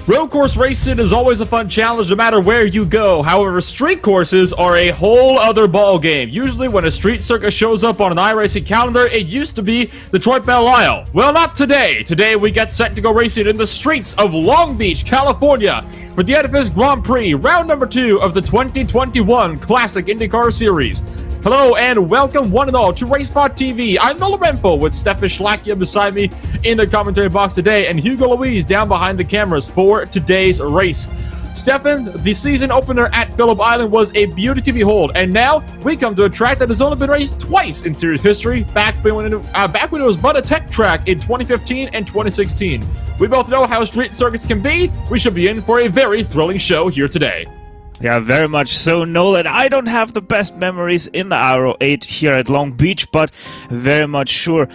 Road course racing is always a fun challenge no matter where you go. However, street courses are a whole other ball game. Usually when a street circuit shows up on an iRacing calendar, it used to be Detroit Belle Isle. Well, not today. Today we get set to go racing in the streets of Long Beach, California for the Edifice Grand Prix, round number 2 of the 2021 Classic IndyCar Series. Hello and welcome one and all to RaceSpotTV. I'm Nola Rempo with Stefan Schlackia beside me in the commentary box today and Hugo Luis down behind the cameras for today's race. Stefan, the season opener at Phillip Island was a beauty to behold, and now we come to a track that has only been raced twice in series history, back when it was but a tech track in 2015 and 2016. We both know how street circuits can be. We should be in for a very thrilling show here today. Yeah, very much so, Nolan. I don't have the best memories in the Aero 8 here at Long Beach, but very much sure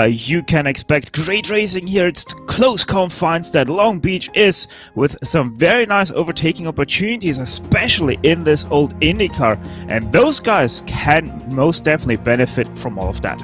you can expect great racing here. It's close confines that Long Beach is, with some very nice overtaking opportunities, especially in this old IndyCar. And those guys can most definitely benefit from all of that.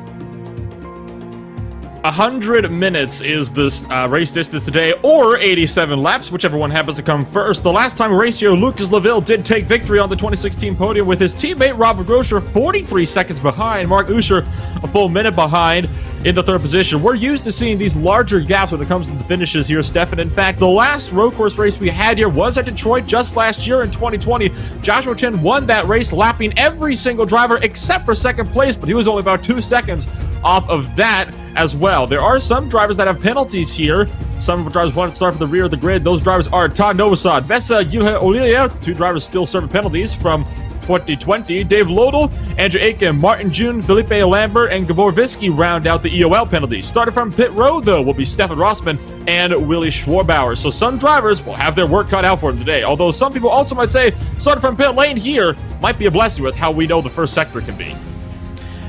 100 minutes is this race distance today, or 87 laps, whichever one happens to come first. The last time Horacio Lucas Laville did take victory on the 2016 podium with his teammate Robert Groscher 43 seconds behind, Mark Usher a full minute behind in the third position. We're used to seeing these larger gaps when it comes to the finishes here, Stefan. In fact, the last road course race we had here was at Detroit just last year in 2020. Joshua Chen won that race, lapping every single driver except for second place, but he was only about 2 seconds off of that as well. There are some drivers that have penalties here. Some drivers want to start from the rear of the grid. Those drivers are Todd Novosad, Vesa Olilia, 2 drivers still serving penalties from 2020. Dave Lodel, Andrew Aiken, Martin June, Felipe Lambert, and Gabor Visky round out the EOL penalties. Starting from pit road, though, will be Stefan Rossman and Willie Schwarbauer. So some drivers will have their work cut out for them today. Although some people also might say starting from pit lane here might be a blessing with how we know the first sector can be.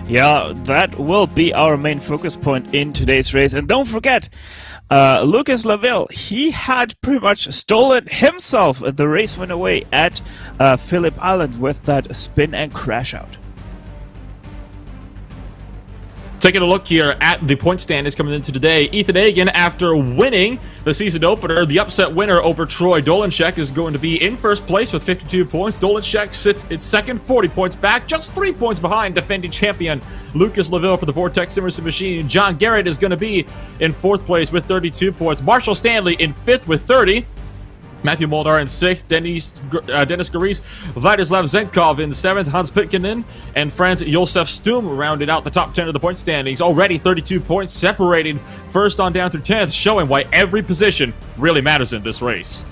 Yeah, that will be our main focus point in today's race. And don't forget, Lucas Laville, he had pretty much stolen himself the race win away at Phillip Island with that spin and crash out. Taking a look here at the point standings coming into today, Ethan Hagen, after winning the season opener, the upset winner over Troy Dolanchek, is going to be in first place with 52 points. Dolanchek sits in second, 40 points back, just 3 points behind defending champion Lucas Laville for the Vortex Simerson machine. John Garrett is going to be in fourth place with 32 points. Marshall Stanley in fifth with 30. Matthew Moldar in 6th, Dennis Garis, Vladislav Zenkov in 7th, Hans Pitkinen, and Franz Josef Stum rounded out the top 10 of the point standings. Already 32 points separating first on down through 10th, showing why every position really matters in this race.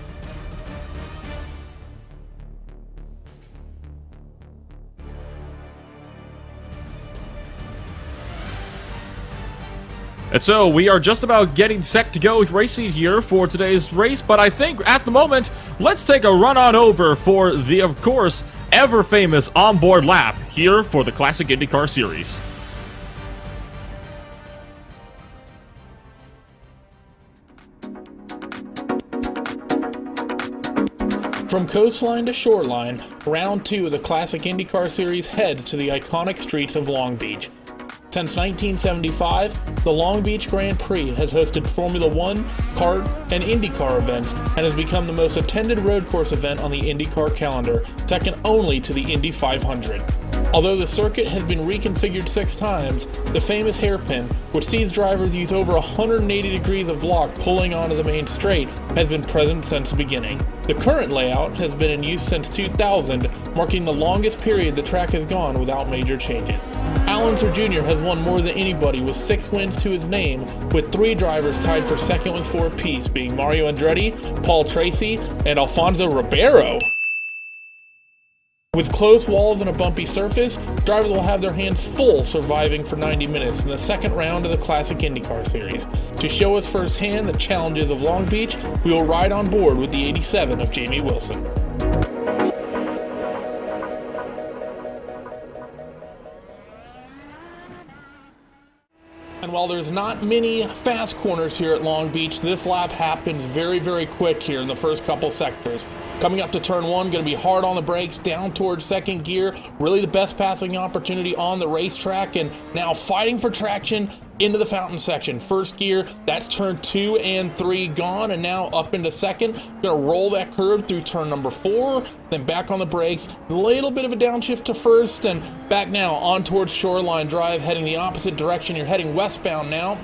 And so we are just about getting set to go racing here for today's race, but I think at the moment, let's take a run on over for the, of course, ever famous onboard lap here for the Classic IndyCar Series. From coastline to shoreline, round 2 of the Classic IndyCar Series heads to the iconic streets of Long Beach. Since 1975, the Long Beach Grand Prix has hosted Formula One, kart, and IndyCar events and has become the most attended road course event on the IndyCar calendar, second only to the Indy 500. Although the circuit has been reconfigured 6 times, the famous hairpin, which sees drivers use over 180 degrees of lock pulling onto the main straight, has been present since the beginning. The current layout has been in use since 2000, marking the longest period the track has gone without major changes. Al Unser Jr. has won more than anybody with 6 wins to his name, with 3 drivers tied for second with 4 apiece, being Mario Andretti, Paul Tracy, and Alfonso Ribeiro. With close walls and a bumpy surface, drivers will have their hands full surviving for 90 minutes in the second round of the Classic IndyCar Series. To show us firsthand the challenges of Long Beach, we will ride on board with the 87 of Jamie Wilson. And while there's not many fast corners here at Long Beach, this lap happens very, very quick here in the first couple sectors. Coming up to turn 1, going to be hard on the brakes, down towards second gear. Really the best passing opportunity on the racetrack, and now fighting for traction into the fountain section. First gear, that's turn 2 and 3 gone, and now up into second. Gonna roll that curve through turn number 4, then back on the brakes. A little bit of a downshift to first, and back now on towards Shoreline Drive, heading the opposite direction. You're heading westbound now,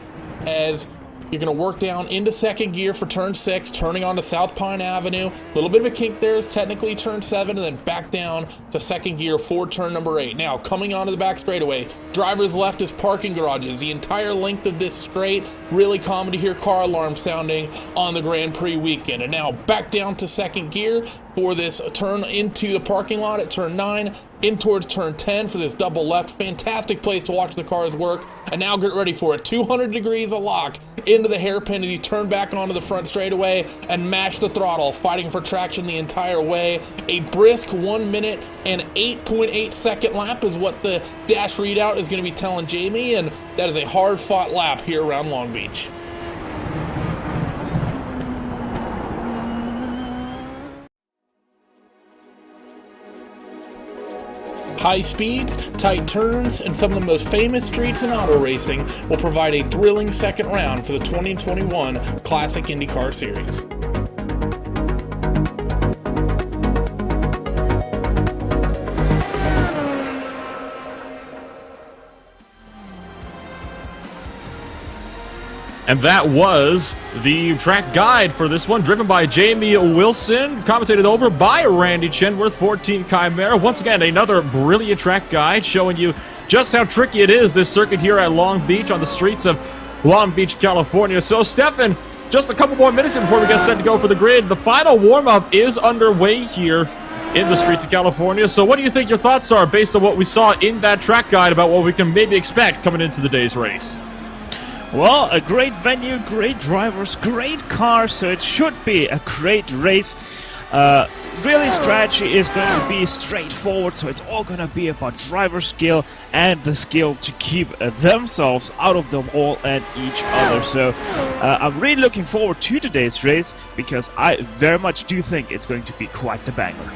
as you're going to work down into second gear for turn 6, turning onto South Pine Avenue. A little bit of a kink there is technically turn 7, and then back down to second gear for turn number 8. Now, coming onto the back straightaway, driver's left is parking garages. The entire length of this straight, really common to hear car alarms sounding on the Grand Prix weekend. And now back down to second gear for this turn into the parking lot at turn 9, in towards turn 10 for this double left. Fantastic place to watch the cars work. And now get ready for it. 200 degrees of lock into the hairpin as you turn back onto the front straightaway and mash the throttle, fighting for traction the entire way. A brisk 1 minute and 8.8 second lap is what the dash readout is going to be telling Jamie, and that is a hard fought lap here around Long Beach. High speeds, tight turns, and some of the most famous streets in auto racing will provide a thrilling second round for the 2021 Classic IndyCar Series. And that was the track guide for this one, driven by Jamie Wilson, commentated over by Randy Chenworth for Team Chimera. Once again, another brilliant track guide showing you just how tricky it is, this circuit here at Long Beach on the streets of Long Beach, California. So, Stefan, just a couple more minutes before we get set to go for the grid. The final warm-up is underway here in the streets of California. So what do you think your thoughts are based on what we saw in that track guide about what we can maybe expect coming into the day's race? Well, a great venue, great drivers, great cars, so it should be a great race. Really, strategy is going to be straightforward, so it's all going to be about driver skill and the skill to keep themselves out of the wall and each other. So I'm really looking forward to today's race because I very much do think it's going to be quite the banger.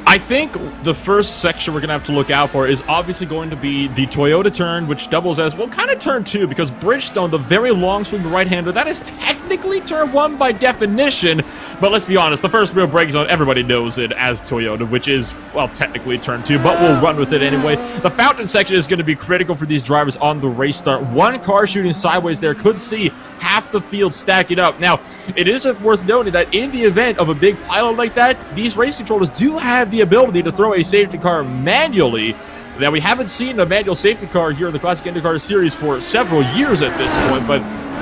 I think the first section we're going to have to look out for is obviously going to be the Toyota turn, which doubles as, well, kind of turn 2, because Bridgestone, the very long swing right-hander, that is technically turn 1 by definition, but let's be honest, the first real break zone, everybody knows it as Toyota, which is, well, technically turn 2, but we'll run with it anyway. The fountain section is going to be critical for these drivers on the race start. One car shooting sideways there could see half the field stacking up. Now, it is worth noting that in the event of a big pileup like that, these race controllers do have the ability to throw a safety car manually. Now, we haven't seen a manual safety car here in the Classic IndyCar Series for several years at this point, but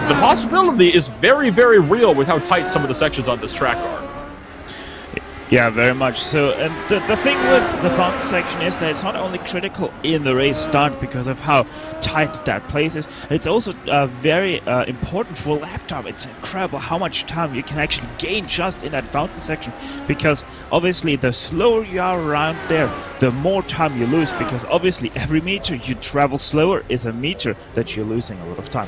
the possibility is very, very real with how tight some of the sections on this track are. Yeah, very much so. And the thing with the fountain section is that it's not only critical in the race start because of how tight that place is, it's also very important for lap time. It's incredible how much time you can actually gain just in that fountain section, because obviously the slower you are around there, the more time you lose, because obviously every meter you travel slower is a meter that you're losing a lot of time.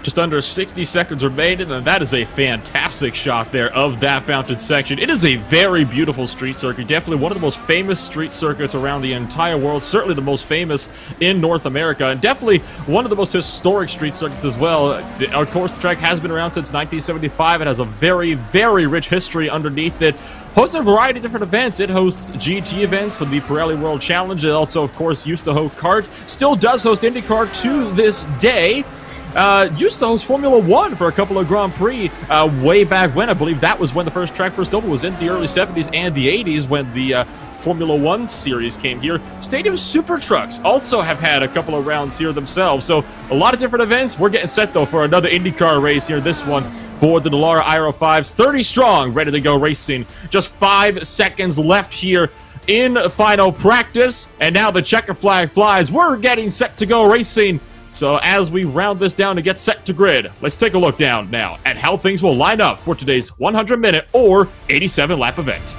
Just under 60 seconds remaining, and that is a fantastic shot there of that fountain section. It is a very beautiful street circuit, definitely one of the most famous street circuits around the entire world, certainly the most famous in North America, and definitely one of the most historic street circuits as well. Of course, the track has been around since 1975. It has a very, very rich history underneath it. Hosts a variety of different events. It hosts GT events for the Pirelli World Challenge. It also, of course, used to host kart. Still does host IndyCar to this day. Used to host Formula 1 for a couple of Grand Prix way back when. I believe that was when the first track first opened, was in the early 70s and the 80s when the Formula 1 series came here. Stadium Super Trucks also have had a couple of rounds here themselves. So a lot of different events. We're getting set, though, for another IndyCar race here. This one for the Dallara Aero 5s. 30 strong, ready to go racing. Just 5 seconds left here in final practice. And now the checker flag flies. We're getting set to go racing. So as we round this down to get set to grid, let's take a look down now at how things will line up for today's 100-minute or 87-lap event.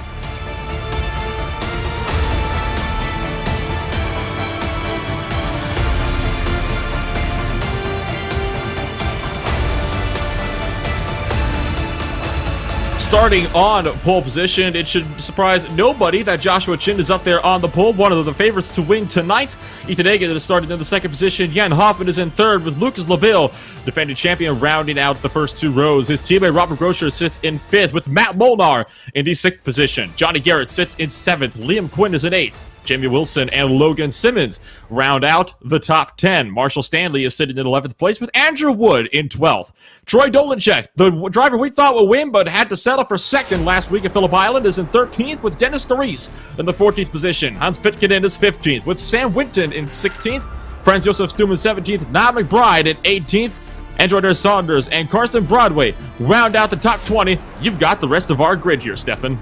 starting on pole position. It should surprise nobody that Joshua Chin is up there on the pole, one of the favorites to win tonight. Ethan Hagen is starting in the second position. Jan Hoffman is in third, with Lucas Laville, defending champion, rounding out the first two rows. His teammate Robert Groscher sits in fifth, with Matt Molnar in the sixth position. Johnny Garrett sits in seventh. Liam Quinn is in eighth. Jamie Wilson and Logan Simmons round out the top 10. Marshall Stanley is sitting in 11th place, with Andrew Wood in 12th. Troy Dolanchek, the driver we thought would win but had to settle for second last week at Phillip Island, is in 13th, with Dennis Doris in the 14th position. Hans Pitkanen is 15th, with Sam Winton in 16th. Franz Josef Stum in 17th. Niall McBride in 18th. Andrew Saunders and Carson Broadway round out the top 20. You've got the rest of our grid here, Stefan.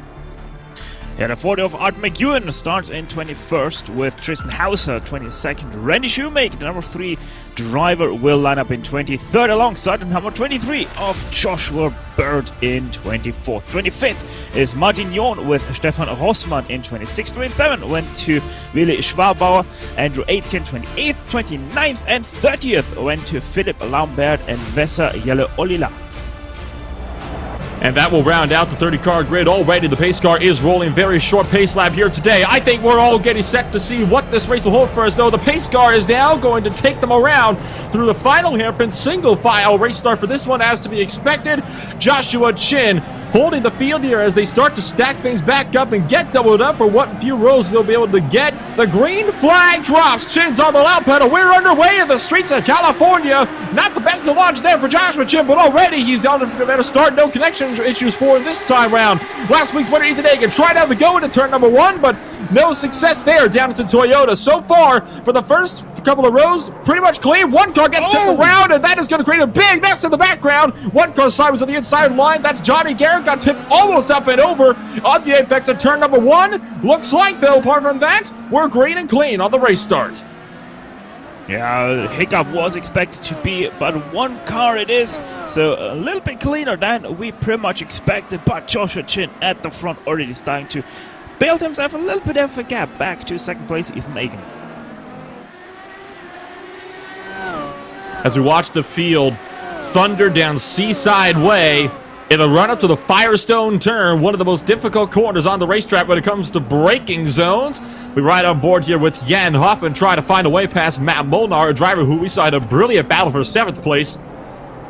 Yeah, the 40 of Art McEwen starts in 21st, with Tristan Hauser 22nd. Randy Shoemaker, the number 3 driver, will line up in 23rd alongside the number 23 of Joshua Bird in 24th. 25th is Martin John, with Stefan Rossmann in 26th. 27th went to Willi Schwabauer. Andrew Aitken 28th. 29th and 30th went to Philipp Lambert and Vesa Jelle Olila. And that will round out the 30-car grid. Already the pace car is rolling. Very short pace lap here today. I think we're all getting set to see what this race will hold for us, though. The pace car is now going to take them around through the final hairpin. Single file race start for this one, as to be expected. Joshua Chin holding the field here as they start to stack things back up and get doubled up for what few rows they'll be able to get. The green flag drops. Chin's on the loud pedal. We're underway in the streets of California. Not the best of launch there for Joshua Chin, but already he's on the better start. No connection issues for this time round. Last week's winner, Ethan Hagen, tried to have a go into turn number 1, but no success there down into Toyota. So far, for the first couple of rows, pretty much clean. One car gets tipped around, and that is going to create a big mess in the background. One car side was on the inside line. That's Johnny Garrett. Got tipped almost up and over on the apex of turn number 1. Looks like, though, apart from that, we're green and clean on the race start. Yeah, hiccup was expected to be, but one car it is, so a little bit cleaner than we pretty much expected. But Joshua Chin at the front already starting to build himself a little bit of a gap back to second place, Ethan Hagen. As we watch the field thunder down Seaside Way in the run-up to the Firestone turn, one of the most difficult corners on the racetrack when it comes to braking zones. We ride on board here with Jan Hoffman, try to find a way past Matt Molnar, a driver who we saw had a brilliant battle for 7th place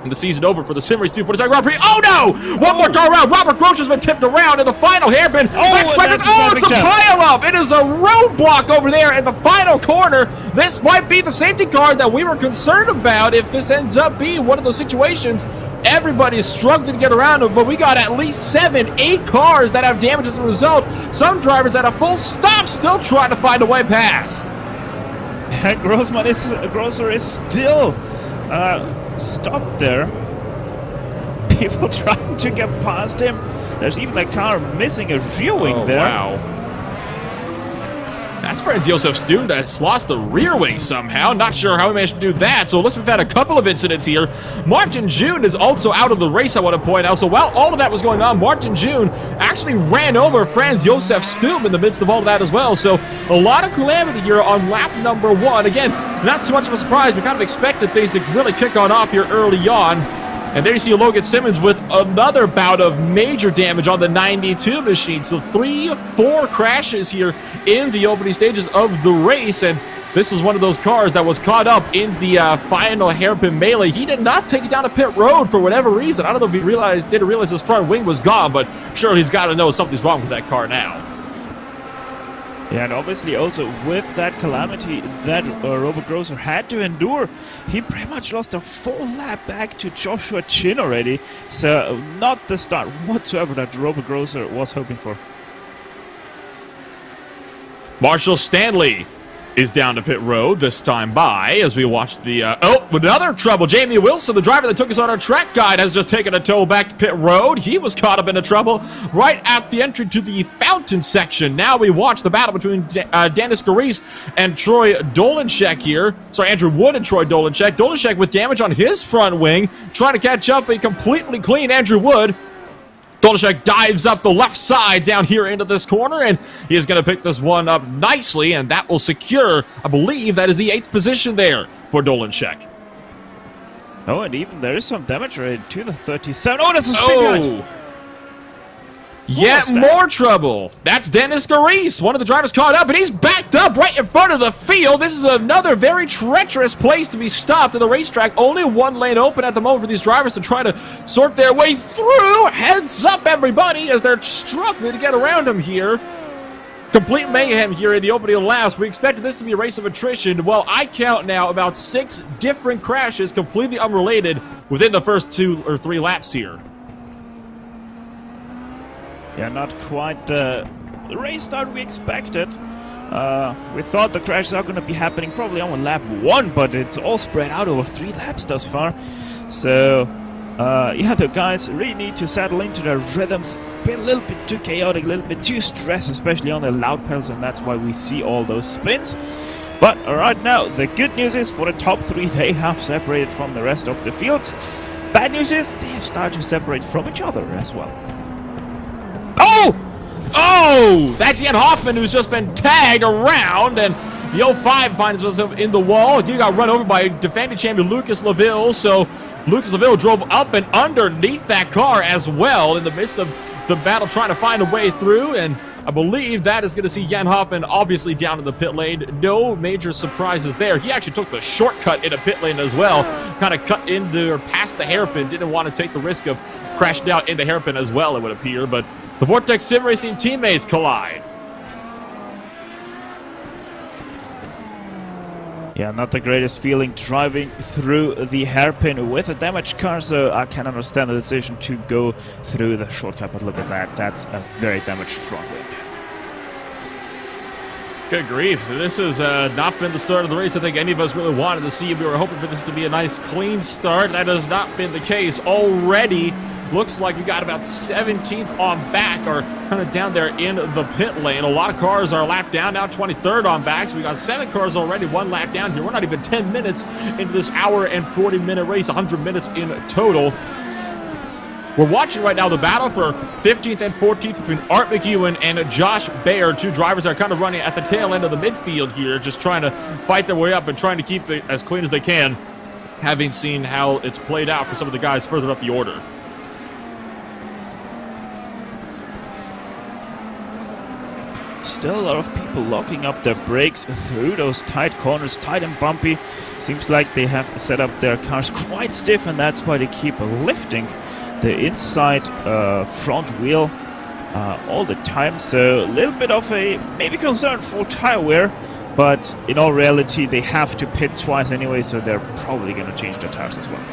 in the season over for the Sim Race 247 Grand Prix. Oh no! One more car around. Robert Groscher's been tipped around in the final hairpin. It's a pile-up. It is a roadblock over there in the final corner. This might be the safety car that we were concerned about if this ends up being one of those situations. Everybody's struggling to get around them, but we got at least 7, 8 cars that have damage as a result. Some drivers at a full stop still trying to find a way past. And Grosser is still stopped there. People trying to get past him. There's even a car missing a rear wing there. Wow. That's Franz Josef Stum that's lost the rear wing somehow. Not sure how he managed to do that. So it looks like we've had a couple of incidents here. Martin June is also out of the race, I want to point out. So while all of that was going on, Martin June actually ran over Franz Josef Stum in the midst of all of that as well. So a lot of calamity here on lap number 1. Again, not too much of a surprise. We kind of expected things to really kick on off here early on. And there you see Logan Simmons with another bout of major damage on the 92 machine. So 3-4 crashes here in the opening stages of the race. And this was one of those cars that was caught up in the final hairpin melee. He did not take it down a pit road for whatever reason. I don't know if he didn't realize his front wing was gone, but sure, he's got to know something's wrong with that car now. Yeah, and obviously also with that calamity that Robert Grosser had to endure, he pretty much lost a full lap back to Joshua Chin already. So not the start whatsoever that Robert Grosser was hoping for. Marshall Stanley is down to pit road this time by as we watch the another trouble. Jamie Wilson, the driver that took us on our track guide, has just taken a tow back to pit road. He was caught up in a trouble right at the entry to the fountain section. Now we watch the battle between Dennis Garis and Troy Dolanchek here. Sorry, Andrew Wood and Troy Dolanchek. Dolanchek with damage on his front wing, trying to catch up a completely clean Andrew Wood. Dolanchek dives up the left side down here into this corner, and he is going to pick this one up nicely, and that will secure, I believe, that is the 8th position there for Dolanchek. Oh, and even there is some damage rate to the 37. Oh, that's a spin cut! Yet more trouble. That's Dennis Garis. One of the drivers caught up, and he's backed up right in front of the field. This is another very treacherous place to be stopped in the racetrack. Only one lane open at the moment for these drivers to try to sort their way through. Heads up, everybody, as they're struggling to get around him here. Complete mayhem here in the opening laps. We expected this to be a race of attrition. Well, I count now about 6 different crashes, completely unrelated, within the first 2 or 3 laps here. Yeah, not quite the race start we expected. We thought the crashes are going to be happening probably on lap 1, but it's all spread out over 3 laps thus far. So, yeah, the guys really need to settle into their rhythms. A little bit too chaotic, a little bit too stressed, especially on the loud pedals, and that's why we see all those spins. But right now, the good news is for the top 3, they have separated from the rest of the field. Bad news is they have started to separate from each other as well. Oh! That's Jan Hoffman, who's just been tagged around, and the 05 finds himself in the wall. He got run over by defending champion Lucas Laville, so Lucas Laville drove up and underneath that car as well in the midst of the battle, trying to find a way through, and I believe that is going to see Jan Hoffman obviously down in the pit lane. No major surprises there. He actually took the shortcut in a pit lane as well, kind of cut into or past the hairpin, didn't want to take the risk of crashing out into hairpin as well, it would appear, but the Vortex Sim Racing teammates collide. Yeah, not the greatest feeling driving through the hairpin with a damaged car, so I can understand the decision to go through the shortcut, but look at that. That's a very damaged front wing. Good grief. This has not been the start of the race I think any of us really wanted to see. We were hoping for this to be a nice, clean start. That has not been the case already. Looks like we got about 17th on back, or kind of down there in the pit lane. A lot of cars are a lap down now, 23rd on back. So we got 7 cars already, 1 lap down here. We're not even 10 minutes into this hour and 40-minute race, 100 minutes in total. We're watching right now the battle for 15th and 14th between Art McEwen and Josh Baird. 2 drivers that are kind of running at the tail end of the midfield here, just trying to fight their way up and trying to keep it as clean as they can, having seen how it's played out for some of the guys further up the order. Still a lot of people locking up their brakes through those tight corners, tight and bumpy. Seems like they have set up their cars quite stiff, and that's why they keep lifting the inside front wheel all the time. So a little bit of a maybe concern for tire wear, but in all reality they have to pit twice anyway, so they're probably going to change their tires as well.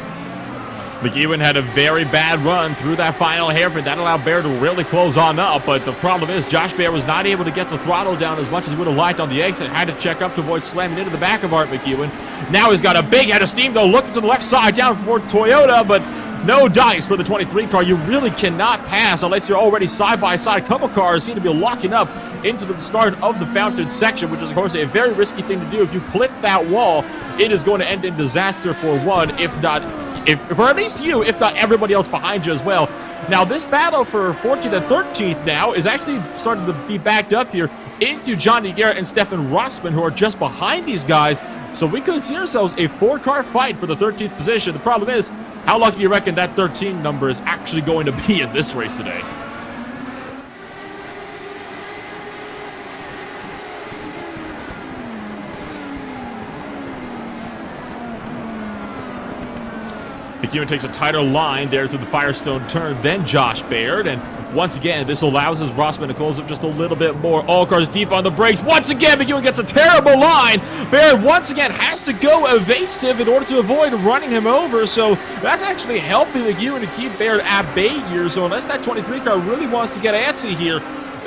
McEwen had a very bad run through that final hairpin. That allowed Baird to really close on up, but the problem is Josh Baird was not able to get the throttle down as much as he would have liked on the exit. Had to check up to avoid slamming into the back of Art McEwen. Now he's got a big head of steam, though, looking to the left side down for Toyota, but no dice for the 23 car. You really cannot pass unless you're already side-by-side. A couple cars seem to be locking up into the start of the fountain section, which is, of course, a very risky thing to do. If you clip that wall, it is going to end in disaster for one, if not for at least you, if not everybody else behind you as well. Now, this battle for 14th and 13th now is actually starting to be backed up here into Johnny Garrett and Stefan Rossman, who are just behind these guys. So we could see ourselves a 4-car fight for the 13th position. The problem is, how lucky do you reckon that 13 number is actually going to be in this race today? McEwen takes a tighter line there through the Firestone turn than Josh Baird, and once again, this allows his Rossman to close up just a little bit more. All cars deep on the brakes. Once again, McEwen gets a terrible line. Baird once again has to go evasive in order to avoid running him over, so that's actually helping McEwen to keep Baird at bay here. So unless that 23 car really wants to get antsy here,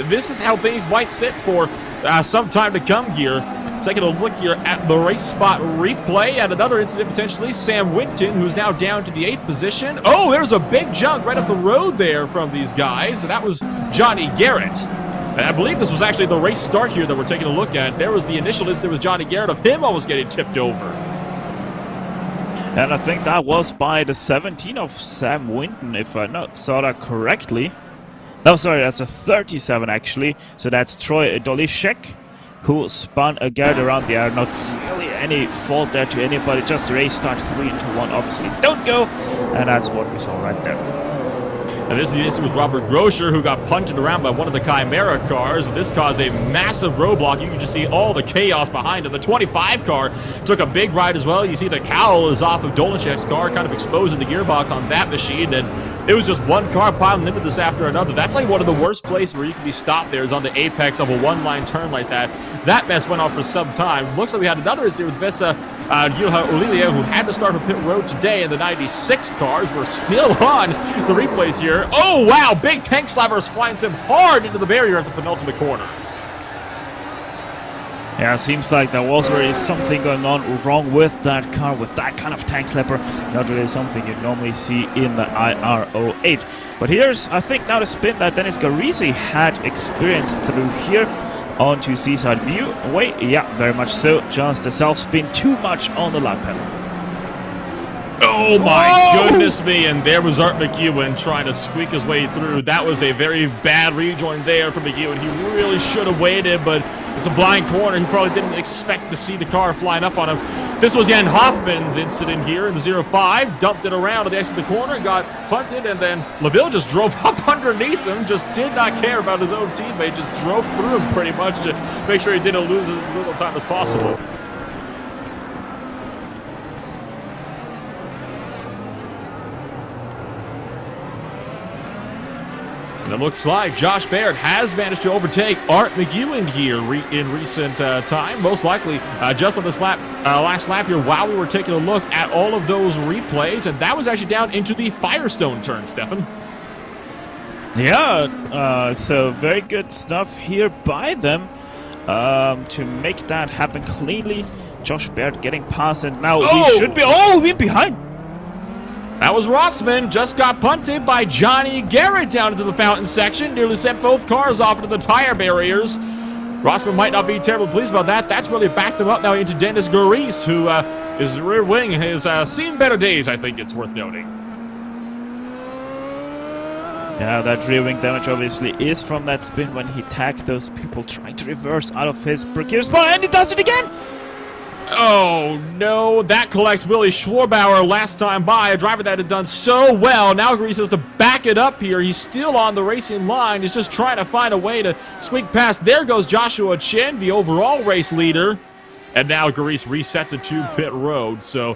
this is how things might sit for some time to come here. Taking a look here at the race spot replay, and another incident potentially. Sam Winton, who's now down to the 8th position. Oh, there's a big jump right up the road there from these guys, and that was Johnny Garrett. And I believe this was actually the race start here that we're taking a look at. There was the initial incident with Johnny Garrett of him almost getting tipped over. And I think that was by the 17 of Sam Winton, if I saw that correctly. No, sorry, that's a 37 actually. So that's Troy Dolishek, who spun a Garrett around the air. Not really any fault there to anybody, just race start 3 into 1. Obviously don't go, and that's what we saw right there. And this is the incident with Robert Groscher, who got punted around by one of the Chimera cars. This caused a massive roadblock. You can just see all the chaos behind it. The 25 car took a big ride as well. You see the cowl is off of Dolinchek's car, kind of exposing the gearbox on that machine. And it was just one car piling into this after another. That's like one of the worst places where you can be stopped there is on the apex of a one-line turn like that. That mess went on for some time. Looks like we had another incident with Vesa Olilia, who had to start from pit road today, and the 96 cars were still on the replays here. Oh, wow! Big tank slappers flying him hard into the barrier at the penultimate corner. Yeah, it seems like there was really something going on wrong with that car, with that kind of tank slapper. Not really something you normally see in the IRO8. But here's, I think, now the spin that Dennis Garisi had experienced through here onto Seaside View. Wait, yeah, very much so. Just a self-spin, too much on the lap pedal. Oh my goodness me, and there was Art McEwen trying to squeak his way through. That was a very bad rejoin there for McEwen. He really should have waited, but it's a blind corner. He probably didn't expect to see the car flying up on him. This was Jan Hoffman's incident here in the 05. Dumped it around to the exit of the corner, got punted, and then LaVille just drove up underneath him, just did not care about his own teammate, just drove through him pretty much to make sure he didn't lose as little time as possible. And it looks like Josh Baird has managed to overtake Art McEwen here in recent time. Most likely just on this last lap here while we were taking a look at all of those replays. And that was actually down into the Firestone turn, Stefan. Yeah, so very good stuff here by them to make that happen cleanly. Josh Baird getting past, and now he should be... Oh, we're behind! That was Rossman, just got punted by Johnny Garrett down into the fountain section. Nearly sent both cars off into the tire barriers. Rossman might not be terribly pleased about that. That's really backed them up now into Dennis Garis, who is rear wing has seen better days, I think it's worth noting. Yeah, that rear wing damage obviously is from that spin when he tagged those people trying to reverse out of his gear spot, and he does it again! Oh no, that collects Willie Schwarbauer last time by, a driver that had done so well. Now Grease has to back it up here. He's still on the racing line. He's just trying to find a way to squeak past. There goes Joshua Chin, the overall race leader. And now Grease resets it to pit road. So,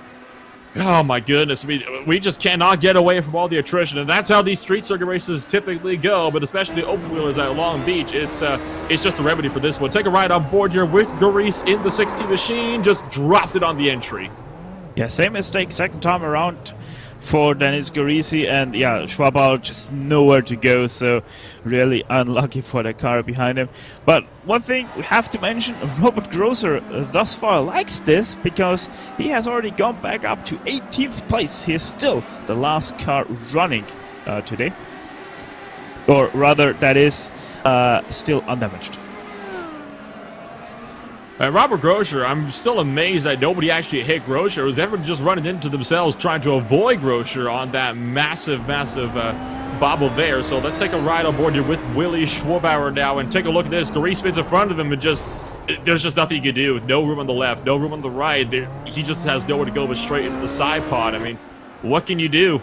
oh my goodness, we just cannot get away from all the attrition, and that's how these street circuit races typically go. But especially the open wheelers at Long Beach, it's just a remedy for this one. Take a ride on board here with Garis in the 16 machine. Just dropped it on the entry. Yeah, same mistake second time around for Dennis Garisi, and yeah, Schwabauer just nowhere to go, so really unlucky for the car behind him. But one thing we have to mention, Robert Grosser thus far likes this, because he has already gone back up to 18th place. He is still the last car running today, or rather that is still undamaged. Robert Groscher, I'm still amazed that nobody actually hit Groscher. It was everyone just running into themselves trying to avoid Groscher on that massive bobble there. So let's take a ride on board here with Willie Schwarbauer now and take a look at this. Garis spins in front of him and there's just nothing you can do. No room on the left, no room on the right. He just has nowhere to go but straight into the side pod. I mean, what can you do?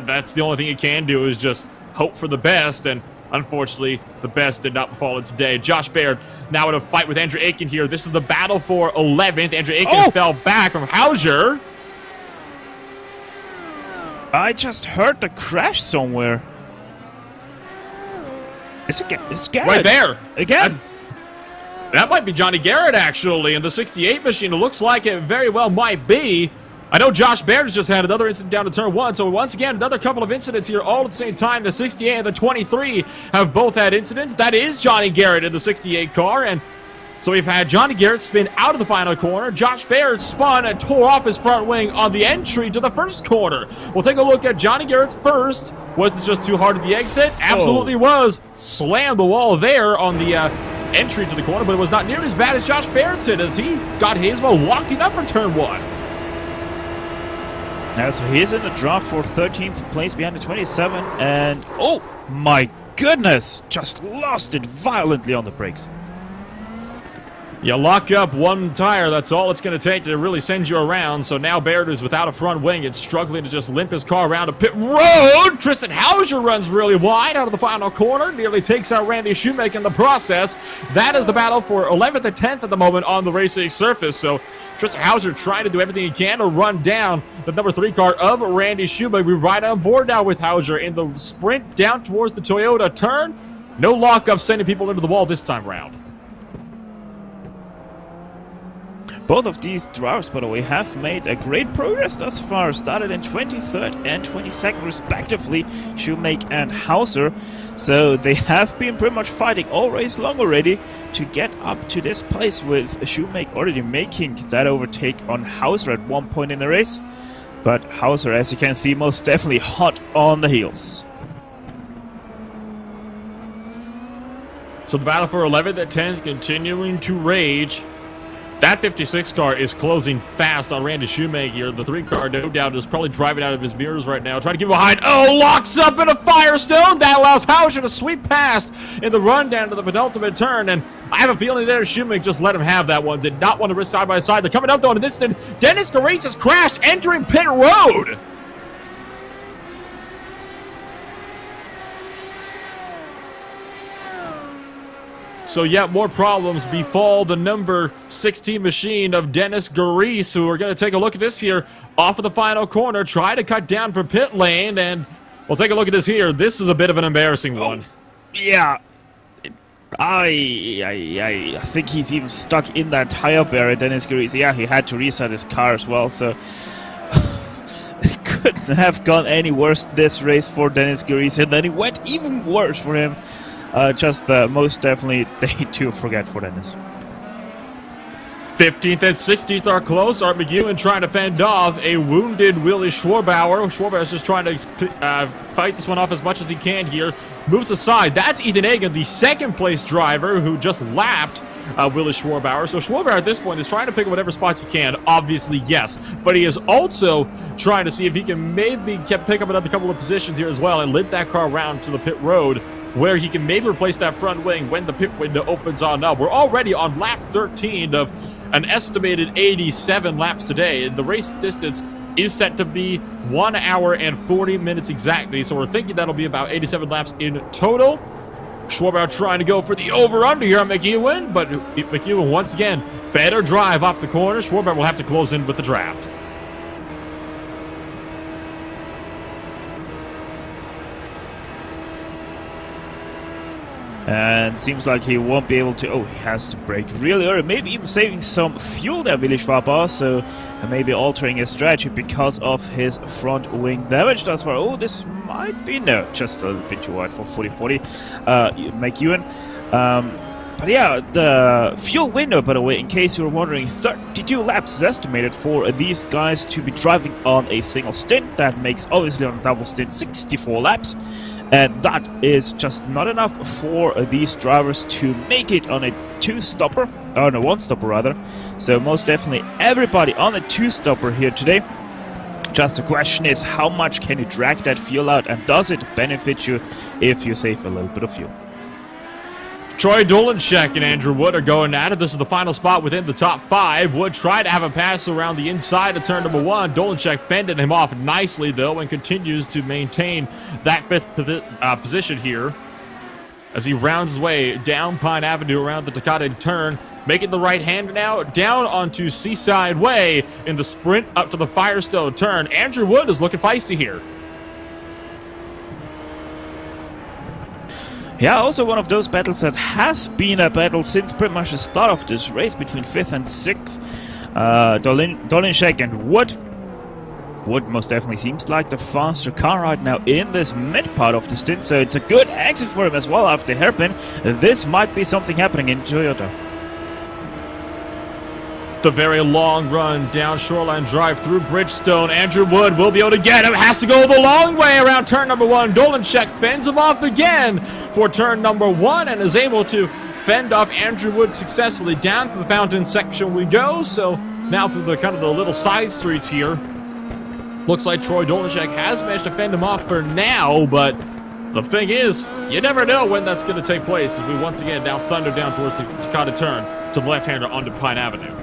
That's the only thing you can do is just hope for the best, and unfortunately, the best did not befall today. Josh Baird now in a fight with Andrew Aiken here. This is the battle for 11th. Andrew Aiken fell back from Hauser. I just heard the crash somewhere. It's Garrett. Right there. Again. That might be Johnny Garrett, actually, in the 68 machine. It looks like it very well might be. I know Josh Baird has just had another incident down to turn 1, so once again, another couple of incidents here all at the same time. The 68 and the 23 have both had incidents. That is Johnny Garrett in the 68 car, and so we've had Johnny Garrett spin out of the final corner. Josh Baird spun and tore off his front wing on the entry to the first corner. We'll take a look at Johnny Garrett's first. Was it just too hard at the exit? Absolutely was. Slammed the wall there on the entry to the corner, but it was not nearly as bad as Josh Baird's hit, as he got his while walking up for turn 1. Yeah, so he is in the draft for 13th place behind the 27, and oh my goodness, just lost it violently on the brakes. You lock up one tire, that's all it's going to take to really send you around. So now Baird is without a front wing. It's struggling to just limp his car around a pit road. Tristan Hauser runs really wide out of the final corner. Nearly takes out Randy Shoemaker in the process. That is the battle for 11th and 10th at the moment on the racing surface. So Tristan Hauser trying to do everything he can to run down the number 3 car of Randy Shoemaker. We're right on board now with Hauser in the sprint down towards the Toyota turn. No lockup sending people into the wall this time round. Both of these drivers, by the way, have made a great progress thus far. Started in 23rd and 22nd respectively, Shoemaker and Hauser. So they have been pretty much fighting all race long already to get up to this place, with Shoemaker already making that overtake on Hauser at one point in the race. But Hauser, as you can see, most definitely hot on the heels. So the battle for 11th and 10th continuing to rage. That 56 car is closing fast on Randy Shoemaker. The 3 car, no doubt, is probably driving out of his mirrors right now, trying to get behind. Oh, locks up in a Firestone. That allows Hauser to sweep past in the run down to the penultimate turn. And I have a feeling there Shoemaker just let him have that one. Did not want to risk side by side. They're coming up though in an instant. Dennis Gareis has crashed entering pit road. So yet more problems befall the number 16 machine of Dennis Gareis, who are going to take a look at this here off of the final corner, try to cut down for pit lane, and we'll take a look at this here. This is a bit of an embarrassing one. Yeah. I think he's even stuck in that tire barrier, Dennis Gareis. Yeah, he had to reset his car as well, so it couldn't have gone any worse this race for Dennis Gareis, and then it went even worse for him. Most definitely day to forget for Dennis. 15th and 16th are close. Art McEwen trying to fend off a wounded Willie Schwarbauer. Schwarbauer's just trying to fight this one off as much as he can here. Moves aside. That's Ethan Hagen, the second place driver who just lapped Willie Schwarbauer. So Schwarbauer at this point is trying to pick up whatever spots he can. Obviously, yes. But he is also trying to see if he can maybe pick up another couple of positions here as well and limp that car around to the pit road, where he can maybe replace that front wing when the pit window opens on up. We're already on lap 13 of an estimated 87 laps today, and the race distance is set to be 1 hour and 40 minutes exactly, so we're thinking that'll be about 87 laps in total. Schwarbauer trying to go for the over-under here on McEwen, but McEwen once again, better drive off the corner. Schwarbauer will have to close in with the draft. And seems like he won't be able to. Oh, he has to brake really early. Maybe even saving some fuel there, Willi Schwarbauer. So maybe altering his strategy because of his front wing damage thus far. Oh, this might be. No, just a little bit too wide for 40-40. McEwen. But yeah, the fuel window, by the way, in case you were wondering, 32 laps is estimated for these guys to be driving on a single stint. That makes, obviously, on a double stint, 64 laps. And that is just not enough for these drivers to make it on a two-stopper, or no, one-stopper rather. So most definitely everybody on a two-stopper here today. Just the question is, how much can you drag that fuel out, and does it benefit you if you save a little bit of fuel? Troy Dolenchek and Andrew Wood are going at it. This is the final spot within the top 5. Wood tried to have a pass around the inside of turn number 1. Dolenchek fended him off nicely, though, and continues to maintain that 5th position here as he rounds his way down Pine Avenue around the Takata turn, making the right hand now down onto Seaside Way in the sprint up to the Firestone turn. Andrew Wood is looking feisty here. Yeah, also one of those battles that has been a battle since pretty much the start of this race between 5th and 6th. Dolenchek and Wood. Wood most definitely seems like the faster car right now in this mid part of the stint, so it's a good exit for him as well after hairpin. This might be something happening in Toyota. The very long run down Shoreline Drive through Bridgestone. Andrew Wood will be able to get him. Has to go the long way around turn number 1. Dolenchek fends him off again for turn number 1 and is able to fend off Andrew Wood successfully. Down to the fountain section we go. So now through the kind of the little side streets here. Looks like Troy Dolenchek has managed to fend him off for now, but the thing is, you never know when that's going to take place as we once again now thunder down towards the Takata turn. to the left-hander onto Pine Avenue.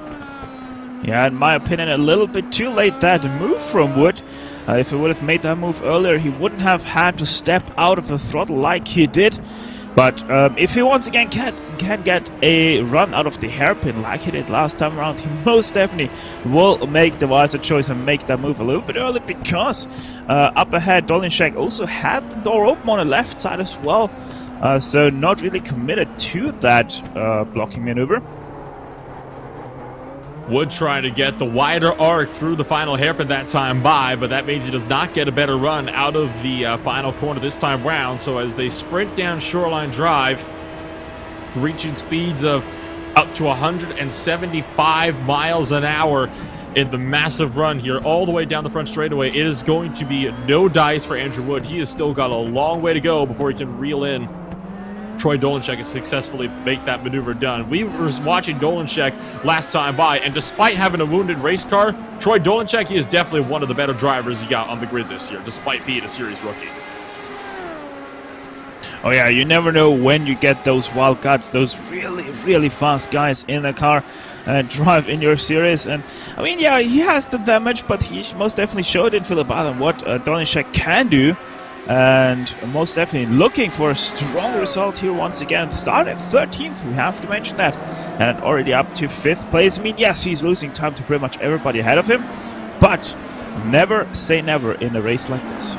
Yeah, in my opinion, a little bit too late that move from Wood. If he would have made that move earlier, he wouldn't have had to step out of the throttle like he did. But if he once again can get a run out of the hairpin like he did last time around, he most definitely will make the wiser choice and make that move a little bit early, because up ahead, Dolinshek also had the door open on the left side as well. So not really committed to that blocking maneuver. Wood trying to get the wider arc through the final hairpin that time by, but that means he does not get a better run out of the final corner this time round. So as they sprint down Shoreline Drive, reaching speeds of up to 175 miles an hour in the massive run here all the way down the front straightaway, it is going to be no dice for Andrew Wood. He has still got a long way to go before he can reel in Troy Dolinshek and successfully make that maneuver done. We were watching Dolinshek last time by, and despite having a wounded race car, Troy Dolinshek, he is definitely one of the better drivers he got on the grid this year, despite being a series rookie. Oh yeah, you never know when you get those wild guts, those really fast guys in the car and drive in your series. And I mean, yeah, he has the damage, but he most definitely showed in Phillip Island what Dolinshek can do. And most definitely looking for a strong result here once again. Started 13th, we have to mention that. And already up to 5th place. I mean, yes, he's losing time to pretty much everybody ahead of him. But never say never in a race like this.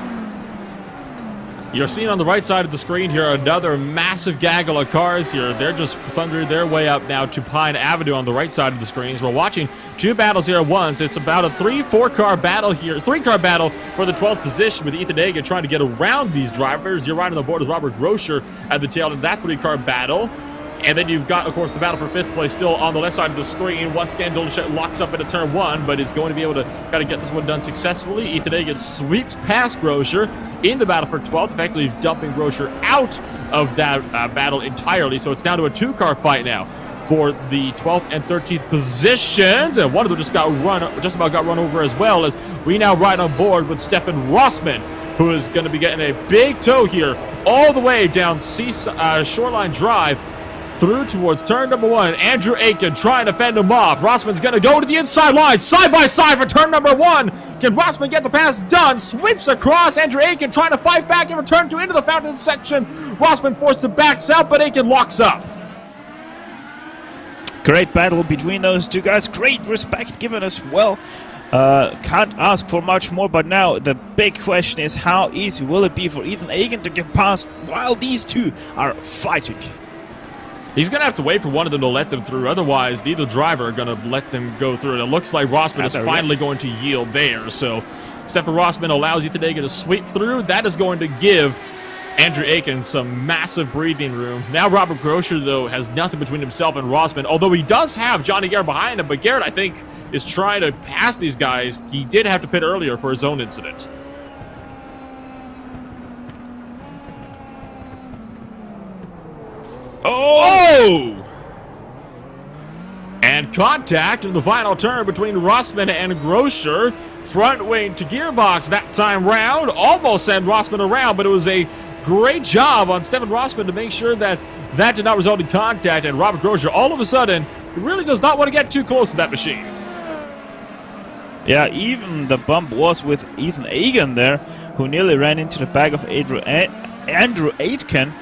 You're seeing on the right side of the screen here another massive gaggle of cars here. They're just thundering their way up now to Pine Avenue on the right side of the screens. We're watching two battles here at once. It's about a 3-4 car battle here. 3-car battle for the 12th position with Ethan Hagen trying to get around these drivers. You're right on the board with Robert Groscher at the tail end of that 3-car battle. And then you've got, of course, the battle for 5th place still on the left side of the screen. Once again, Dolinshek locks up into turn 1, but is going to be able to kind of get this one done successfully. Ethan Hagen sweeps past Groscher in the battle for 12th, effectively dumping Groscher out of that battle entirely. So it's down to a 2-car fight now for the 12th and 13th positions. And one of them just about got run over as well, as we now ride on board with Stefan Rossman, who is going to be getting a big tow here all the way down Shoreline Drive through towards turn number 1. Andrew Aiken trying to fend him off. Rossman's going to go to the inside line, side by side for turn number 1. Can Rossman get the pass done? Sweeps across. Andrew Aiken trying to fight back and return to into the fountain section. Rossman forced to back out, but Aiken locks up. Great battle between those two guys. Great respect given as well. Can't ask for much more, but now the big question is, how easy will it be for Ethan Hagen to get past while these two are fighting? He's going to have to wait for one of them to let them through. Otherwise, neither driver are going to let them go through. And it looks like Rossman is finally going to yield there. So Stefan Rossman allows Ethan Hagen to sweep through. That is going to give Andrew Aiken some massive breathing room. Now Robert Groscher, though, has nothing between himself and Rossman, although he does have Johnny Garrett behind him. But Garrett, I think, is trying to pass these guys. He did have to pit earlier for his own incident. Oh! And contact in the final turn between Rossman and Groscher. Front wing to gearbox that time round. Almost sent Rossman around, but it was a great job on Stefan Rossman to make sure that that did not result in contact. And Robert Groscher, all of a sudden, really does not want to get too close to that machine. Yeah, even the bump was with Ethan Hagen there, who nearly ran into the back of Andrew Aitken.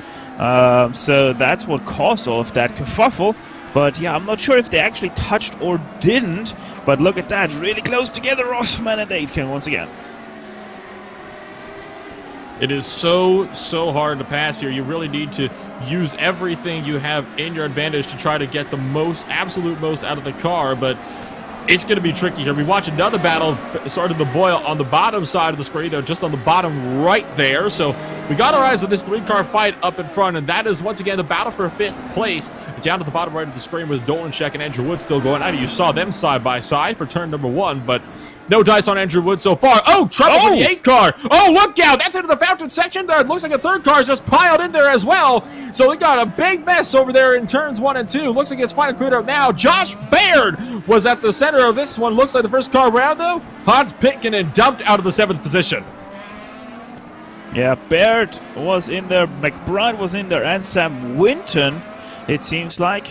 So that's what caused all of that kerfuffle. But yeah, I'm not sure if they actually touched or didn't. But look at that, really close together, Rossman and Aitken once again. It is so hard to pass here. You really need to use everything you have in your advantage to try to get the absolute most out of the car. But it's going to be tricky here. We watch another battle starting to boil on the bottom side of the screen. They're just on the bottom right there. So we got our eyes on this 3-car fight up in front, and that is once again the battle for 5th place. Down at the bottom right of the screen with Dolinshek and Andrew Wood still going. I know you saw them side by side for turn number 1, but no dice on Andrew Wood so far. Oh, trouble for the 8-car. Oh, look out. That's into the fountain section there. It looks like a 3rd car is just piled in there as well. So we got a big mess over there in turns 1 and 2. Looks like it's finally cleared up now. Josh Baird was at the center of this one. Looks like the 1st car round, though. Hans Pitkin and dumped out of the 7th position. Yeah, Baird was in there. McBride was in there. And Sam Winton, it seems like.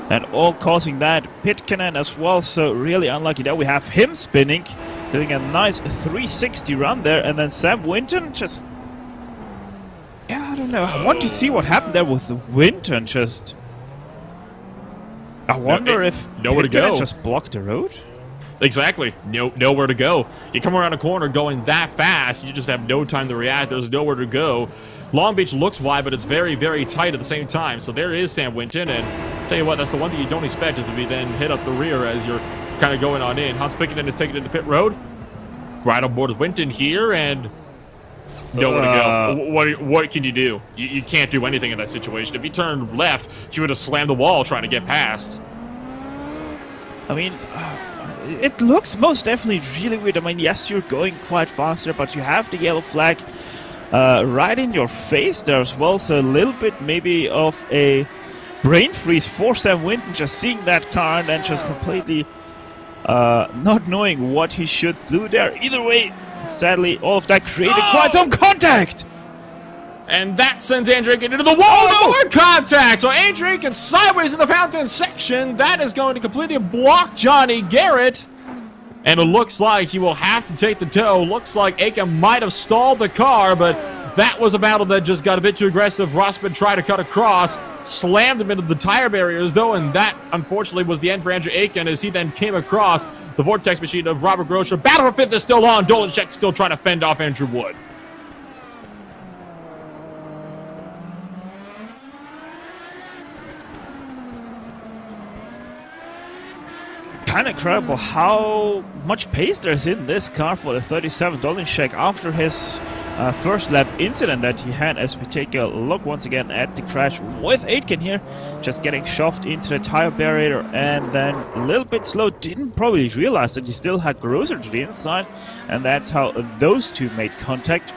And all causing that Pitkanen as well, so really unlucky that we have him spinning, doing a nice 360 run there, and then Sam Winton just... Yeah, I don't know, I want to see what happened there with Winton just... I wonder if nowhere to go. Just blocked the road? Exactly. Nowhere to go. You come around a corner going that fast, you just have no time to react. There's nowhere to go. Long Beach looks wide, but it's very, very tight at the same time. So there is Sam Winton, and tell you what, that's the one thing you don't expect is to be then hit up the rear as you're kind of going on in. Hans Pickenden is taking it into pit road. Right on board with Winton here, and nowhere to go. What can you do? You can't do anything in that situation. If he turned left, he would have slammed the wall trying to get past. I mean, it looks most definitely really weird. I mean, yes, you're going quite faster, but you have the yellow flag right in your face there as well. So a little bit maybe of a brain freeze for Sam Winton, just seeing that car and then just completely not knowing what he should do there. Either way, sadly, all of that created quite some contact. And that sends Andrew Aiken into the wall. More contact. So Andrew Aiken sideways in the fountain section. That is going to completely block Johnny Garrett. And it looks like he will have to take the tow. Looks like Aiken might have stalled the car, but that was a battle that just got a bit too aggressive. Rossman tried to cut across, slammed him into the tire barriers, though, and that, unfortunately, was the end for Andrew Aiken as he then came across the vortex machine of Robert Grosher. Battle for fifth is still on. Dolanchek still trying to fend off Andrew Wood. Kind of incredible how much pace there's in this car for the 37 Dolanchek after his first lap incident that he had, as we take a look once again at the crash with Aitken here, just getting shoved into the tire barrier and then a little bit slow, didn't probably realize that he still had Grosser to the inside, and that's how those two made contact.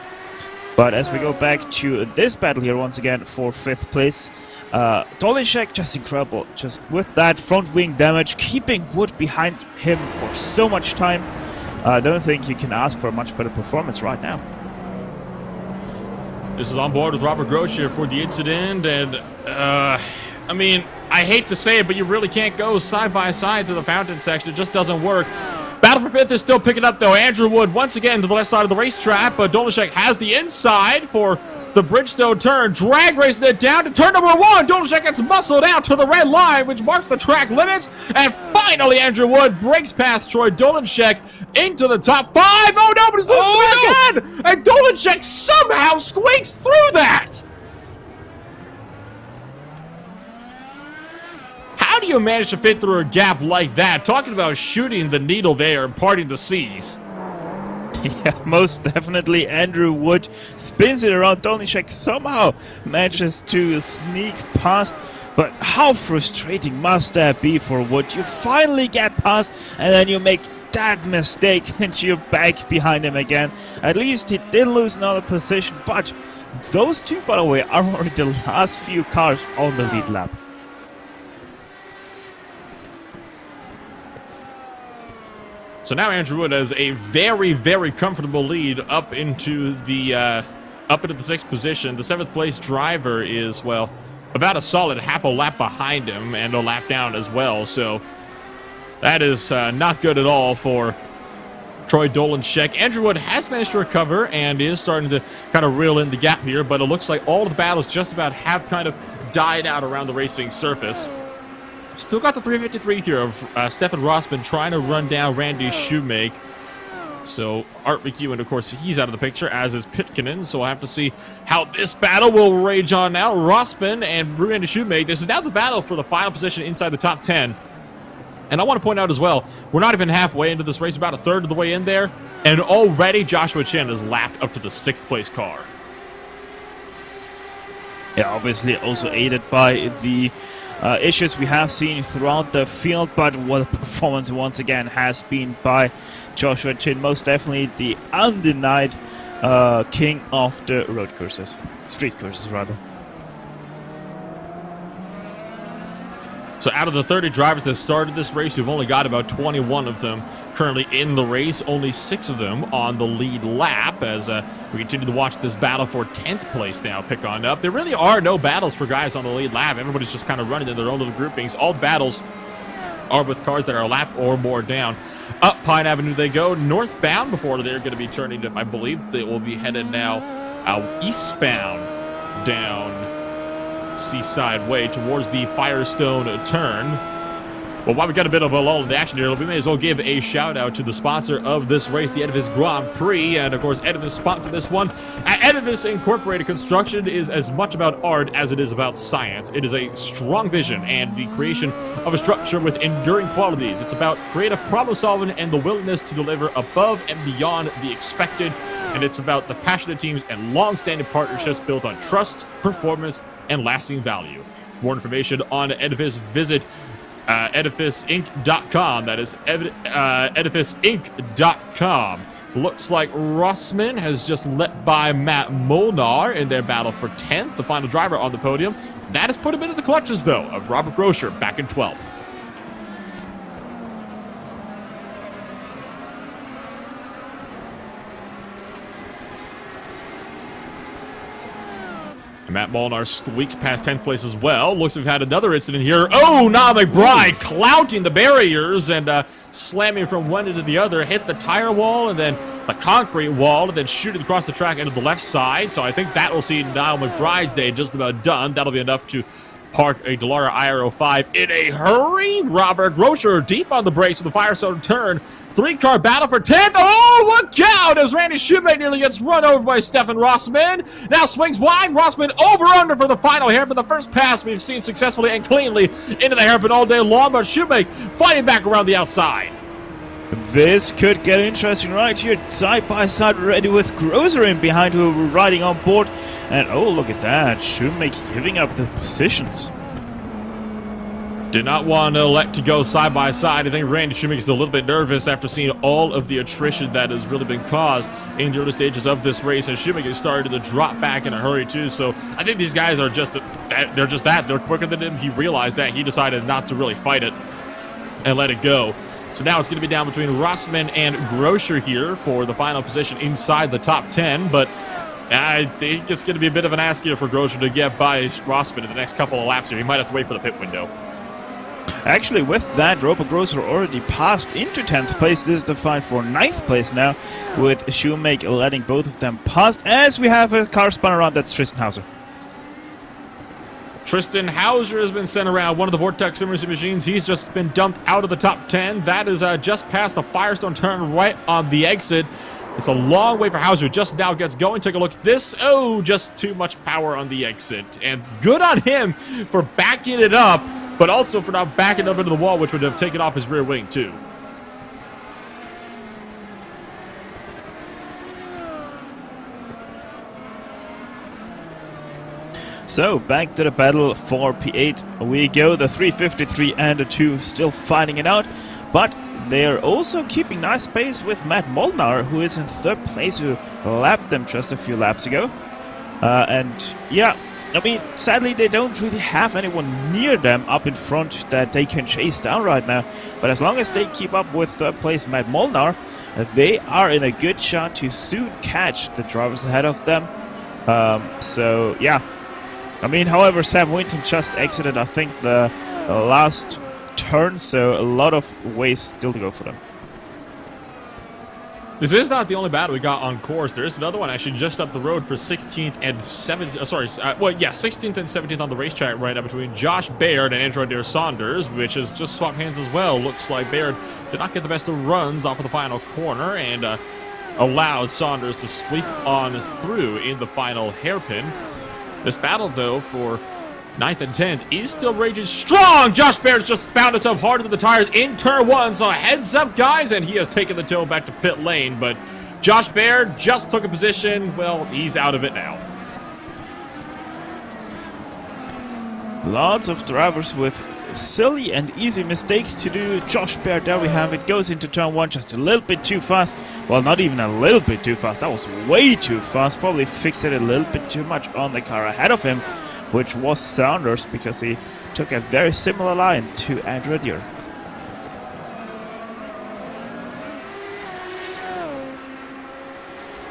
But as we go back to this battle here once again for 5th place, Dolanchek just incredible, just with that front wing damage, keeping Wood behind him for so much time. I don't think you can ask for a much better performance right now. This is on board with Robert Grosher for the incident, and I mean, I hate to say it, but you really can't go side by side to the fountain section. It just doesn't work. Battle for 5th is still picking up, though. Andrew Wood once again to the left side of the racetrack, but Dolanchek has the inside for the Bridgestone turn. Drag racing it down to turn number 1. Dolanchek gets muscled out to the red line, which marks the track limits. And finally, Andrew Wood breaks past Troy Dolanchek into the top 5. Oh, no, but he's losing the again! And Dolanchek somehow squeaks through that! How do you manage to fit through a gap like that? Talking about shooting the needle there and parting the seas. Yeah, most definitely. Andrew Wood spins it around. Dolanchek somehow manages to sneak past. But how frustrating must that be for Wood? You finally get past and then you make that mistake and you're back behind him again. At least he did lose another position, but those two, by the way, are already the last few cars on the lead lap. So now Andrew Wood has a very, very comfortable lead up into the 6th position. The 7th place driver is, well, about a solid half a lap behind him and a lap down as well. So that is not good at all for Troy Dolanchek. Andrew Wood has managed to recover and is starting to kind of reel in the gap here, but it looks like all of the battles just about have kind of died out around the racing surface. Still got the 353 here of Stefan Rossman trying to run down Randy Shoemake. So Art McEwen, of course, he's out of the picture, as is Pitkanen. So we'll have to see how this battle will rage on now. Rossman and Randy Shoemake. This is now the battle for the final position inside the top 10. And I want to point out as well, we're not even halfway into this race, about a third of the way in there. And already Joshua Chen has lapped up to the 6th place car. Yeah, obviously also aided by the issues we have seen throughout the field, but what a performance once again has been by Joshua Chin. Most definitely the undenied king of the road courses, street courses rather. So out of the 30 drivers that started this race, we've only got about 21 of them currently in the race. Only 6 of them on the lead lap as we continue to watch this battle for 10th place now pick on up. There really are no battles for guys on the lead lap. Everybody's just kind of running in their own little groupings. All the battles are with cars that are a lap or more down. Up Pine Avenue they go, northbound before they're going to be turning to, I believe they will be headed now eastbound down Seaside Way towards the Firestone turn. Well, while we got a bit of a lull in the action here, we may as well give a shout out to the sponsor of this race, the Edifice Grand Prix, and of course Edifice sponsored this one. At Edifice Incorporated, construction is as much about art as it is about science. It is a strong vision and the creation of a structure with enduring qualities. It's about creative problem solving and the willingness to deliver above and beyond the expected, and it's about the passionate teams and long-standing partnerships built on trust, performance, and lasting value. For more information on Edifice, visit edifaceinc.com. That is edifaceinc.com. Looks like Rossman has just let by Matt Molnar in their battle for 10th, the final driver on the podium. That has put him into the clutches, though, of Robert Groscher back in 12th. Matt Molnar squeaks past 10th place as well. Looks like we've had another incident here. Oh, Niall McBride clouting the barriers and slamming from one end to the other. Hit the tire wall and then the concrete wall and then shooting across the track into the left side. So I think that will see Niall McBride's day just about done. That'll be enough to park a Dallara IR05 in a hurry. Robert Groscher deep on the brakes with the Firestone turn. 3-car battle for 10th. Oh, look out as Randy Shoemake nearly gets run over by Stefan Rossman. Now swings wide. Rossman over-under for the final hairpin. The first pass we've seen successfully and cleanly into the hairpin all day long, but Shoemake fighting back around the outside. This could get interesting right here, side by side, ready with Grosser in behind who were riding on board. And oh, look at that, Shoemake giving up the positions. Did not want to elect to go side by side. I think Randy Shoemake is a little bit nervous after seeing all of the attrition that has really been caused in the early stages of this race, and Shoemake is starting to drop back in a hurry too. So I think these guys are just they're quicker than him. He realized that. He decided not to really fight it and let it go. So now it's going to be down between Rossman and Groscher here for the final position inside the top 10, but I think it's going to be a bit of an ask here for Groscher to get by Rossman in the next couple of laps here. He might have to wait for the pit window. Actually, with that, Robert Grosser already passed into 10th place. This is the fight for 9th place now, with Shoemake letting both of them past, as we have a car spun around. That's Tristan Hauser. Tristan Hauser has been sent around, one of the Vortex Sim Racing machines. He's just been dumped out of the top 10. That is just past the Firestone turn right on the exit. It's a long way for Hauser. Just now gets going. Take a look at this. Oh, just too much power on the exit. And good on him for backing it up, but also for not backing up into the wall, which would have taken off his rear wing too. So, back to the battle for P8 we go. The 353 and the 2 still fighting it out, but they're also keeping nice pace with Matt Molnar, who is in 3rd place, who lapped them just a few laps ago. And yeah, I mean, sadly they don't really have anyone near them up in front that they can chase down right now. But as long as they keep up with 3rd place Matt Molnar, they are in a good shot to soon catch the drivers ahead of them. So yeah. I mean, however, Sam Winton just exited, I think, the last turn, so a lot of ways still to go for them. This is not the only battle we got on course. There is another one actually just up the road for 16th and 17th. 16th and 17th on the racetrack right now between Josh Baird and Andrew Adair Saunders, which has just swapped hands as well. Looks like Baird did not get the best of runs off of the final corner and allowed Saunders to sweep on through in the final hairpin. This battle, though, for 9th and 10th is still raging strong. Josh Baird's just found himself hard into the tires in turn 1, so heads up, guys, and he has taken the tow back to pit lane. But Josh Baird just took a position. Well, he's out of it now. Lots of drivers with silly and easy mistakes to do. Josh Baird, there we have it, goes into turn 1 just a little bit too fast. Well, not even a little bit too fast, that was way too fast. Probably fixed it a little bit too much on the car ahead of him. which was Saunders because he took a very similar line to Attrition.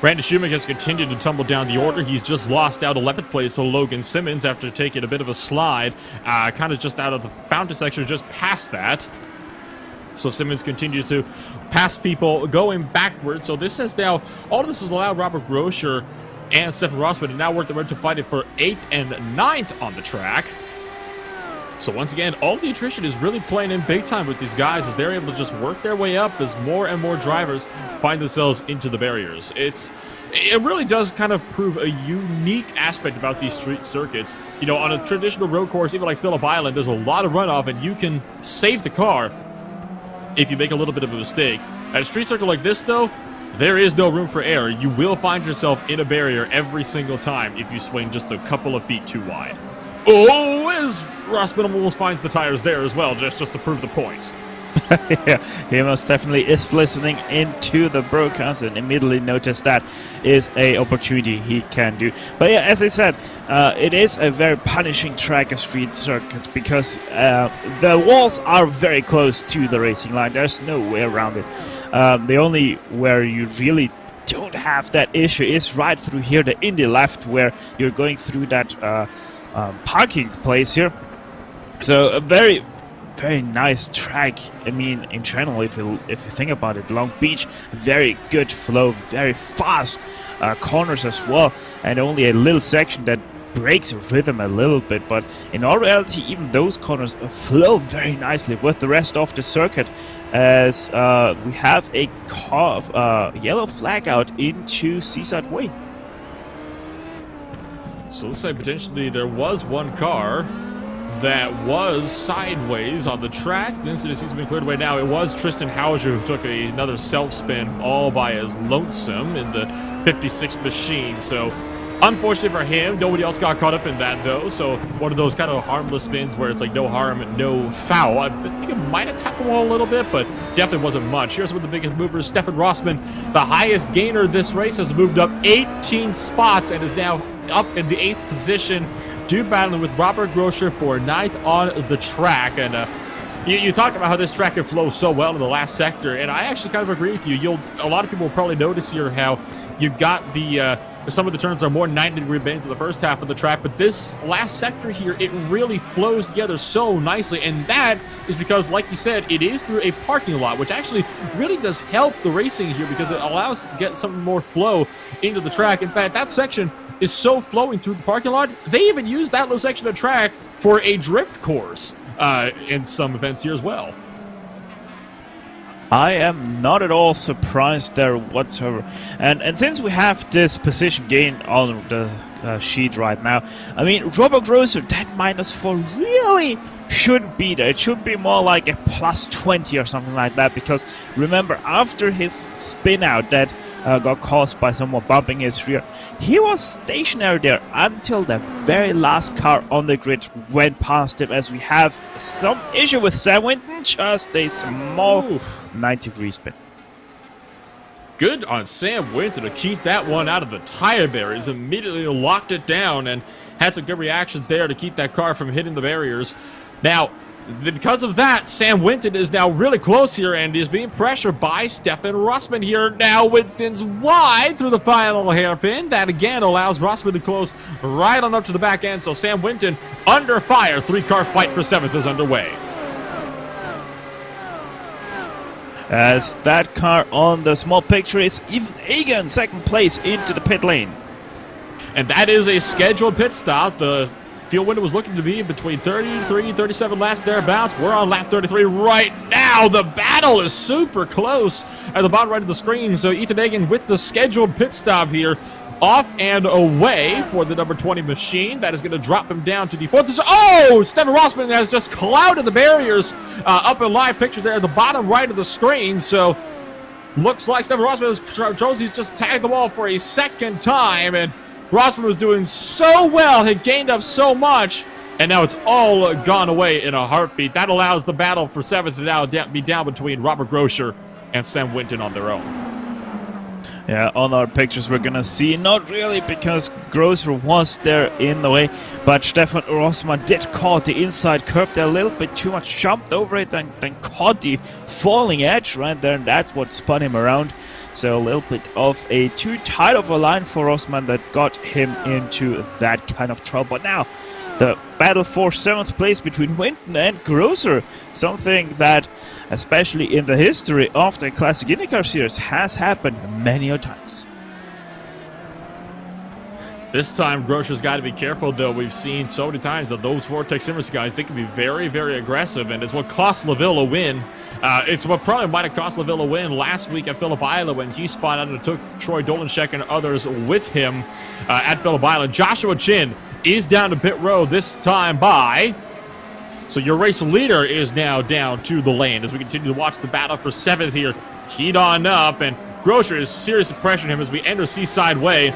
Randy Schumacher has continued to tumble down the order. He's just lost out 11th place to Logan Simmons after taking a bit of a slide, kind of just out of the fountain section, just past that. So Simmons continues to pass people going backwards. So this has now, all of this has allowed Robert Groscher and Stefan Rossman to now work their way to fight it for 8th and 9th on the track. So once again, all the attrition is really playing in big time with these guys as they're able to just work their way up as more and more drivers find themselves into the barriers. It really does kind of prove a unique aspect about these street circuits. You know, on a traditional road course, even like Phillip Island, there's a lot of runoff and you can save the car if you make a little bit of a mistake. At a street circuit like this, though, there is no room for error. You will find yourself in a barrier every single time if you swing just a couple of feet too wide. Oh, as Rossman almost finds the tires there as well, just to prove the point. Yeah, he most definitely is listening into the broadcast and immediately noticed that is a opportunity he can do. But yeah, as I said, it is a very punishing track, a street circuit, because the walls are very close to the racing line. There's no way around it. The only where you really don't have that issue is right through here, the Indy left, where you're going through that parking place here. So a very nice track. I mean, in general, if you think about it, Long Beach, very good flow, very fast corners as well, and only a little section that breaks rhythm a little bit. But in all reality, even those corners flow very nicely with the rest of the circuit, as we have a yellow flag out into Seaside Way. So let's say potentially there was one car that was sideways on the track. The incident seems to be cleared away now. It was Tristan Hauser who took another self-spin all by his lonesome in the 56 machine. So unfortunately for him, nobody else got caught up in that though. So one of those kind of harmless spins where it's like no harm, no foul. I think it might have tapped the wall a little bit, but definitely wasn't much. Here's one of the biggest movers, Stefan Rossman, the highest gainer this race, has moved up 18 spots and is now up in the 8th position, battling with Robert Groscher for 9th on the track. And you talked about how this track can flow so well in the last sector, and I actually kind of agree with you. A lot of people will probably notice here how you got the some of the turns are more 90-degree bends in the first half of the track, but this last sector here, it really flows together so nicely, and that is because, like you said, it is through a parking lot, which actually really does help the racing here because it allows us to get some more flow into the track. In fact, that section is so flowing through the parking lot, they even use that little section of track for a drift course in some events here as well. I am not at all surprised there whatsoever. And since we have this position gain on the sheet right now, I mean, Robert Grosser, that -4 really shouldn't be there. It should be more like a +20 or something like that, because remember, after his spin out that got caused by someone bumping his rear, he was stationary there until the very last car on the grid went past him, as we have some issue with Sam Winton, just a small 90-degree spin. Good on Sam Winton to keep that one out of the tire barriers. Immediately locked it down and had some good reactions there to keep that car from hitting the barriers. Now, because of that, Sam Winton is now really close here and is being pressured by Stefan Rossman here. Now Winton's wide through the final hairpin. That again allows Rossman to close right on up to the back end. So Sam Winton under fire. 3-car fight for 7th is underway. As that car on the small picture is even Egan, 2nd place into the pit lane. And that is a scheduled pit stop. The fuel window was looking to be between 33, 37 laps thereabouts. We're on lap 33 right now. The battle is super close at the bottom right of the screen. So Ethan Egan with the scheduled pit stop here. Off and away for the number 20 machine. That is going to drop him down to the 4th. Oh, Stefan Rossman has just clouded the barriers up in live pictures there at the bottom right of the screen. So looks like Stefan Rossman has just tagged the wall for a 2nd time. And Rossman was doing so well, had gained up so much, and now it's all gone away in a heartbeat. That allows the battle for 7th to now be down between Robert Groscher and Sam Winton on their own. Yeah, on our pictures we're gonna see, not really because Grosser was there in the way, but Stefan Rossmann did caught the inside curb there a little bit too much, jumped over it and then caught the falling edge right there, and that's what spun him around. So a little bit of a too tight of a line for Rossmann that got him into that kind of trouble. But now the battle for 7th place between Winton and Grosser, something that, especially in the history of the Classic IndyCar Series, has happened many a times. This time, Grosser's got to be careful, though. We've seen so many times that those Vortex Simmers guys, they can be very, very aggressive, and it's what cost LaVille a win. It's what probably might have cost LaVille a win last week at Phillip Island when he spun out and took Troy Dolanchek and others with him at Phillip Island. Joshua Chin is down to pit road this time by... So your race leader is now down to the lane as we continue to watch the battle for 7th here. Heat on up, and Grosser is seriously pressuring him as we enter Seaside Way.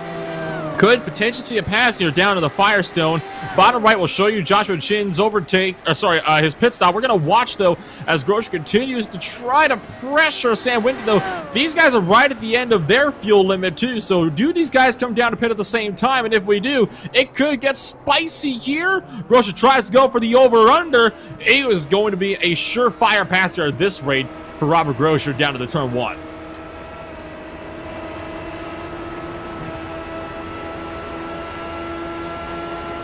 Could potentially see a pass here down to the Firestone. Bottom right will show you Joshua Chin's his pit stop. We're going to watch, though, as Grosser continues to try to pressure Sam Winton, though. These guys are right at the end of their fuel limit, too. So do these guys come down to pit at the same time? And if we do, it could get spicy here. Grosser tries to go for the over-under. It was going to be a surefire pass here at this rate for Robert Grosser down to the turn 1.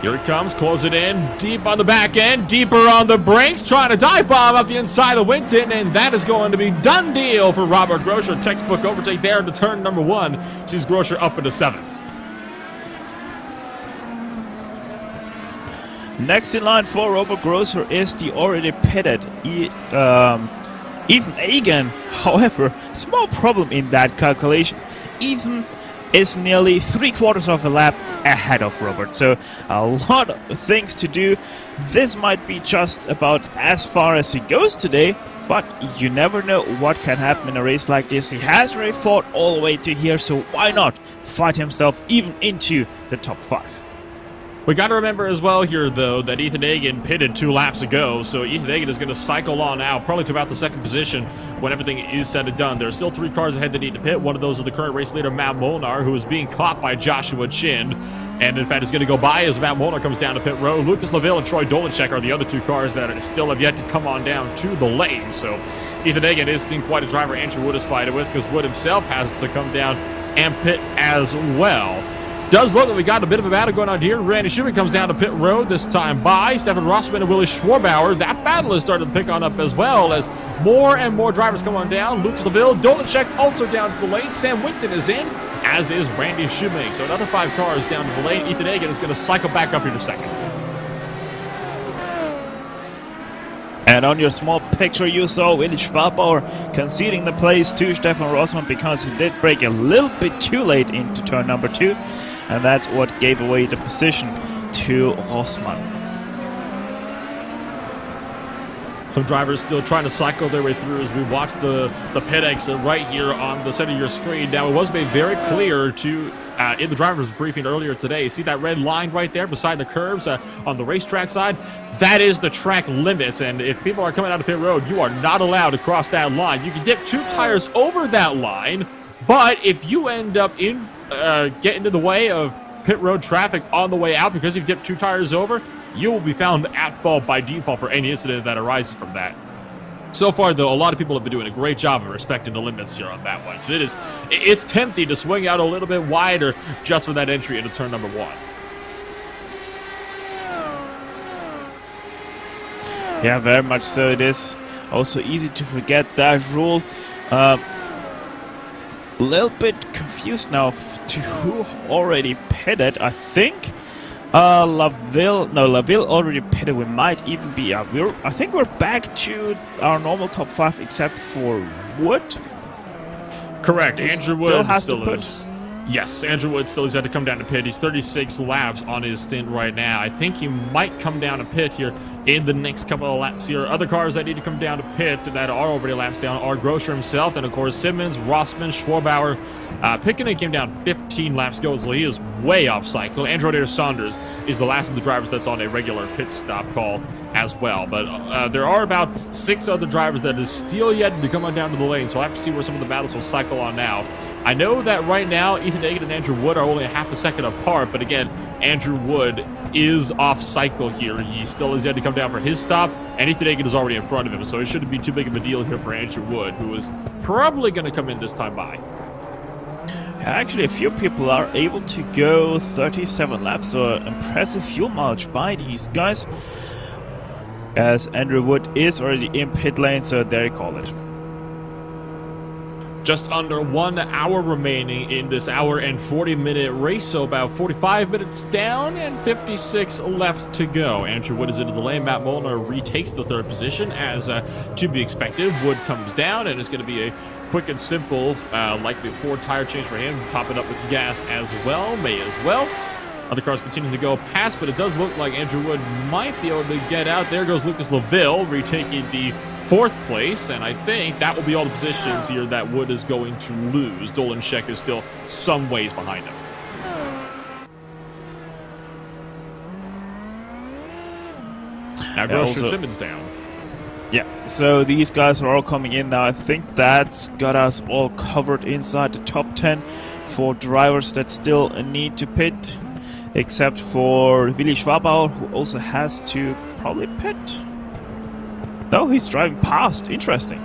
Here it comes, close it in, deep on the back end, deeper on the brakes, trying to dive bomb up the inside of Winton, and that is going to be done deal for Robert Grosser. Textbook overtake there into turn number 1. Sees Grosser up into 7th. Next in line for Robert Grosser is the already pitted Ethan Egan. However, small problem in that calculation. Ethan is nearly 3/4 of a lap ahead of Robert, so a lot of things to do. This might be just about as far as he goes today, but you never know what can happen in a race like this. He has already fought all the way to here, so why not fight himself even into the top 5? We got to remember as well here, though, that Ethan Egan pitted 2 laps ago, so Ethan Egan is going to cycle on out, probably to about the 2nd position when everything is said and done. There are still 3 cars ahead that need to pit. One of those is the current race leader, Matt Molnar, who is being caught by Joshua Chin, and in fact is going to go by as Matt Molnar comes down to pit road. Lucas LaVille and Troy Dolanchek are the other 2 cars that still have yet to come on down to the lane, so Ethan Egan is seeing quite a driver Andrew Wood is fighting with, because Wood himself has to come down and pit as well. Does look like we got a bit of a battle going on here. Randy Schumann comes down to pit road this time by Stefan Rossmann and Willie Schwarbauer. That battle is starting to pick on up as well as more and more drivers come on down. Lucas LaVille, Dolanchek also down to the lane. Sam Winton is in, as is Randy Schumann. So another 5 cars down to the lane. Ethan Egan is going to cycle back up here to 2nd. And on your small picture you saw Willie Schwarbauer conceding the place to Stefan Rossmann because he did brake a little bit too late into turn number 2. And that's what gave away the position to Rossmann. Some drivers still trying to cycle their way through as we watch the pit exit right here on the center of your screen. Now, it was made very clear to in the driver's briefing earlier today. See that red line right there beside the curbs on the racetrack side? That is the track limits, and if people are coming out of pit road, you are not allowed to cross that line. You can dip 2 tires over that line, but if you end up get into the way of pit road traffic on the way out because you've dipped 2 tires over, you will be found at fault by default for any incident that arises from that. So far, though, a lot of people have been doing a great job of respecting the limits here on that one. Because it's tempting to swing out a little bit wider just for that entry into turn number 1. Yeah, very much so. It is also easy to forget that rule. A little bit confused now to who already pitted. I think LaVille already pitted. We might even be I think we're back to our normal top 5 except for Wood. Correct. Andrew Wood still is. Yes, Andrew Wood still has had to come down to pit. He's 36 laps on his stint right now. I think he might come down to pit here in the next couple of laps here. Other cars that need to come down to pit that are already laps down are Grosser himself, and of course Simmons, Rossmann, Schwarbauer. Pickett came down 15 laps ago, so he is way off cycle. Andrew Adair Saunders is the last of the drivers that's on a regular pit stop call as well. But there are about 6 other drivers that are still yet to come on down to the lane, so I have to see where some of the battles will cycle on now. I know that right now Ethan Hagen and Andrew Wood are only a half a second apart, but again, Andrew Wood is off cycle here. He still has yet to come down for his stop, and Ethan Hagen is already in front of him, so it shouldn't be too big of a deal here for Andrew Wood, who is probably going to come in this time by. Actually, a few people are able to go 37 laps, so impressive fuel mileage by these guys. As Andrew Wood is already in pit lane, so there you call it. Just under 1 hour remaining in this hour and 40-minute race, so about 45 minutes down and 56 left to go. Andrew Wood is into the lane. Matt Molnar retakes the 3rd position, as to be expected. Wood comes down, and it's going to be a quick and simple, likely 4 tire change for him. Top it up with gas as well, may as well. Other cars continuing to go past, but it does look like Andrew Wood might be able to get out. There goes Lucas LaVille, retaking the 4th place, and I think that will be all the positions here that Wood is going to lose. Dolanchek is still some ways behind him. Now Grosjean and Simmons down. Yeah, so these guys are all coming in now. I think that's got us all covered inside the top 10 for drivers that still need to pit, except for Willi Schwabauer, who also has to probably pit. No, he's driving past. Interesting.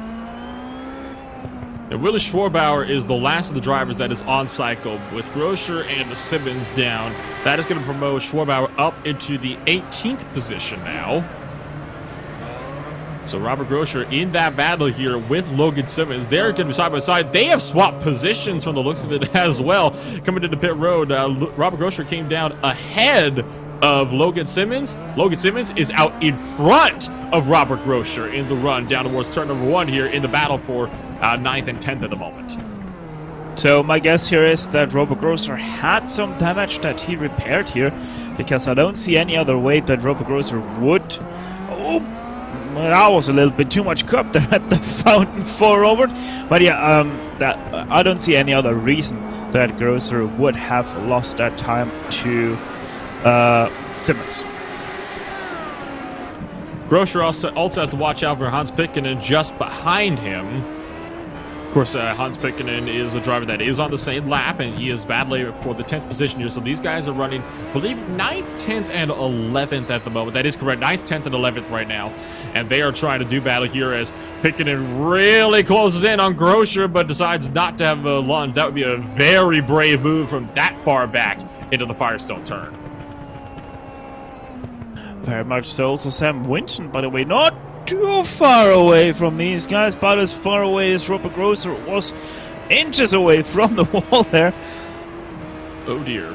And Willi Schwabauer is the last of the drivers that is on cycle, with Grosjean and Simmons down. That is going to promote Schwabauer up into the 18th position now. So Robert Grosjean in that battle here with Logan Simmons. They're going to be side by side. They have swapped positions from the looks of it as well. Coming into pit road, Robert Grosjean came down ahead of Logan Simmons. Logan Simmons is out in front of Robert Grosjean in the run down towards turn number 1 here in the battle for 9th and 10th at the moment. So my guess here is that Robert Grosjean had some damage that he repaired here, because I don't see any other way that Robert Grosjean would. Oh, that was a little bit too much cup there at the fountain for Robert. But yeah, that I don't see any other reason that Grosjean would have lost that time to Simmons. Grosjean also has to watch out for Hans Pikkinen just behind him. Of course, Hans Pikkinen is a driver that is on the same lap, and he is battling for the 10th position here. So these guys are running, I believe, 9th, 10th, and 11th at the moment. That is correct, 9th, 10th, and 11th right now. And they are trying to do battle here as Pikkinen really closes in on Grosjean, but decides not to have a lunge. That would be a very brave move from that far back into the Firestone turn. Very much so. Also Sam Winton, by the way, not too far away from these guys, but as far away as Robert Grosjean was inches away from the wall there. Oh dear.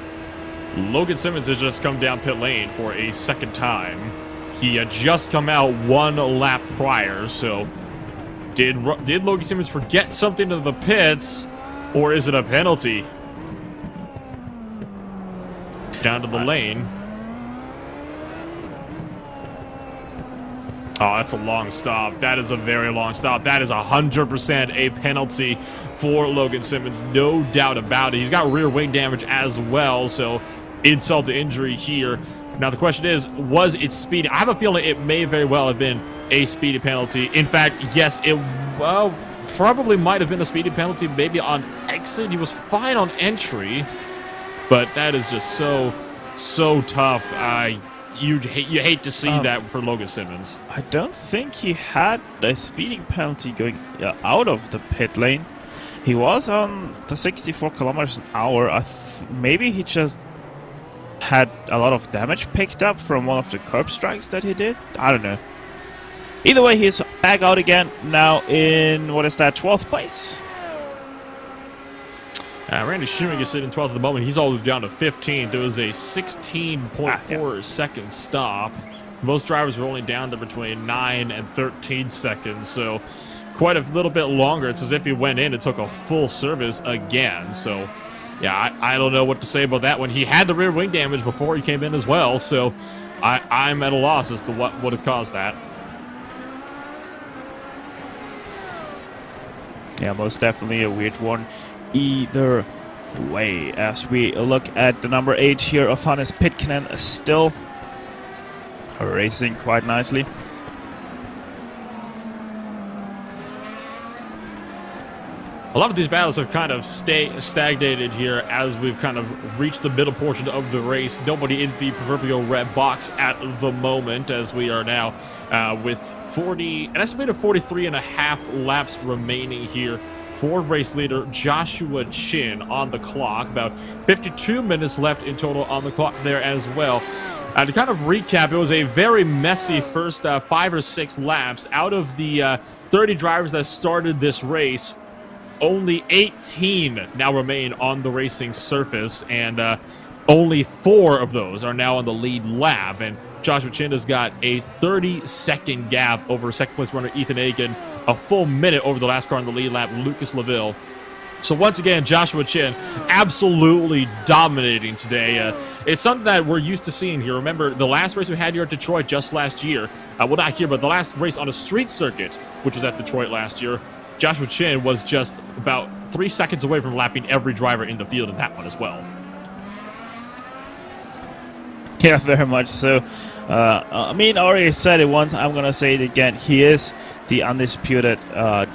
Logan Simmons has just come down pit lane for a 2nd time. He had just come out 1 lap prior, so did Logan Simmons forget something in the pits, or is it a penalty? Down to the lane. Oh, that's a long stop. That is a very long stop. That is 100% a penalty for Logan Simmons. No doubt about it. He's got rear wing damage as well, so insult to injury here. Now, the question is, was it speedy? I have a feeling it may very well have been a speedy penalty. In fact, yes, it probably might have been a speedy penalty, maybe on exit. He was fine on entry, but that is just so tough. You hate to see that for Logan Simmons. I don't think he had a speeding penalty going out of the pit lane. He was on the 64 kilometers an hour. Maybe he just had a lot of damage picked up from one of the curb strikes that he did. I don't know. Either way, he's back out again now in, what is that, 12th place? Randy Schuming is sitting 12th at the moment. He's all the way down to 15th. There was a 16.4 second stop. Most drivers were only down to between 9 and 13 seconds, so quite a little bit longer. It's as if he went in and took a full service again. So, yeah, I don't know what to say about that one. He had the rear wing damage before he came in as well, so I'm at a loss as to what would have caused that. Yeah, most definitely a weird one. Either way, as we look at the number 8 here of Hannes Pikkinen, still racing quite nicely. A lot of these battles have kind of stagnated here as we've kind of reached the middle portion of the race. Nobody in the proverbial red box at the moment, as we are now with an estimated 43 and a half laps remaining here for race leader Joshua Chin on the clock. About 52 minutes left in total on the clock there as well. To kind of recap, it was a very messy first 5 or 6 laps. Out of the 30 drivers that started this race, only 18 now remain on the racing surface, and only 4 of those are now on the lead lap. And Joshua Chin has got a 30-second gap over second-place runner Ethan Aiken, a full minute over the last car on the lead lap, Lucas Laville. So once again, Joshua Chin absolutely dominating today. It's something that we're used to seeing here. Remember, the last race we had here at Detroit just last year, well, not here, but the last race on a street circuit, which was at Detroit last year, Joshua Chin was just about 3 seconds away from lapping every driver in the field in that one as well. Yeah, very much so. I mean, I already said it once, I'm going to say it again. He is the undisputed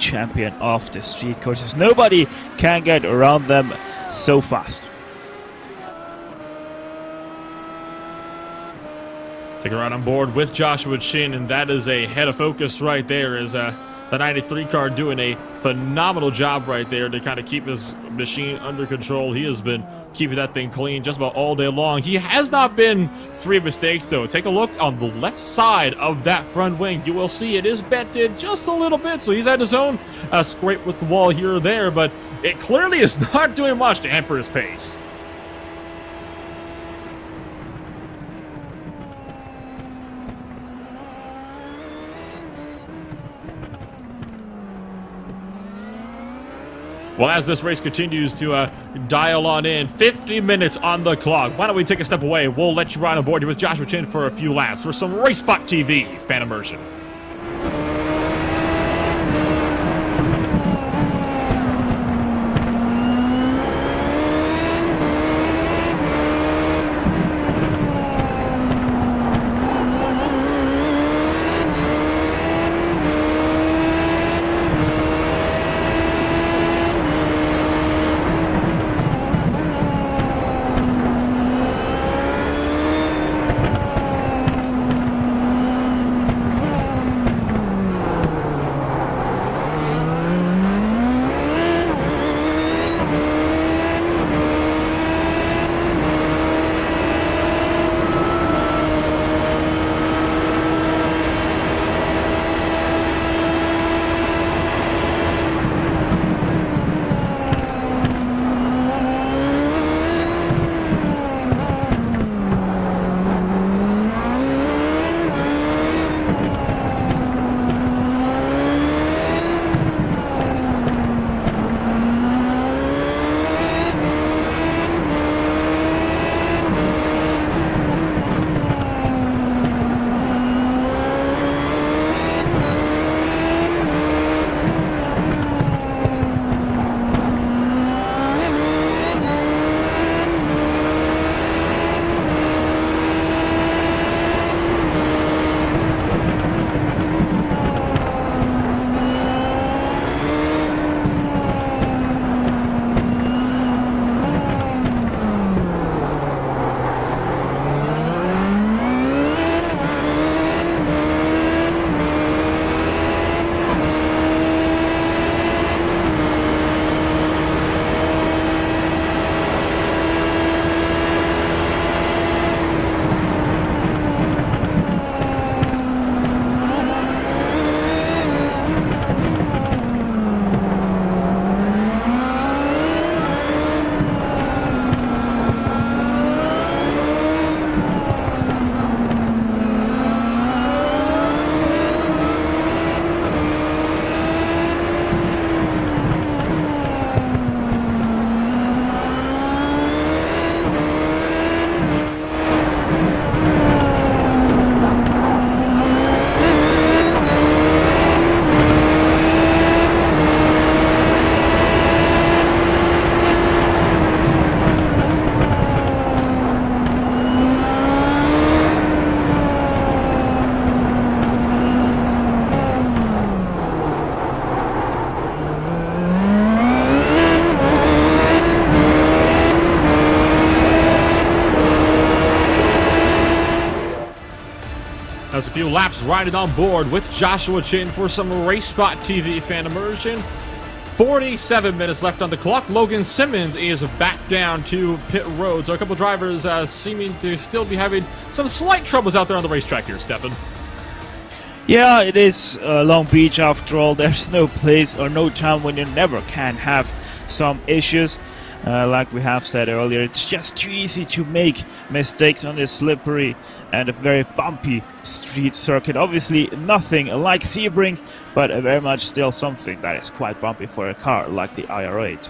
champion of the street courses. Nobody can get around them so fast. Take a ride on board with Joshua Chin, and that is a head of focus right there, as the 93 car doing a phenomenal job right there to kind of keep his machine under control. He has been keeping that thing clean just about all day long. He has not been free of mistakes, though. Take a look on the left side of that front wing. You will see it is bented just a little bit, so he's had his own scrape with the wall here or there, but it clearly is not doing much to hamper his pace. Well, as this race continues to dial on in, 50 minutes on the clock. Why don't we take a step away? We'll let you ride on board here with Joshua Chin for a few laps for some RaceSpotTV fan immersion. That's a few laps riding on board with Joshua Chin for some RaceSpotTV fan immersion. 47 minutes left on the clock. Logan Simmons is back down to pit road. So a couple drivers seeming to still be having some slight troubles out there on the racetrack here, Stefan. Yeah, it is Long Beach after all. There's no place or no time when you never can have some issues. Like we have said earlier, it's just too easy to make mistakes on this slippery and a very bumpy street circuit. Obviously nothing like Sebring, but very much still something that is quite bumpy for a car like the IR8.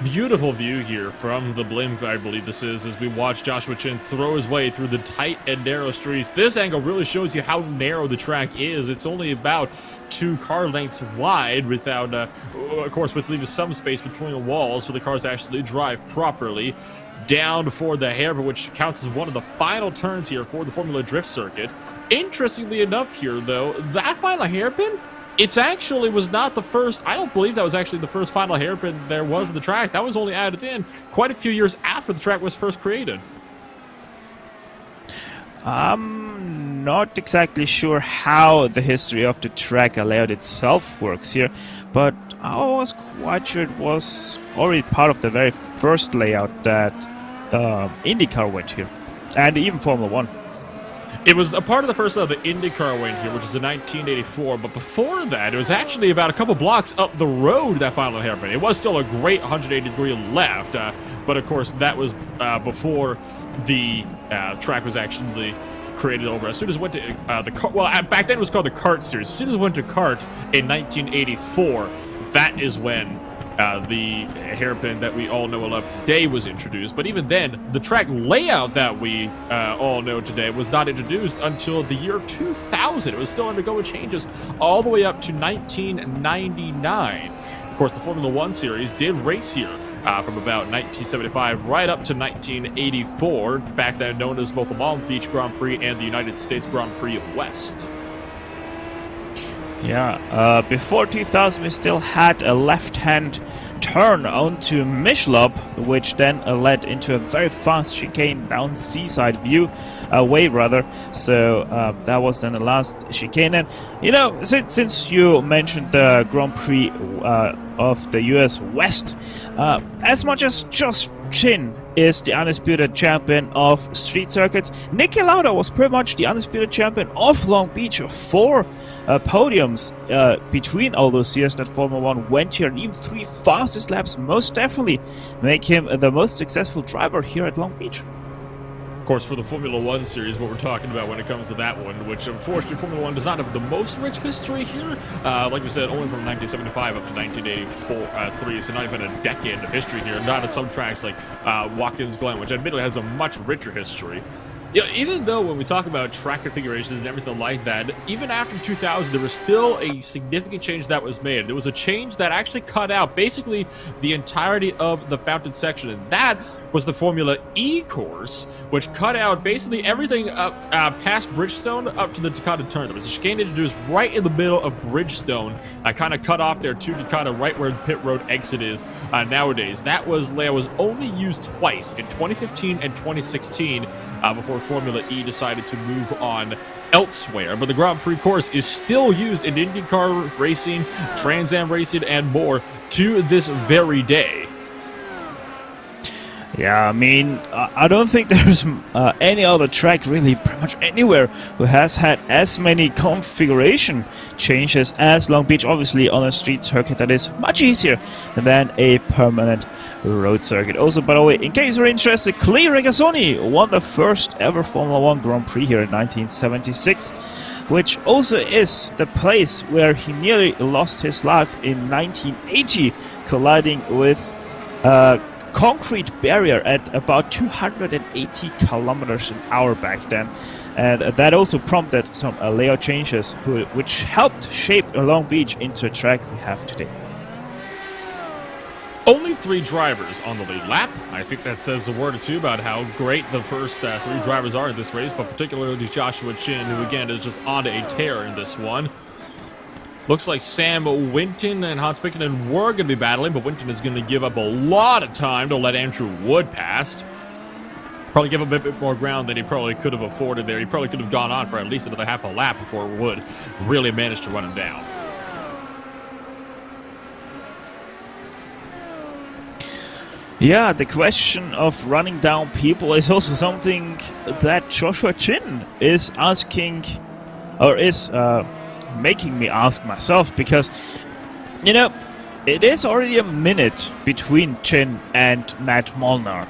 Beautiful view here from the blimp, I believe this is, as we watch Joshua Chin throw his way through the tight and narrow streets. This angle really shows you how narrow the track is. It's only about 2 car lengths wide without, of course, with leaving some space between the walls for the cars to actually drive properly. Down for the hairpin, which counts as one of the final turns here for the Formula Drift circuit. Interestingly enough here, though, that final hairpin, it's actually was not the first. I don't believe that was actually the first final hairpin there was in the track. That was only added in quite a few years after the track was first created. I'm not exactly sure how the history of the track layout itself works here, but I was quite sure it was already part of the very first layout that IndyCar went here, and even Formula 1. It was a part of the first layout the IndyCar went here, which is in 1984, but before that, it was actually about a couple blocks up the road, that final hairpin. It was still a great 180-degree left, but of course, that was before the track was actually created over. As soon as it went to the kart, well, back then it was called the kart series. As soon as it went to kart in 1984, that is when the hairpin that we all know and love today was introduced. But even then, the track layout that we all know today was not introduced until the year 2000. It was still undergoing changes all the way up to 1999. Of course, the Formula 1 series did race here from about 1975 right up to 1984, back then known as both the Long Beach Grand Prix and the United States Grand Prix West. Yeah, before 2000 we still had a left-hand turn onto Michelab, which then led into a very fast chicane down Seaside way rather. So that was then the last chicane. And you know, since you mentioned the Grand Prix of the US West, as much as Josh Chin is the undisputed champion of street circuits, Niki Lauda was pretty much the undisputed champion of Long Beach. 4 podiums between all those years that Formula 1 went here, and even 3 fastest laps most definitely make him the most successful driver here at Long Beach. Of course, for the Formula 1 series, what we're talking about when it comes to that one, which unfortunately Formula 1 does not have the most rich history here. Like we said, only from 1975 up to 1983, so not even a decade of history here. Not at some tracks like Watkins Glen, which admittedly has a much richer history. You know, even though when we talk about track configurations and everything like that, even after 2000, there was still a significant change that was made. There was a change that actually cut out basically the entirety of the fountain section, and that was the Formula E course, which cut out basically everything up past Bridgestone up to the Takata turn. There was a chicane introduced right in the middle of Bridgestone, kind of cut off there to Takata, right where the pit road exit is nowadays. That layout was only used twice, in 2015 and 2016, before Formula E decided to move on elsewhere. But the Grand Prix course is still used in IndyCar racing, Trans Am racing, and more to this very day. Yeah, I mean, I don't think there's any other track really pretty much anywhere who has had as many configuration changes as Long Beach, obviously on a street circuit that is much easier than a permanent road circuit. Also, by the way, in case you're interested, Clay Regazzoni won the first ever Formula 1 Grand Prix here in 1976, which also is the place where he nearly lost his life in 1980, colliding with concrete barrier at about 280 kilometers an hour back then, and that also prompted some layout changes which helped shape Long Beach into a track we have today. Only 3 drivers on the lead lap. I think that says a word or two about how great the first 3 drivers are in this race, but particularly Joshua Chin, who again is just on a tear in this one. Looks like Sam Winton and Hans Pickenen were going to be battling, but Winton is going to give up a lot of time to let Andrew Wood pass. Probably give him a bit more ground than he probably could have afforded there. He probably could have gone on for at least another half a lap before Wood really managed to run him down. Yeah, the question of running down people is also something that Joshua Chin is asking, or is making me ask myself, because, you know, it is already a minute between Chin and Matt Molnar.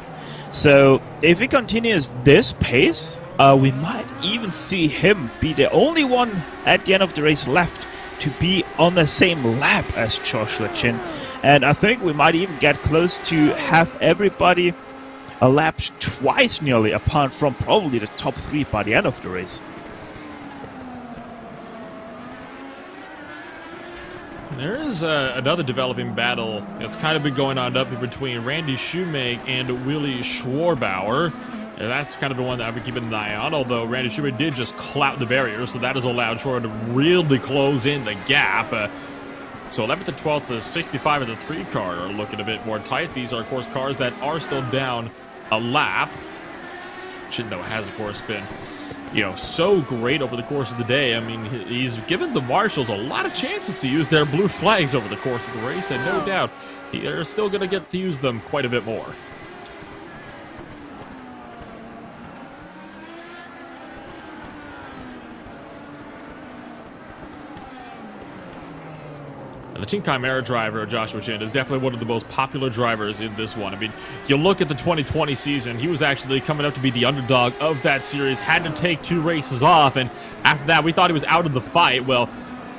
So if he continues this pace, we might even see him be the only one at the end of the race left to be on the same lap as Joshua Chin. And I think we might even get close to have everybody lapped twice nearly, apart from probably the top 3 by the end of the race. There is another developing battle that's kind of been going on up between Randy Shoemake and Willie Schwarbauer. And that's kind of the one that I've been keeping an eye on, although Randy Shoemake did just clout the barrier, so that has allowed Schwarbauer to really close in the gap. So 11th and 12th, the 65 and the 3 car are looking a bit more tight. These are, of course, cars that are still down a lap. Chin, though, has, of course, been, you know, so great over the course of the day. I mean, he's given the marshals a lot of chances to use their blue flags over the course of the race, and no doubt they're still going to get to use them quite a bit more. The Team Chimera driver, Joshua Chin, is definitely one of the most popular drivers in this one. I mean, you look at the 2020 season, he was actually coming up to be the underdog of that series, had to take 2 races off, and after that, we thought he was out of the fight. Well,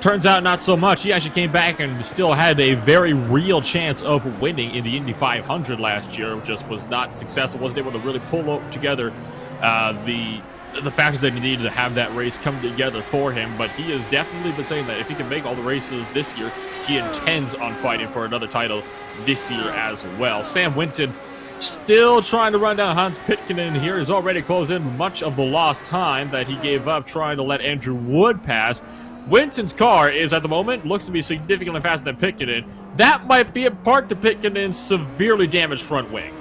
turns out not so much. He actually came back and still had a very real chance of winning in the Indy 500 last year, just was not successful, wasn't able to really pull together the factors that he needed to have that race come together for him. But he has definitely been saying that if he can make all the races this year, he intends on fighting for another title this year as well. Sam Winton still trying to run down Hans Pitkinen here. He's already closed in much of the lost time that he gave up trying to let Andrew Wood pass. Winton's car is, at the moment, looks to be significantly faster than Pitkinen. That might be a part to Pitkinen's severely damaged front wing.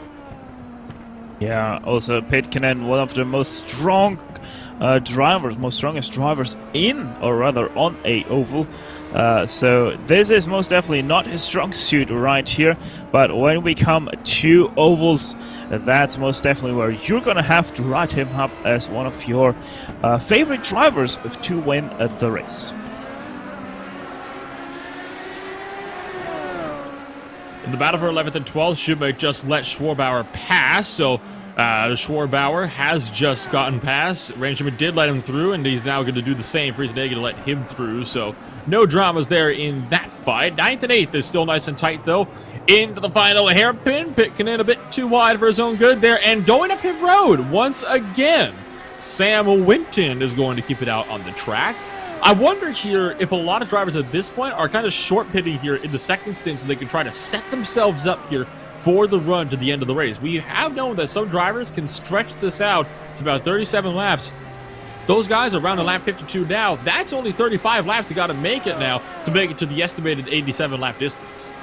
Yeah, also Pitkinen, one of the most strongest drivers in, or rather on, a oval. So this is most definitely not his strong suit right here, but when we come to ovals, that's most definitely where you're gonna have to write him up as one of your favorite drivers to win the race. In the battle for 11th and 12th, Shoemake just let Schwarbauer pass, so Schwarbauer has just gotten past. Randy Shoemake did let him through, and he's now going to do the same for Ethan Hagen to let him through, so no dramas there in that fight. 9th and 8th is still nice and tight, though. Into the final hairpin, Pitkinen a bit too wide for his own good there, and going up pit road once again. Sam Winton is going to keep it out on the track. I wonder here if a lot of drivers at this point are kind of short pitting here in the second stint so they can try to set themselves up here for the run to the end of the race. We have known that some drivers can stretch this out to about 37 laps. Those guys are around a lap 52 now. That's only 35 laps they got to make it now to make it to the estimated 87 lap distance.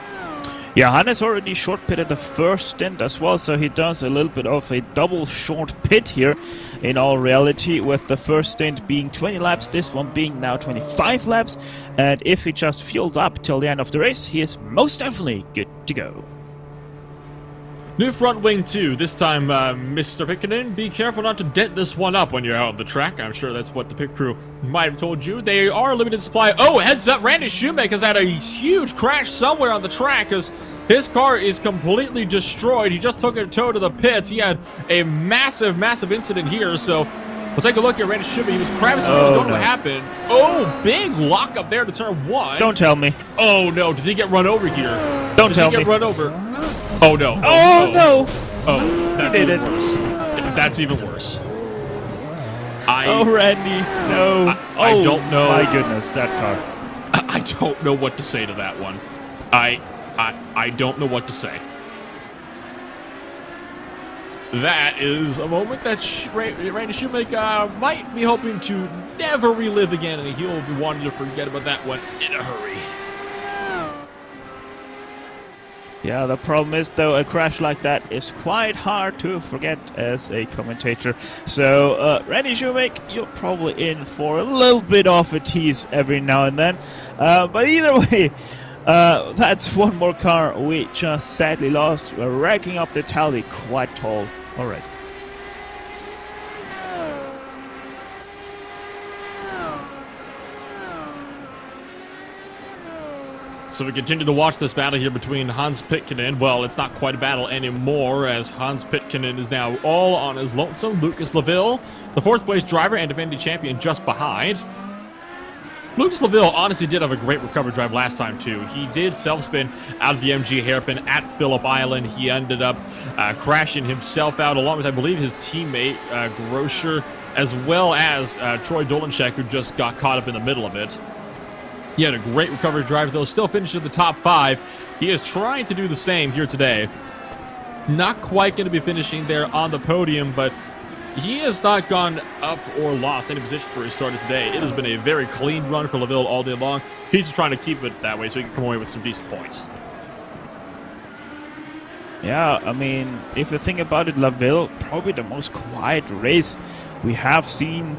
Yeah, Hannes already short pitted the first stint as well, so he does a little bit of a double short pit here in all reality, with the first stint being 20 laps, this one being now 25 laps, and if he just fueled up till the end of the race, he is most definitely good to go. New front wing too. This time, Mr. Pitkinen, be careful not to dent this one up when you're out on the track. I'm sure that's what the pit crew might have told you. They are a limited supply. Oh, heads up, Randy Shoemake has had a huge crash somewhere on the track because his car is completely destroyed. He just took a tow to the pits. He had a massive, massive incident here, so we'll take a look at Randy Shoemake. He was crabbing something. Don't know what happened. Oh, big lock up there to turn 1. Don't tell me. Oh, no. Does he get run over here? Don't tell me. Does he get run over? Oh, no. Oh, no. Oh, that's He did even worse. That's even worse. Oh, Randy. No. I don't know. My goodness, that car. I don't know what to say to that one. I don't know what to say. That is a moment that Randy Shoemake might be hoping to never relive again, and he'll be wanting to forget about that one in a hurry. Yeah, the problem is, though, a crash like that is quite hard to forget as a commentator. So, Randy Shoemaker, you're probably in for a little bit of a tease every now and then. But either way, that's one more car we just sadly lost. We're racking up the tally quite tall already. So we continue to watch this battle here between Hans Pitkinen. Well, it's not quite a battle anymore, as Hans Pitkinen is now all on his lonesome. Lucas Laville, the 4th place driver and defending champion, just behind. Lucas Laville honestly did have a great recovery drive last time, too. He did self-spin out of the MG hairpin at Phillip Island. He ended up crashing himself out, along with, I believe, his teammate, Groscher, as well as Troy Dolenchek, who just got caught up in the middle of it. He had a great recovery drive, though, still finished in the top 5. He is trying to do the same here today. Not quite going to be finishing there on the podium, but he has not gone up or lost any position for his started today. It has been a very clean run for Laville all day long. He's just trying to keep it that way so he can come away with some decent points. Yeah, I mean, if you think about it, Laville, probably the most quiet race we have seen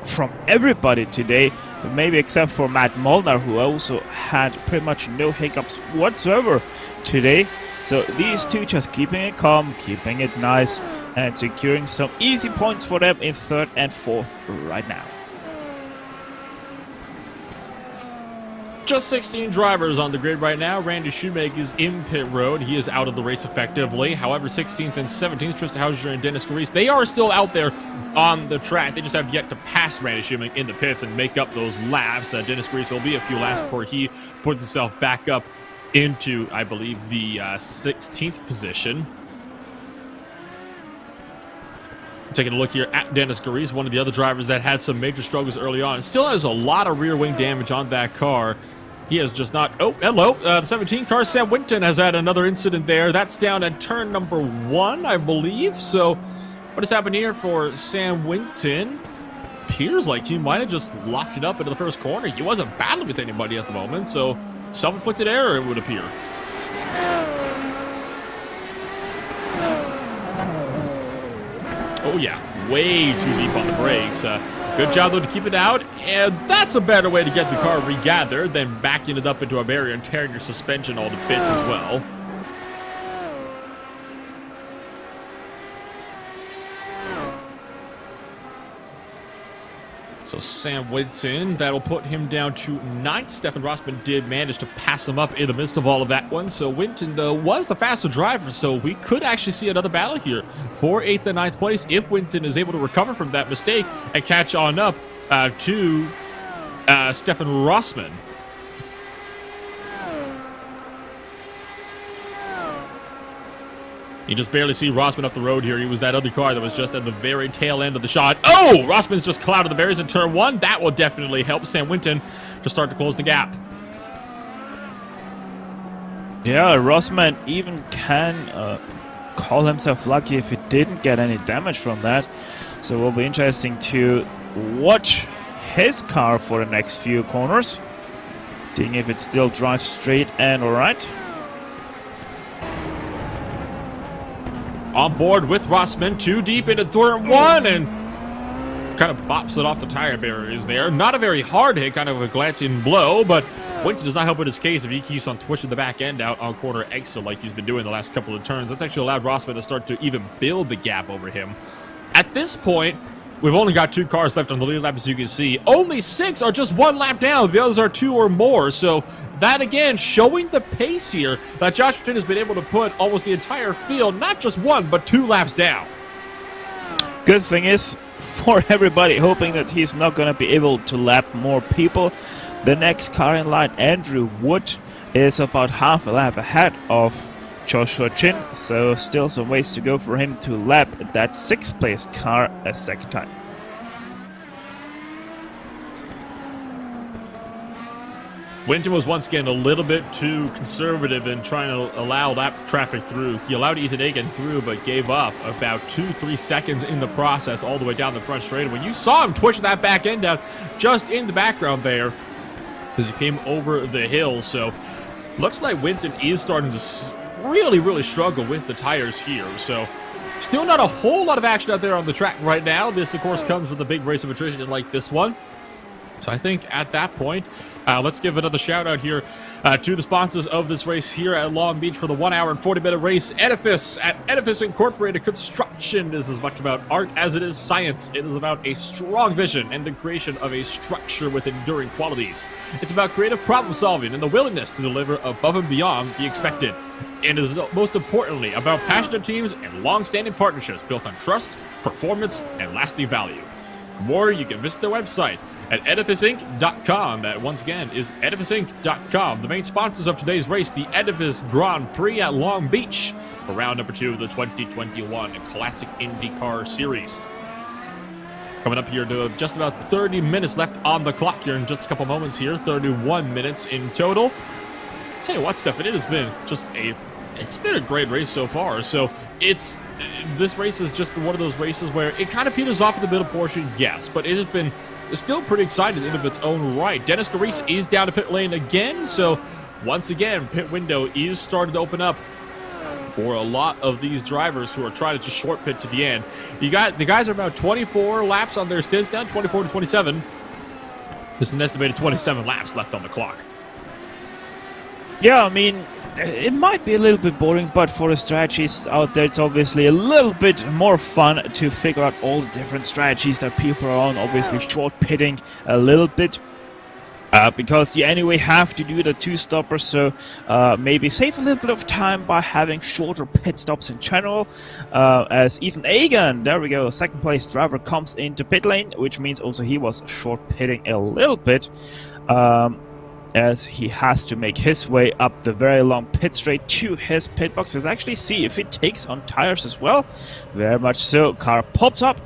from everybody today, maybe except for Matt Molnar, who also had pretty much no hiccups whatsoever today. So these two just keeping it calm, keeping it nice, and securing some easy points for them in 3rd and 4th right now. Just 16 drivers on the grid right now. Randy Shoemaker is in pit road. He is out of the race effectively. However, 16th and 17th, Tristan Hauser and Dennis Garis, they are still out there on the track. They just have yet to pass Randy Shoemaker in the pits and make up those laps. Dennis Garis will be a few laps before he puts himself back up into, I believe, the 16th position. Taking a look here at Dennis Garis, one of the other drivers that had some major struggles early on. Still has a lot of rear wing damage on that car. He has just not... Oh, hello. The 17 car, Sam Winton, has had another incident there. That's down at turn number 1, I believe. So, what has happened here for Sam Winton? Appears like he might have just locked it up into the first corner. He wasn't battling with anybody at the moment, so self-inflicted error, it would appear. Oh, yeah. Way too deep on the brakes. Good job, though, to keep it out, and that's a better way to get the car regathered than backing it up into a barrier and tearing your suspension all to bits as well. So Sam Winton, that'll put him down to 9th. Stefan Rossman did manage to pass him up in the midst of all of that one. So Winton, though, was the faster driver, so we could actually see another battle here for 8th and 9th place if Winton is able to recover from that mistake and catch on up to Stefan Rossman. You just barely see Rossman up the road here. He was that other car that was just at the very tail end of the shot. Oh! Rossman's just clouded the barriers in turn 1. That will definitely help Sam Winton to start to close the gap. Yeah, Rossman even can call himself lucky if he didn't get any damage from that. So it will be interesting to watch his car for the next few corners. Seeing if it still drives straight and alright. On board with Rossman, too deep into turn 1, and kind of bops it off the tire barriers there. Not a very hard hit, kind of a glancing blow, but Winton does not help with his case if he keeps on twitching the back end out on corner exit like he's been doing the last couple of turns. That's actually allowed Rossman to start to even build the gap over him. At this point, we've only got 2 cars left on the lead lap, as you can see. Only 6 are just 1 lap down. The others are 2 or more, so that, again, showing the pace here that Josh Martin has been able to put almost the entire field, not just 1, but 2 laps down. Good thing is, for everybody hoping that he's not going to be able to lap more people, the next car in line, Andrew Wood, is about half a lap ahead of Joshua Chin, so still some ways to go for him to lap that 6th place car a second time. Winton was once again a little bit too conservative in trying to allow that traffic through. He allowed Ethan Akin through, but gave up about 2-3 seconds in the process all the way down the front straightaway. You saw him twitch that back end out just in the background there as he came over the hill. So Looks like Winton is starting to really struggle with the tires here, so still not a whole lot of action out there on the track right now. This, of course, comes with a big race of attrition like this one. So I think at that point, let's give another shout out here to the sponsors of this race here at Long Beach for the 1 hour and 40-minute race. Edifice at Edifice Incorporated. Construction is as much about art as it is science. It is about a strong vision and the creation of a structure with enduring qualities. It's about creative problem solving and the willingness to deliver above and beyond the expected. And it is most importantly about passionate teams and long-standing partnerships built on trust, performance, and lasting value. For more, you can visit their website at edifaceinc.com. That once again is edifaceinc.com. The main sponsors of today's race, the Edifice Grand Prix at Long Beach for round number 2 of the 2021 Classic IndyCar Series. Coming up here to just about 30 minutes left on the clock here in just a couple moments here. 31 minutes in total. Tell you what, Steph, it's been a great race so far. So this race is just one of those races where it kind of peters off in the middle portion, yes, but it has been still pretty exciting in of its own right. Dennis Carisse is down to pit lane again, so once again, pit window is starting to open up for a lot of these drivers who are trying to just short pit to the end. The guys are about 24 laps on their stints now, 24 to 27. There's an estimated 27 laps left on the clock. Yeah, I mean, it might be a little bit boring, but for the strategists out there, it's obviously a little bit more fun to figure out all the different strategies that people are on. Obviously, short pitting a little bit, because you anyway have to do the two-stopper, so maybe save a little bit of time by having shorter pit stops in general. As Ethan Agan, there we go, second place driver, comes into pit lane, which means also he was short pitting a little bit. As he has to make his way up the very long pit straight to his pit box. Let's actually see if it takes on tires as well. Very much so. Car pops up.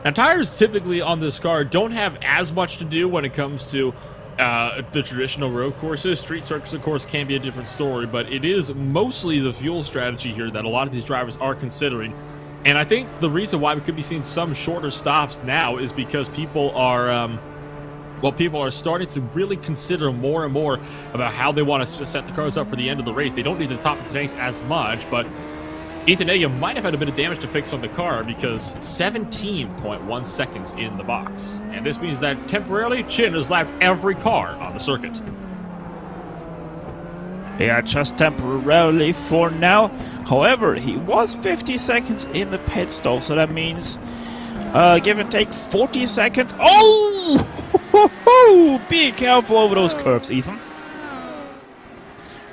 Now, tires typically on this car don't have as much to do when it comes to the traditional road courses. Street circuits, of course, can be a different story, but it is mostly the fuel strategy here that a lot of these drivers are considering. And I think the reason why we could be seeing some shorter stops now is because people are people are starting to really consider more and more about how they want to set the cars up for the end of the race. They don't need to top the tanks as much, but Ethan Agan might have had a bit of damage to fix on the car because 17.1 seconds in the box. And this means that temporarily, Chin has lapped every car on the circuit. Yeah, just temporarily for now. However, he was 50 seconds in the pit stall, so that means give and take 40 seconds. Oh! Be careful over those curbs, Ethan.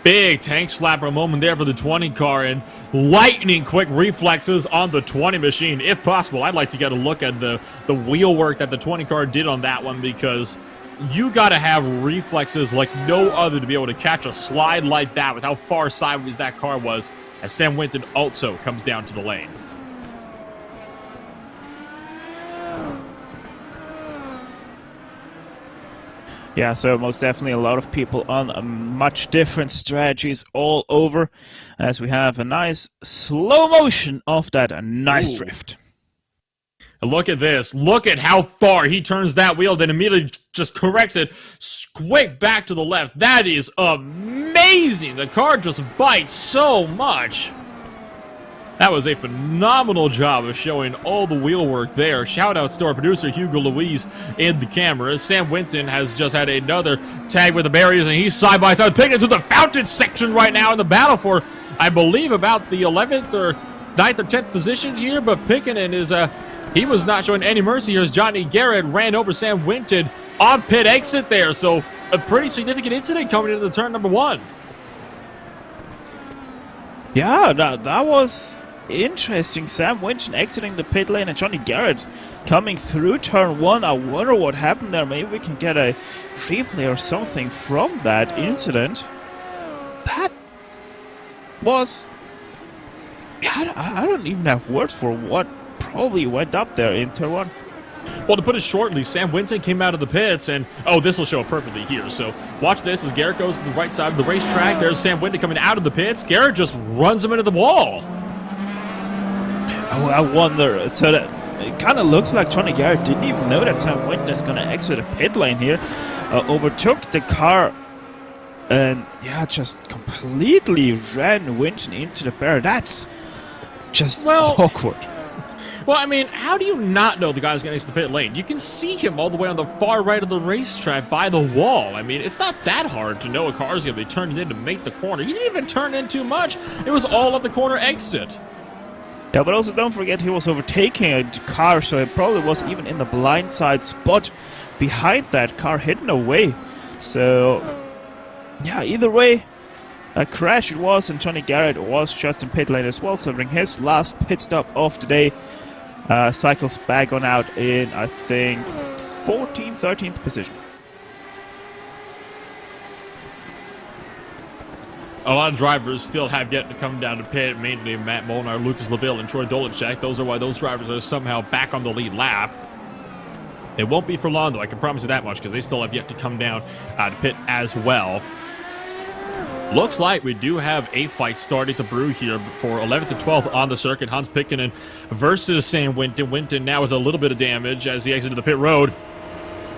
Big tank slapper moment there for the 20 car, and lightning quick reflexes on the 20 machine. If possible, I'd like to get a look at the wheel work that the 20 car did on that one, because you got to have reflexes like no other to be able to catch a slide like that with how far sideways that car was, as Sam Winton also comes down to the lane. Yeah, so most definitely a lot of people on much different strategies all over, as we have a nice slow motion of that nice drift. And look at this. Look at how far he turns that wheel, then immediately just corrects it quick back to the left. That is amazing. The car just bites so much. That was a phenomenal job of showing all the wheel work there. Shout outs to our producer Hugo Louise in the camera. Sam Winton has just had another tag with the barriers, and he's side by side picking it to the fountain section right now in the battle for, I believe, about the 11th or 9th or 10th position here. But Pickenen is he was not showing any mercy here as Johnny Garrett ran over Sam Winton on pit exit there. So a pretty significant incident coming into the turn number 1. Yeah, that was interesting. Sam Winton exiting the pit lane and Johnny Garrett coming through turn 1. I wonder what happened there. Maybe we can get a replay or something from that incident. That was... I don't even have words for what probably went up there in turn 1. Well, to put it shortly, Sam Winton came out of the pits, and this will show it perfectly here. So watch this as Garrett goes to the right side of the racetrack. There's Sam Winton coming out of the pits. Garrett just runs him into the wall. I wonder, so that it kind of looks like Johnny Garrett didn't even know that Sam Winton is going to exit the pit lane here. overtook the car and yeah, just completely ran Winton into the barrier. That's just awkward. Well, I mean, how do you not know the guy's getting into the pit lane? You can see him all the way on the far right of the racetrack by the wall. I mean, it's not that hard to know a car's going to be turning in to make the corner. He didn't even turn in too much. It was all at the corner exit. Yeah, but also don't forget he was overtaking a car, so it probably was even in the blindside spot behind that car, hidden away. So, yeah, either way, a crash it was, and Johnny Garrett was just in pit lane as well, suffering his last pit stop of the day. Cycles back on out in, I think, 14th, 13th position. A lot of drivers still have yet to come down to pit, mainly Matt Molnar, Lucas Laville, and Troy Dolinchak. Those are why those drivers are somehow back on the lead lap. It won't be for long, though, I can promise you that much, because they still have yet to come down to pit as well. Looks like we do have a fight starting to brew here for 11th and 12th on the circuit. Hans Pikkinen versus Sam Winton. Winton now with a little bit of damage as he exited the pit road.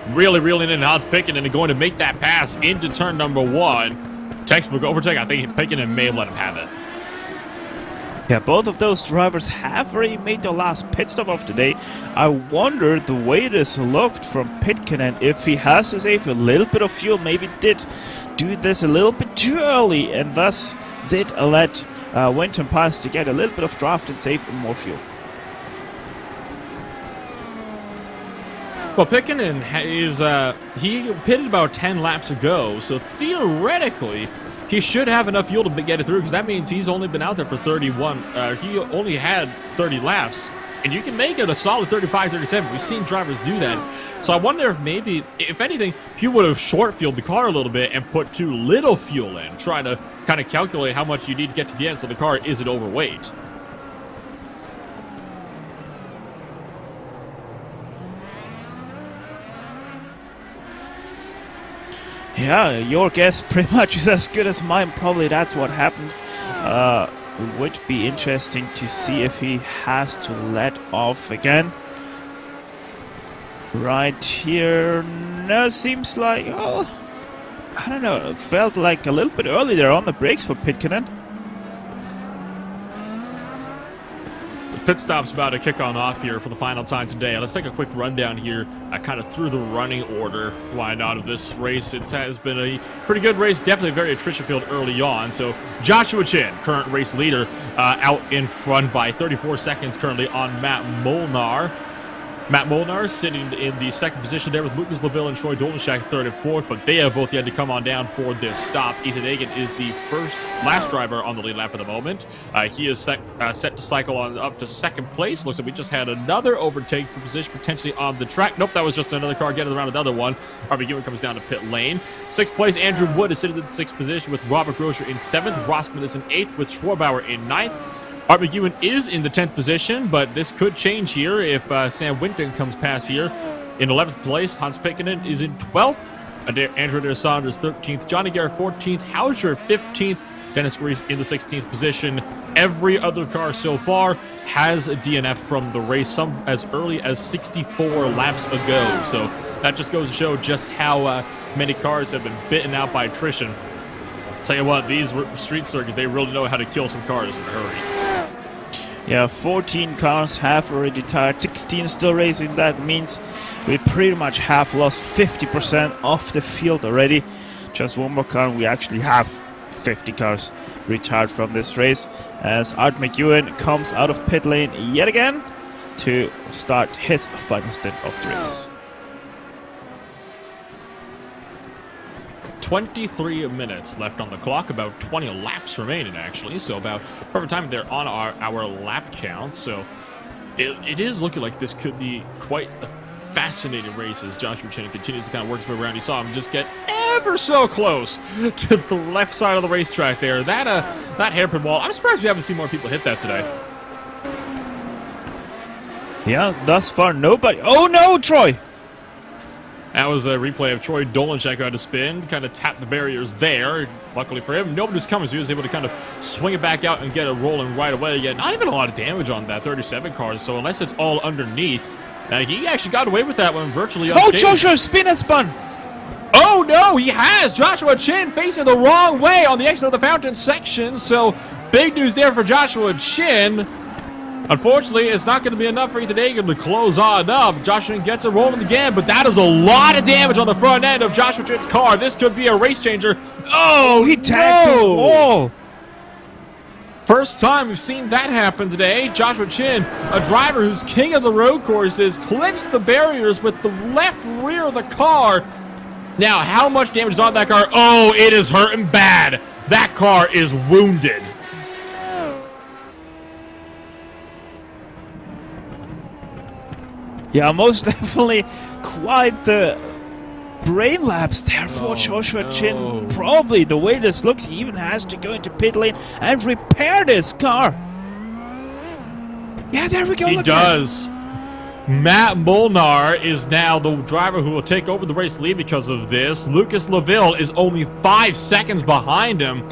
Really reeling in Hans Pikkinen and going to make that pass into turn number 1. Textbook overtake. I think Pikkinen may have let him have it. Yeah, both of those drivers have already made their last pit stop of the day. I wonder the way this looked from Pikkinen, if he has to save a little bit of fuel, maybe did do this a little bit too early and thus did let Winton pass to get a little bit of draft and save more fuel. Well, Pikkinen is, he pitted about 10 laps ago, so theoretically, he should have enough fuel to get it through, because that means he's only been out there for 31. He only had 30 laps, and you can make it a solid 35, 37. We've seen drivers do that. So I wonder if maybe, if anything, he would have short-fueled the car a little bit and put too little fuel in, trying to kind of calculate how much you need to get to the end so the car isn't overweight. Yeah, your guess pretty much is as good as mine. Probably that's what happened. It would be interesting to see if he has to let off again. Right here, no, seems like, oh, I don't know, it felt like a little bit early there on the brakes for Pikkinen. The pit stop's about to kick on off here for the final time today. Let's take a quick rundown here, kind of through the running order, why not, of this race. It has been a pretty good race, definitely very attrition-filled early on. So Joshua Chin, current race leader, out in front by 34 seconds currently on Matt Molnar. Matt Molnar sitting in the second position there with Lucas Laville and Troy Dolinchak third and fourth, but they have both yet to come on down for this stop. Ethan Hagan is the last driver on the lead lap at the moment. He is set to cycle on up to second place. Looks like we just had another overtake for position potentially on the track. Nope, that was just another car getting around another one. RB Ewan comes down to pit lane. Sixth place, Andrew Wood is sitting in the sixth position with Robert Groscher in seventh. Rossman is in eighth with Schwarbauer in ninth. Art McEwen is in the 10th position, but this could change here if Sam Winton comes past here. In 11th place, Hans Pikkinen is in 12th. Andrew Adair Saunders 13th. Johnny Garrett 14th. Hauser 15th. Dennis Grease in the 16th position. Every other car so far has a DNF from the race, some as early as 64 laps ago. So that just goes to show just how many cars have been bitten out by attrition. Tell you what, these street circuits, they really know how to kill some cars in a hurry. Yeah, 14 cars have already retired, 16 still racing. That means we pretty much have lost 50% of the field already. Just one more car and we actually have 50 cars retired from this race, as Art McEwen comes out of pit lane yet again to start his final stint of the race. 23 minutes left on the clock, about 20 laps remaining actually, so about perfect time there on our lap count. So it is looking like this could be quite a fascinating race as Joshua Chin continues to kind of work his way around. You saw him just get ever so close to the left side of the racetrack there. That hairpin wall, I'm surprised we haven't seen more people hit that today. Yeah, thus far nobody. Oh no, Troy! That was a replay of Troy Dolinchak who had to spin, kind of tap the barriers there. Luckily for him, nobody was coming, so he was able to kind of swing it back out and get it rolling right away. Yet not even a lot of damage on that 37 car, so unless it's all underneath, he actually got away with that one virtually unscathed. Oh, Joshua, spin and spun! Oh no, he has! Joshua Chin facing the wrong way on the exit of the fountain section, so big news there for Joshua Chin. Unfortunately, it's not going to be enough for Ethan Hagen to close on up. Joshua Chin gets it rolling again, but that is a lot of damage on the front end of Joshua Chin's car. This could be a race changer. Oh, he tagged the wall. First time we've seen that happen today. Joshua Chin, a driver who's king of the road courses, clips the barriers with the left rear of the car. Now, how much damage is on that car? Oh, it is hurting bad. That car is wounded. Yeah, most definitely quite the brain lapse there for Joshua Chin. Probably the way this looks, he even has to go into pit lane and repair this car. Yeah, there we go. He does. Matt Molnar is now the driver who will take over the race lead because of this. Lucas LaVille is only 5 seconds behind him.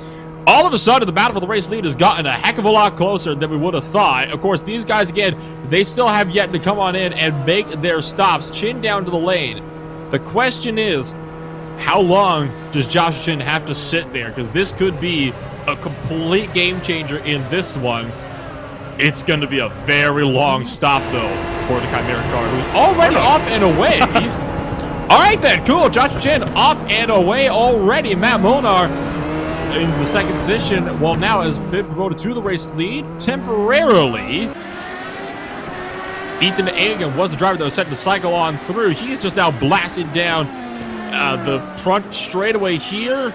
All of a sudden, the battle for the race lead has gotten a heck of a lot closer than we would have thought. Of course, these guys, again, they still have yet to come on in and make their stops. Chin down to the lane. The question is, how long does Joshua Chin have to sit there? Because this could be a complete game changer in this one. It's going to be a very long stop, though, for the Chimera car, who's already off and away. All right, then. Cool. Joshua Chin off and away already. Matt Molnar in the second position. Well, now has been promoted to the race lead temporarily. Ethan Hagen was the driver that was set to cycle on through. He's just now blasting down the front straightaway here.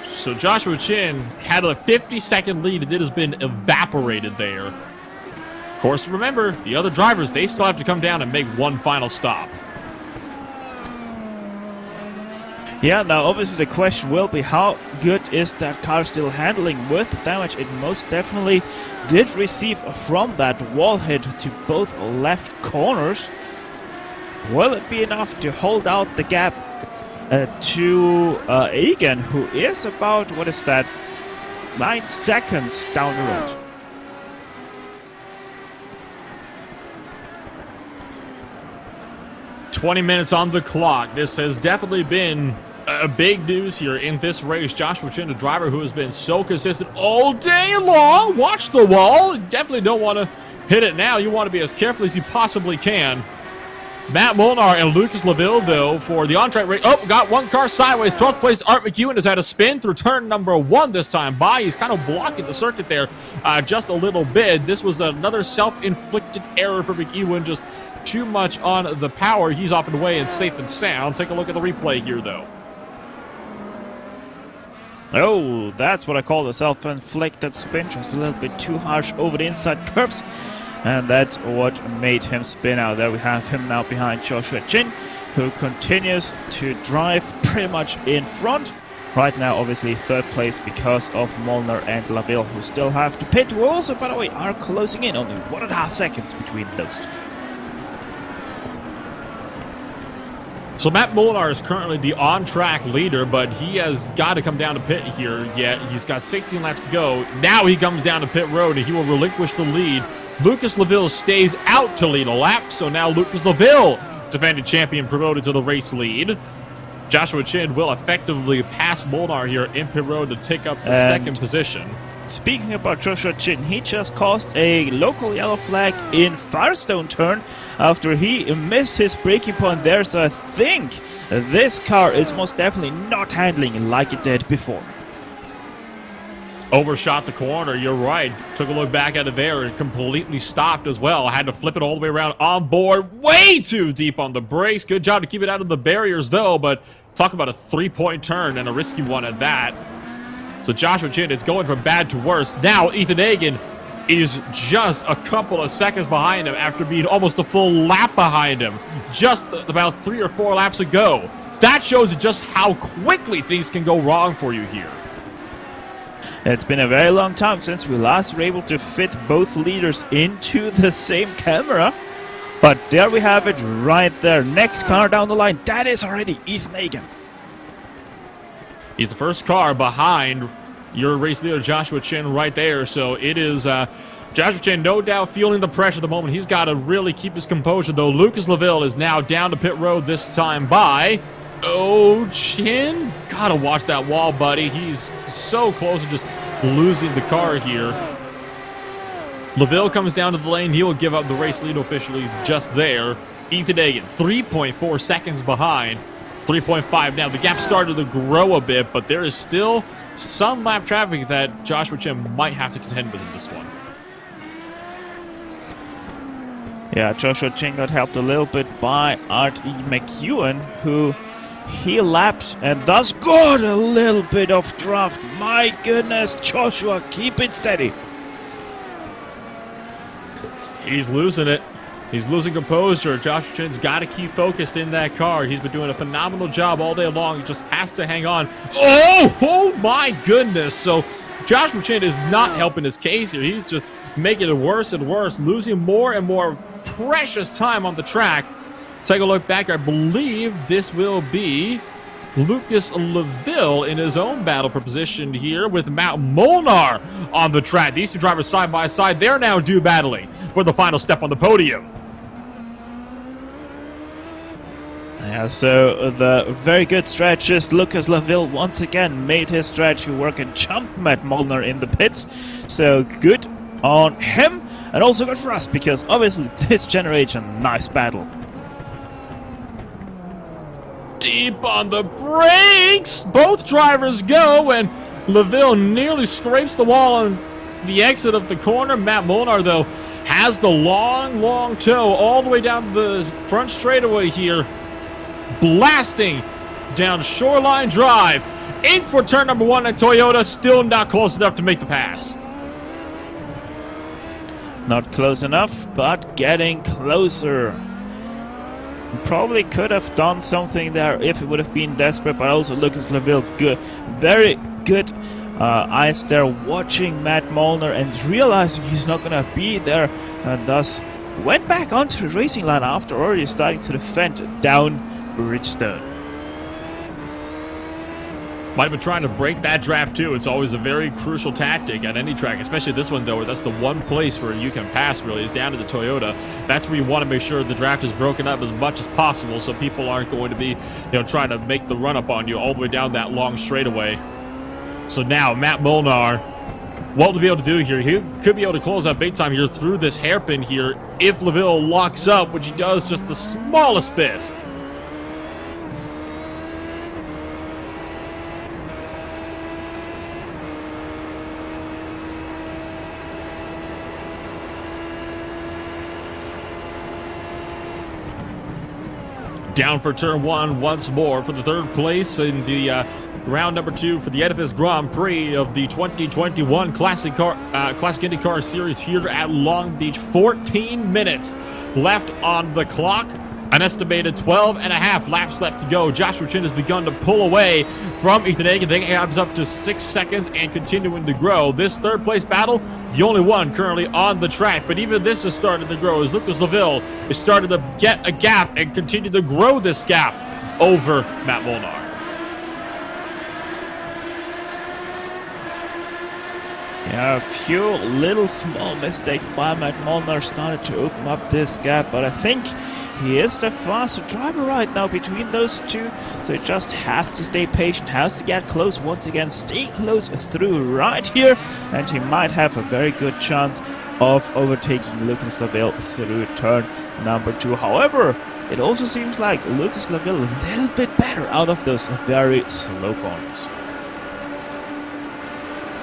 So Joshua Chin had a 50-second lead, and it has been evaporated there. Of course, remember, the other drivers, they still have to come down and make one final stop. Yeah, now obviously the question will be, how good is that car still handling with the damage it most definitely did receive from that wall hit to both left corners? Will it be enough to hold out the gap to Hagen, who is about, what is that, 9 seconds down the road? "20 minutes on the clock." This has definitely been a big news here in this race. Joshua Chin, a driver who has been so consistent all day long. Watch the wall. You definitely don't want to hit it now. You want to be as careful as you possibly can. Matt Molnar and Lucas LaVille, though, for the on-track race. Oh, got one car sideways. 12th place Art McEwen has had a spin through turn number 1 this time by. He's kind of blocking the circuit there just a little bit. This was another self-inflicted error for McEwen. Just too much on the power. He's off and away and safe and sound. Take a look at the replay here, though. Oh, that's what I call the self-inflicted spin. Just a little bit too harsh over the inside curbs. And that's what made him spin out. There we have him now behind Joshua Chin, who continues to drive pretty much in front. Right now, obviously, 3rd place because of Molnar and LaVille, who still have to pit. Who also, by the way, are closing in. Only 1.5 seconds between those two. So Matt Molnar is currently the on-track leader, but he has got to come down to pit here yet. He's got 16 laps to go. Now he comes down to pit road, and he will relinquish the lead. Lucas LaVille stays out to lead a lap, so now Lucas LaVille, defending champion, promoted to the race lead. Joshua Chin will effectively pass Molnar here in pit road to take up the 2nd position. Speaking about Joshua Chin, he just caused a local yellow flag in Firestone turn after he missed his braking point there, so I think this car is most definitely not handling like it did before. Overshot the corner, you're right. Took a look back at it there and completely stopped as well. Had to flip it all the way around on board. Way too deep on the brakes. Good job to keep it out of the barriers though, but talk about a 3-point turn and a risky one at that. So Joshua Chin is going from bad to worse. Now Ethan Hagen is just a couple of seconds behind him after being almost a full lap behind him just about 3 or 4 laps ago. That shows you just how quickly things can go wrong for you here. It's been a very long time since we last were able to fit both leaders into the same camera. But there we have it right there. Next car down the line, that is already Ethan Hagen. He's the first car behind your race leader, Joshua Chin, right there. So it is Joshua Chin, no doubt, feeling the pressure at the moment. He's got to really keep his composure, though. Lucas LaVille is now down to pit road this time by. Oh, Chin. Gotta watch that wall, buddy. He's so close to just losing the car here. LaVille comes down to the lane. He will give up the race lead officially just there. Ethan Hagen, 3.4 seconds behind. 3.5 now. The gap started to grow a bit, but there is still some lap traffic that Joshua Chin might have to contend with in this one. Yeah, Joshua Chin got helped a little bit by Art E. McEwen, who he lapped and thus got a little bit of draft. My goodness, Joshua, keep it steady. He's losing it. He's losing composure. Joshua Chin's got to keep focused in that car. He's been doing a phenomenal job all day long. He just has to hang on. Oh my goodness. So Joshua Chin is not helping his case here. He's just making it worse and worse, losing more and more precious time on the track. Take a look back. I believe this will be Lucas LaVille in his own battle for position here with Matt Molnar on the track. These two drivers side by side. They're now due battling for the final step on the podium. Yeah, so the very good stretches. Lucas LaVille once again made his stretch work and jumped Matt Molnar in the pits. So good on him, and also good for us because obviously this generates a nice battle. Deep on the brakes, both drivers go, and LaVille nearly scrapes the wall on the exit of the corner. Matt Molnar, though, has the long toe all the way down the front straightaway here, blasting down Shoreline Drive. In for turn number 1 at Toyota, still not close enough to make the pass. Not close enough, but getting closer. Probably could have done something there if it would have been desperate, but also Lucas LaVille, good, very good eyes there, watching Matt Molnar and realizing he's not gonna be there, and thus went back onto the racing line after already starting to defend down Bridgestone. Might have been trying to break that draft too. It's always a very crucial tactic at any track, especially this one though, where that's the one place where you can pass really is down to the Toyota. That's where you want to make sure the draft is broken up as much as possible so people aren't going to be, trying to make the run up on you all the way down that long straightaway. So now Matt Molnar, what to be able to do here? He could be able to close out big time here through this hairpin here if LaVille locks up, which he does just the smallest bit. Down for turn 1 once more for the third place in the round number 2 for the Edifice Grand Prix of the 2021 Classic IndyCar Series here at Long Beach. 14 minutes left on the clock. An estimated 12 and a half laps left to go. Joshua Chin has begun to pull away from Ethan Hagen. The gap's up to 6 seconds and continuing to grow. This third place battle, the only one currently on the track, but even this has started to grow as Lucas LaVille is starting to get a gap and continue to grow this gap over Matt Molnar. Yeah, a few little small mistakes by Matt Molnar started to open up this gap, but I think he is the faster driver right now between those two, so he just has to stay patient, has to get close once again, stay close through right here, and he might have a very good chance of overtaking Lucas LaVille through turn number 2. However, it also seems like Lucas LaVille a little bit better out of those very slow corners.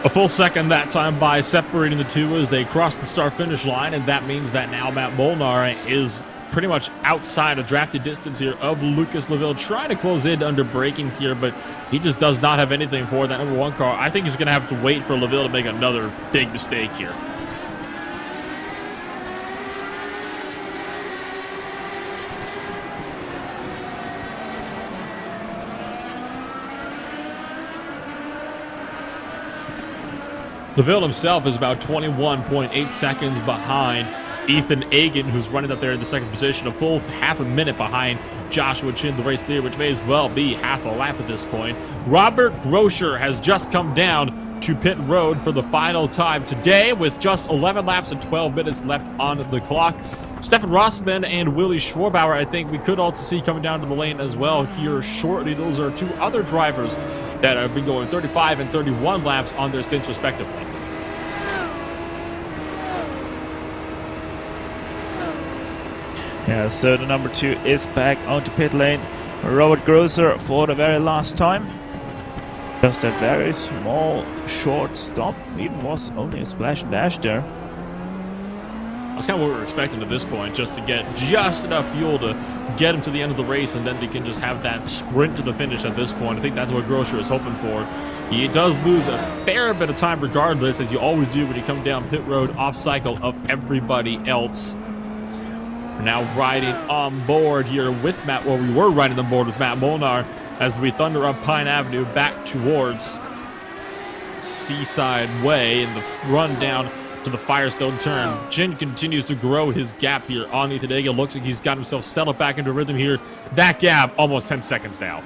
A full second that time by separating the two as they cross the start-finish line, and that means that now Matt Molnar is pretty much outside of drafted distance here of Lucas LaVille, trying to close in under braking here, but he just does not have anything for that number 1 car. I think he's going to have to wait for LaVille to make another big mistake here. LaVille himself is about 21.8 seconds behind Ethan Hagen, who's running up there in the second position, a full half a minute behind Joshua Chin, the race leader, which may as well be half a lap at this point. Robert Groscher has just come down to pit road for the final time today with just 11 laps and 12 minutes left on the clock. Stefan Rossman and Willie Schwarbauer, I think we could also see coming down to the lane as well here shortly. Those are two other drivers that have been going 35 and 31 laps on their stints respectively. Yeah, so the number 2 is back onto pit lane. Robert Grosser for the very last time. Just a very small, short stop. Even was only a splash and dash there. That's kind of what we were expecting at this point, just to get just enough fuel to get him to the end of the race, and then they can just have that sprint to the finish at this point. I think that's what Grosser is hoping for. He does lose a fair bit of time regardless, as you always do when you come down pit road off cycle of everybody else. We're now riding on board here with Matt, well, we were riding on board with Matt Molnar as we thunder up Pine Avenue back towards Seaside Way in the run down to the Firestone turn. Jin continues to grow his gap here on Ethan Ega. Looks like he's got himself settled back into rhythm here. That gap almost 10 seconds now.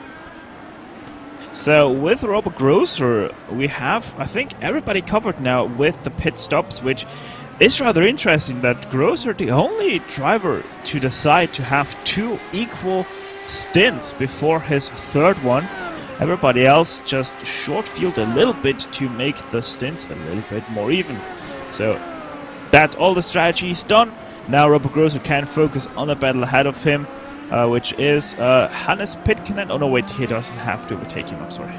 So with Robert Grosser, we have, I think, everybody covered now with the pit stops, which is rather interesting that Grosser, the only driver to decide to have 2 equal stints before his 3rd one. Everybody else just short fueled a little bit to make the stints a little bit more even. So that's all the strategy is done. Now Robert Grosser can focus on the battle ahead of him, which is Hannes Pitkanen. Oh no, wait, he doesn't have to overtake him, I'm sorry.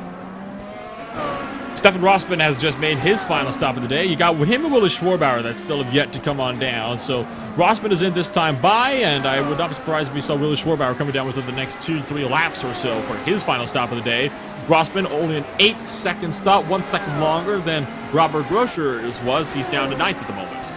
Stefan Rossman has just made his final stop of the day. You got him and Willie Schwarbauer that still have yet to come on down. So Rossman is in this time by, and I would not be surprised if we saw Willie Schwarbauer coming down within the next 2-3 laps or so for his final stop of the day. Rossman only an 8-second stop, 1 second longer than Robert Grosser's was. He's down to 9th at the moment.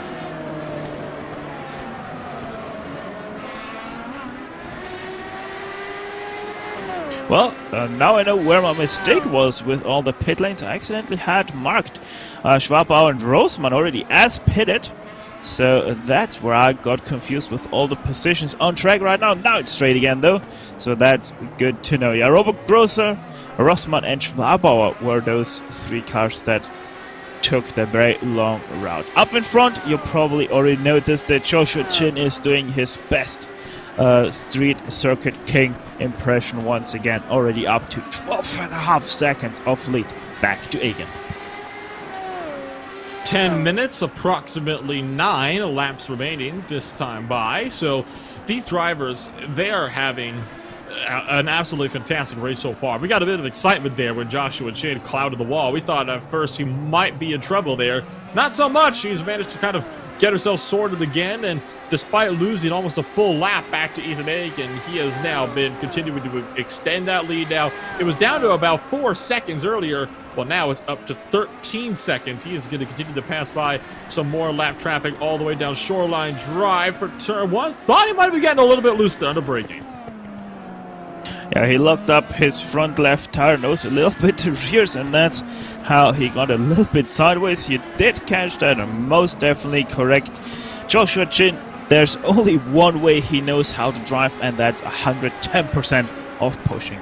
Well, now I know where my mistake was with all the pit lanes. I accidentally had marked Schwabauer and Roseman already as pitted. So that's where I got confused with all the positions on track right now. Now it's straight again though. So that's good to know. Yeah, Robert Grosser, Rossmann and Schwabauer were those 3 cars that took the very long route. Up in front, you probably already noticed that Joshua Chin is doing his best Street Circuit King impression once again, already up to 12.5 seconds of lead back to Egan. 10 minutes, approximately 9 laps remaining this time by. So these drivers, they are having an absolutely fantastic race so far. We got a bit of excitement there when Joshua Chin clouded the wall. We thought at first he might be in trouble there. Not so much. He's managed to kind of get himself sorted again, and despite losing almost a full lap back to Ethan Egan, he has now been continuing to extend that lead. Now, it was down to about 4 seconds earlier. Well, now it's up to 13 seconds. He is going to continue to pass by some more lap traffic all the way down Shoreline Drive for turn 1. Thought he might be getting a little bit loose there under braking. Yeah, he locked up his front left tire nose a little bit to rears, and that's how he got a little bit sideways. You did catch that, and most definitely correct. Joshua Chin, there's only one way he knows how to drive, and that's 110% of pushing.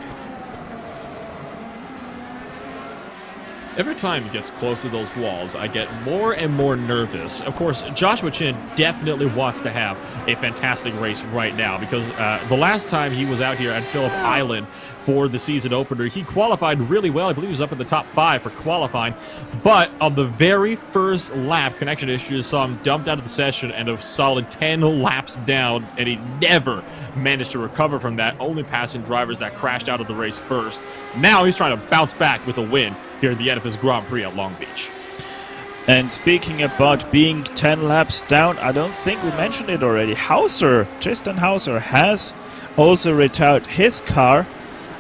Every time he gets close to those walls, I get more and more nervous. Of course, Joshua Chin definitely wants to have a fantastic race right now, because the last time he was out here at Phillip Island for the season opener, he qualified really well. I believe he was up in the top 5 for qualifying. But on the very first lap, connection issues saw him dumped out of the session and a solid 10 laps down, and he never managed to recover from that, only passing drivers that crashed out of the race first. Now he's trying to bounce back with a win here at the Edifice Grand Prix at Long Beach. And speaking about being 10 laps down, I don't think we mentioned it already. Tristan Hauser has also retired his car,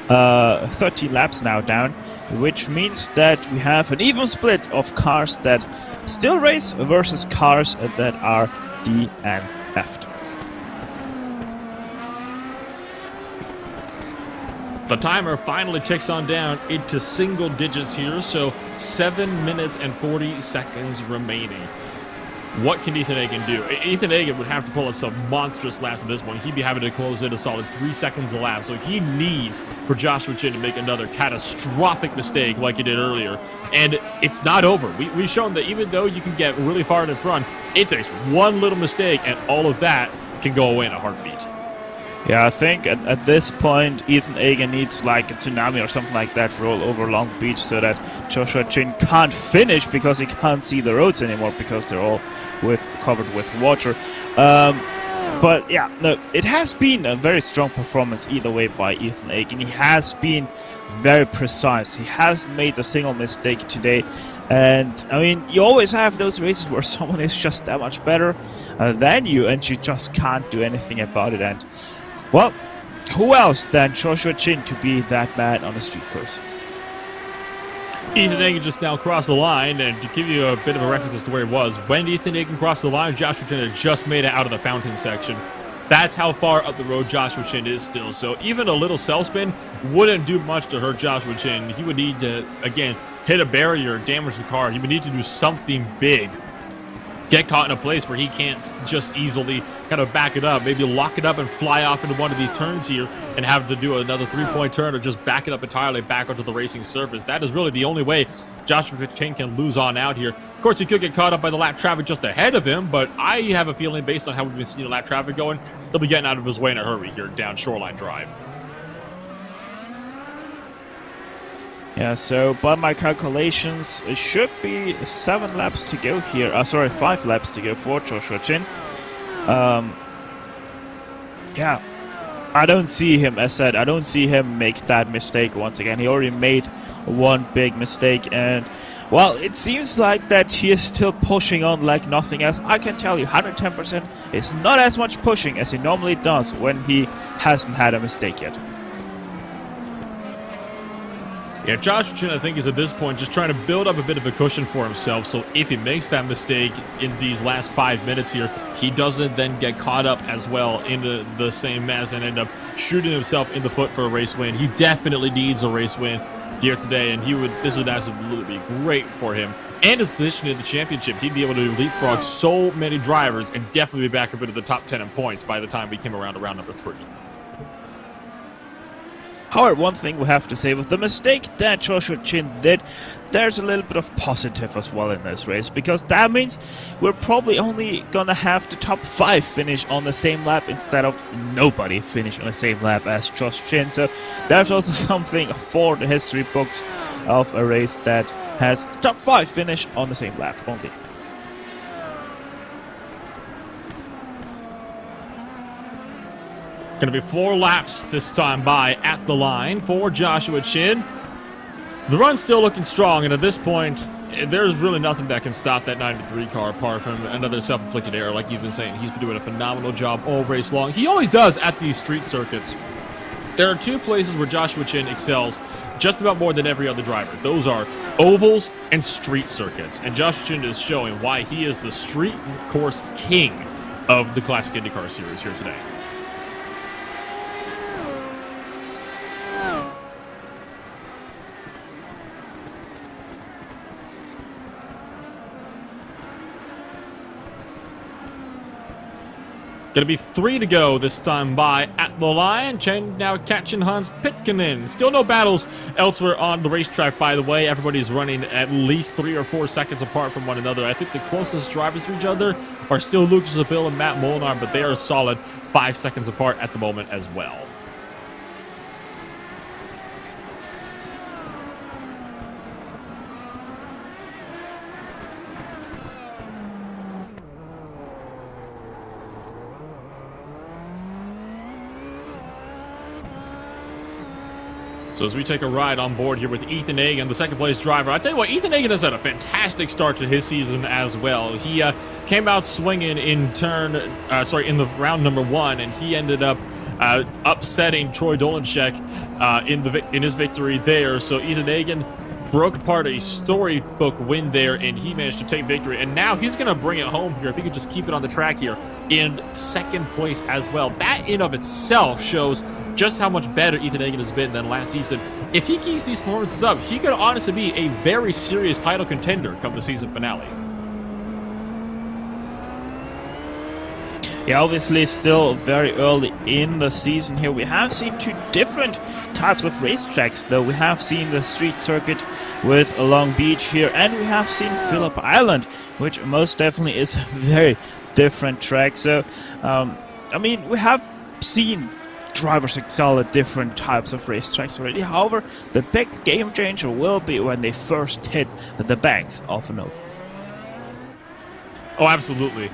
13 laps now down, which means that we have an even split of cars that still race versus cars that are DNF'd. The timer finally ticks on down into single digits here, so 7 minutes and 40 seconds remaining. What can Ethan Egan do? Ethan Egan would have to pull out some monstrous laps at this point. He'd be having to close in a solid 3 seconds a lap, so he needs for Joshua Chin to make another catastrophic mistake like he did earlier. And it's not over. We've shown that even though you can get really far in front, it takes one little mistake, and all of that can go away in a heartbeat. Yeah, I think at this point, Ethan Egan needs like a tsunami or something like that roll over Long Beach so that Joshua Chin can't finish because he can't see the roads anymore because they're all covered with water. But yeah, no, it has been a very strong performance either way by Ethan Egan. He has been very precise. He hasn't made a single mistake today. And I mean, you always have those races where someone is just that much better than you and you just can't do anything about it. And well, who else than Joshua Chin to be that bad on a street course? Ethan Egan just now crossed the line, and to give you a bit of a reference as to where he was, when Ethan Egan crossed the line, Joshua Chin had just made it out of the fountain section. That's how far up the road Joshua Chin is still. So even a little self spin wouldn't do much to hurt Joshua Chin. He would need to, again, hit a barrier, damage the car. He would need to do something big. Get caught in a place where he can't just easily kind of back it up. Maybe lock it up and fly off into one of these turns here and have to do another three-point turn or just back it up entirely back onto the racing surface. That is really the only way Joshua Chin can lose on out here. Of course, he could get caught up by the lap traffic just ahead of him, but I have a feeling based on how we've been seeing the lap traffic going, he'll be getting out of his way in a hurry here down Shoreline Drive. Yeah, so by my calculations, it should be 7 laps to go here. 5 laps to go for Joshua Chin. Yeah, I don't see him, as said, I don't see him make that mistake once again. He already made one big mistake, and well, it seems like that he is still pushing on like nothing else. I can tell you, 110% is not as much pushing as he normally does when he hasn't had a mistake yet. Yeah, Joshua Chin, I think, is at this point just trying to build up a bit of a cushion for himself, so if he makes that mistake in these last 5 minutes here, he doesn't then get caught up as well into the same mess and end up shooting himself in the foot for a race win. He definitely needs a race win here today, and this would absolutely be great for him. And his position in the championship, he'd be able to leapfrog so many drivers and definitely be back up into the top 10 in points by the time we came around to round number 3. However, one thing we have to say, with the mistake that Joshua Chin did, there's a little bit of positive as well in this race, because that means we're probably only gonna have the top 5 finish on the same lap instead of nobody finish on the same lap as Josh Chin. So there's also something for the history books of a race that has the top 5 finish on the same lap only. Going to be 4 laps this time by at the line for Joshua Chin. The run's still looking strong, and at this point, there's really nothing that can stop that 93 car apart from another self-inflicted error. Like you've been saying, he's been doing a phenomenal job all race long. He always does at these street circuits. There are 2 places where Joshua Chin excels just about more than every other driver. Those are ovals and street circuits. And Joshua Chin is showing why he is the street course king of the Classic IndyCar Series here today. Gonna be 3 to go this time by at the line. Chen now catching Hans Pitkinen. Still no battles elsewhere on the racetrack, by the way. Everybody's running at least 3 or 4 seconds apart from one another. I think the closest drivers to each other are still Lucas Seville and Matt Molnar, but they are a solid 5 seconds apart at the moment as well. So as we take a ride on board here with Ethan Egan, the second place driver, I tell you what, Ethan Egan has had a fantastic start to his season as well. He came out swinging in the round number 1, and he ended up upsetting Troy Dolanchek in his victory there. So Ethan Egan broke apart a storybook win there, and he managed to take victory. And now he's going to bring it home here if he could just keep it on the track here in second place as well. That in of itself shows just how much better Ethan Egan has been than last season. If he keeps these performances up, he could honestly be a very serious title contender come the season finale. Yeah, obviously still very early in the season here. We have seen 2 different types of racetracks, though. We have seen the street circuit with Long Beach here, and we have seen Phillip Island, which most definitely is a very different track. So I mean, we have seen drivers excel at different types of racetracks already. However, the big game changer will be when they first hit the banks of an oval. Oh, absolutely.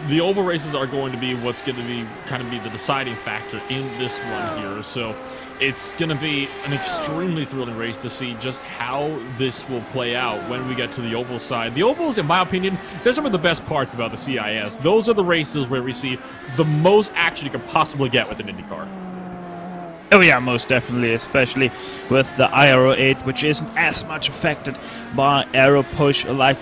The oval races are going to be what's going to be kind of the deciding factor in this one here. So it's going to be an extremely thrilling race to see just how this will play out when we get to the oval side. The ovals, in my opinion, they're some of the best parts about the CIS. Those are the races where we see the most action you could possibly get with an IndyCar. Oh yeah, most definitely, especially with the IRO 8, which isn't as much affected by aero push like,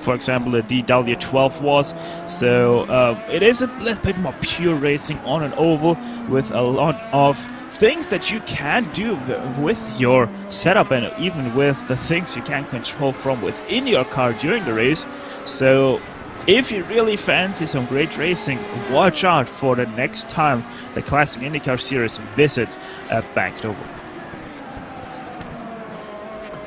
for example, the DW12 was. So it is a little bit more pure racing on an oval with a lot of things that you can do with your setup and even with the things you can control from within your car during the race. So if you really fancy some great racing, watch out for the next time the Classic IndyCar Series visits a banked oval.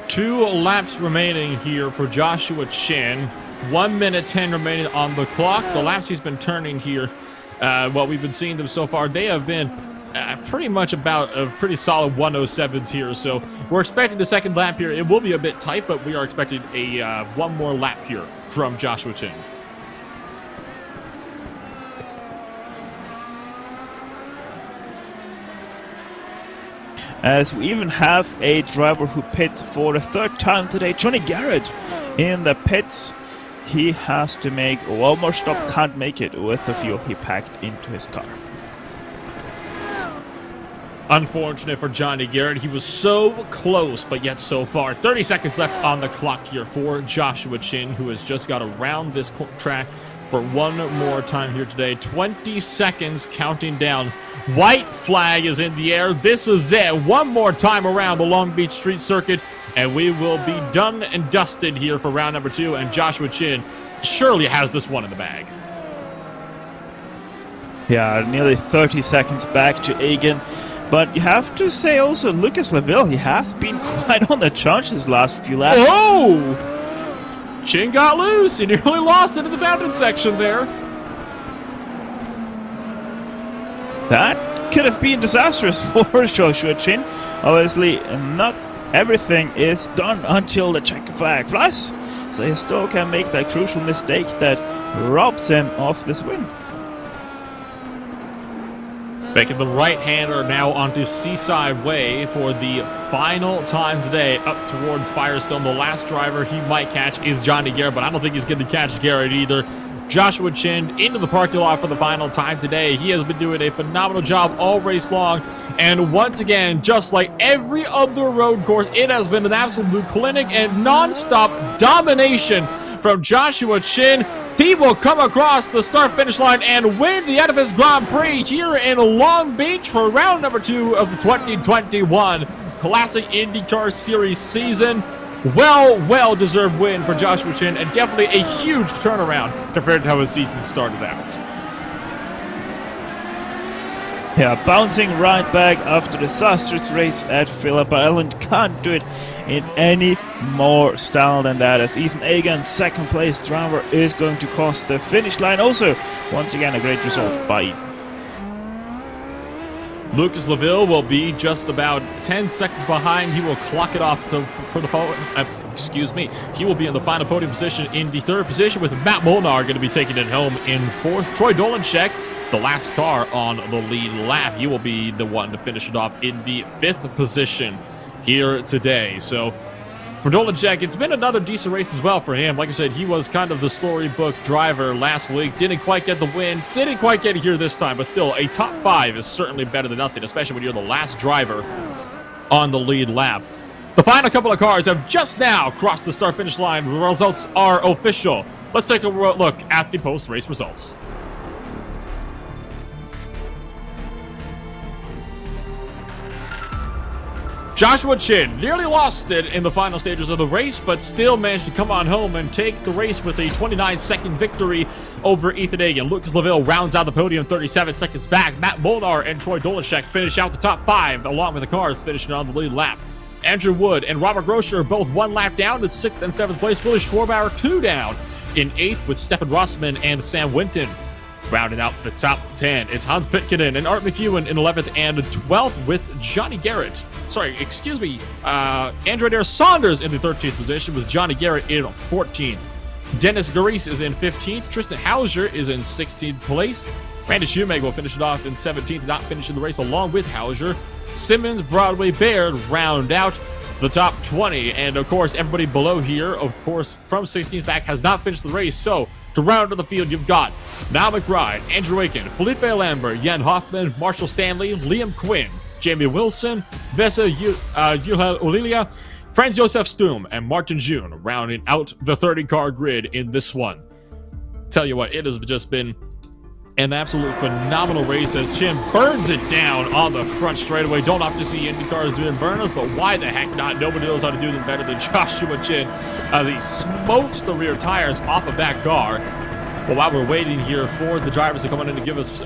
2 laps remaining here for Joshua Chin. 1 minute 10 remaining on the clock. The laps he's been turning here, what we've been seeing them so far, they have been pretty much about a pretty solid 107s here. So we're expecting the second lap here. It will be a bit tight, but we are expecting a one more lap here from Joshua Chin. As we even have a driver who pits for the 3rd time today, Johnny Garrett in the pits. He has to make one more stop, can't make it with the fuel he packed into his car. Unfortunate for Johnny Garrett. He was so close, but yet so far. 30 seconds left on the clock here for Joshua Chin, who has just got around this track for one more time here today. 20 seconds counting down. White flag is in the air. This is it. One more time around the Long Beach Street Circuit, and we will be done and dusted here for round number 2, and Joshua Chin surely has this one in the bag. Yeah, nearly 30 seconds back to Egan. But you have to say also, Lucas Laville, he has been quite on the charge his last few laps. Oh! Chin got loose. He nearly lost into the fountain section there. That could have been disastrous for Joshua Chin. Obviously, not everything is done until the checker flag flies. So he still can make that crucial mistake that robs him of this win. Making the right-hander now onto Seaside Way for the final time today up towards Firestone. The last driver he might catch is Johnny Garrett, but I don't think he's going to catch Garrett either. Joshua Chin into the parking lot for the final time today. He has been doing a phenomenal job all race long. And once again, just like every other road course, it has been an absolute clinic and non-stop domination from Joshua Chin. He will come across the start-finish line and win the Edifice Grand Prix here in Long Beach for round number 2 of the 2021 Classic IndyCar Series season. Well-deserved win for Joshua Chin, and definitely a huge turnaround compared to how his season started out. Yeah, bouncing right back after the disastrous race at Phillip Island. Can't do it in any more style than that, as Ethan Egan's second place driver is going to cross the finish line. Also, once again, a great result by Ethan. Lucas Laville will be just about 10 seconds behind. He will clock it off for the he will be in the final podium position in the 3rd position, with Matt Molnar going to be taking it home in 4th. Troy Dolanchek, the last car on the lead lap, he will be the one to finish it off in the 5th position here today. So for Dolanchek, it's been another decent race as well for him. Like I said, he was kind of the storybook driver last week. Didn't quite get the win. Didn't quite get it here this time. But still, a top 5 is certainly better than nothing, especially when you're the last driver on the lead lap. The final couple of cars have just now crossed the start-finish line. The results are official. Let's take a look at the post-race results. Joshua Chin nearly lost it in the final stages of the race, but still managed to come on home and take the race with a 29-second victory over Ethan Egan. Lucas Laville rounds out the podium 37 seconds back. Matt Molnar and Troy Dolanchek finish out the top 5, along with the cars finishing on the lead lap. Andrew Wood and Robert Groscher both 1 lap down in 6th and 7th place. Willie Schwarbauer 2 down in 8th, with Stefan Rossman and Sam Winton Rounding out the top 10, it's Hans Pitkanen and Art McEwen in 11th and 12th with Johnny Garrett. Andrew Adair Saunders in the 13th position with Johnny Garrett in 14th. Dennis Garis is in 15th. Tristan Hauser is in 16th place. Randy Shoemake will finish it off in 17th, not finishing the race along with Hauser. Simmons, Broadway, Baird round out the top 20. And, of course, everybody below here, of course, from 16th back has not finished the race. So, to round out the field, you've got Niall McBride, Andrew Aiken, Felipe Lambert, Jan Hoffman, Marshall Stanley, Liam Quinn, Jamie Wilson, Vesa Yuhel Olilia, Franz Josef Stum, and Martin June rounding out the 30-car grid in this one. Tell you what, it has just been an absolute phenomenal race as Chin burns it down on the front straightaway. Don't often see IndyCars doing burners, but why the heck not? Nobody knows how to do them better than Joshua Chin as he smokes the rear tires off of that car. Well, while we're waiting here for the drivers to come in and give us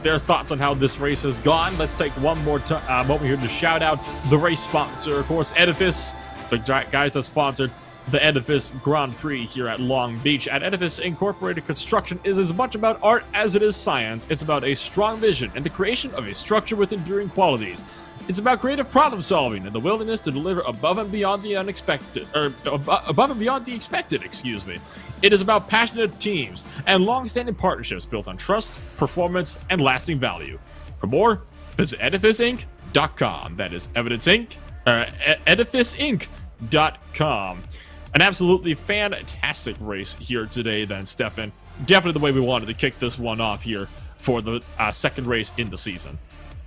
their thoughts on how this race has gone, let's take one more moment here to shout out the race sponsor, of course, Edifice, the guys that sponsored the Edifice Grand Prix here at Long Beach. At Edifice Incorporated, construction is as much about art as it is science. It's about a strong vision and the creation of a structure with enduring qualities. It's about creative problem solving and the willingness to deliver above and beyond the unexpected, above and beyond the expected, excuse me. It is about passionate teams and long-standing partnerships built on trust, performance, and lasting value. For more, visit edifaceinc.com. That is edifaceinc.com. An absolutely fantastic race here today then, Stefan. Definitely the way we wanted to kick this one off here for the second race in the season.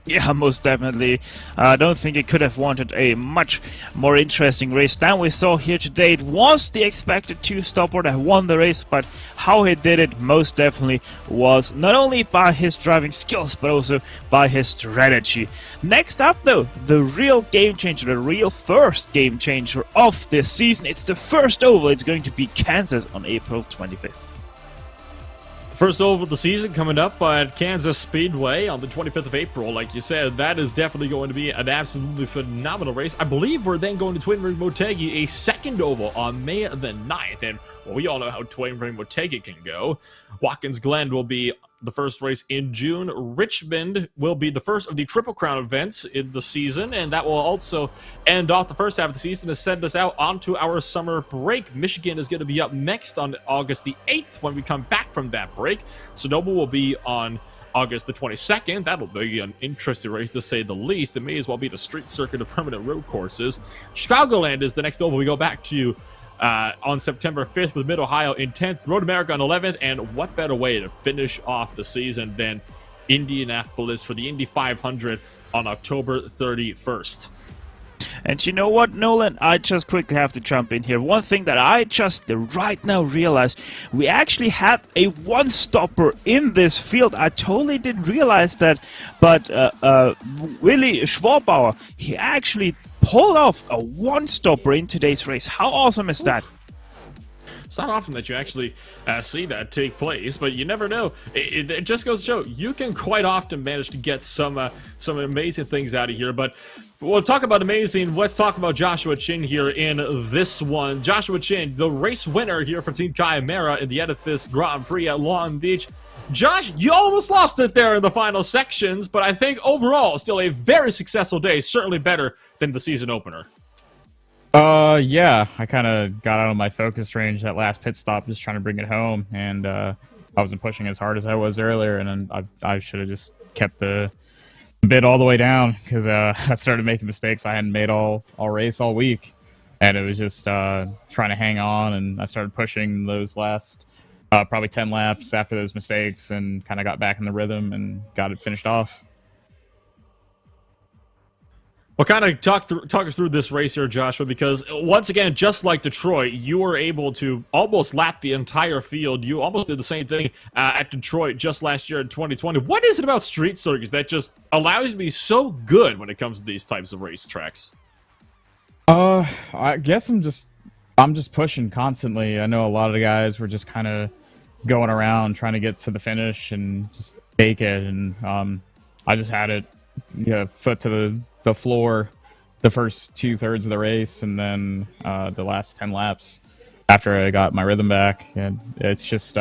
Yeah, most definitely. I don't think it could have wanted a much more interesting race than we saw here today. It was the expected two-stopper that won the race, but how he did it most definitely was not only by his driving skills, but also by his strategy. Next up, though, the real game changer, the real first game changer of this season. It's the first oval. It's going to be Kansas on April 25th. First oval of the season coming up at Kansas Speedway on the 25th of April. Like you said, that is definitely going to be an absolutely phenomenal race. I believe we're then going to Twin Ring Motegi, a second oval on May the 9th. And well, we all know how Twin Ring Motegi can go. Watkins Glen will be the first race in June. Richmond will be the first of the Triple Crown events in the season, and that will also end off the first half of the season to send us out onto our summer break. Michigan is going to be up next on August the 8th when we come back from that break. Sonoma will be on August the 22nd. That'll be an interesting race to say the least. It may as well be the street circuit of permanent road courses. Chicagoland is the next oval we go back to on September 5th with Mid-Ohio in 10th, Road America on 11th, and what better way to finish off the season than Indianapolis for the Indy 500 on October 31st. And you know what, Nolan? I just quickly have to jump in here. One thing that I just right now realized, we actually had a one-stopper in this field. I totally didn't realize that, but Willi Schwabauer, he actually pulled off a one-stopper in today's race. How awesome is that? It's not often that you actually see that take place, but you never know. It just goes to show you can quite often manage to get some amazing things out of here. But we'll talk about amazing. Let's talk about Joshua Chin here in this one. Joshua Chin, the race winner here for Team Chimera in the Edifice Grand Prix at Long Beach. Josh, you almost lost it there in the final sections, but I think overall still a very successful day. Certainly better than the season opener. Yeah, I kind of got out of my focus range that last pit stop, just trying to bring it home, and I wasn't pushing as hard as I was earlier, and then I should have just kept the bid all the way down, because I started making mistakes I hadn't made all race, all week, and it was just trying to hang on, and I started pushing those last probably 10 laps after those mistakes, and kind of got back in the rhythm and got it finished off. Well, kind of talk us through this race here, Joshua, because once again, just like Detroit, you were able to almost lap the entire field. You almost did the same thing at Detroit just last year in 2020. What is it about street circuits that just allows you to be so good when it comes to these types of racetracks? I guess I'm just pushing constantly. I know a lot of the guys were just kind of going around trying to get to the finish and just take it, and I just had it, foot to the floor the first 2/3 of the race, and then the last 10 laps after I got my rhythm back. And it's just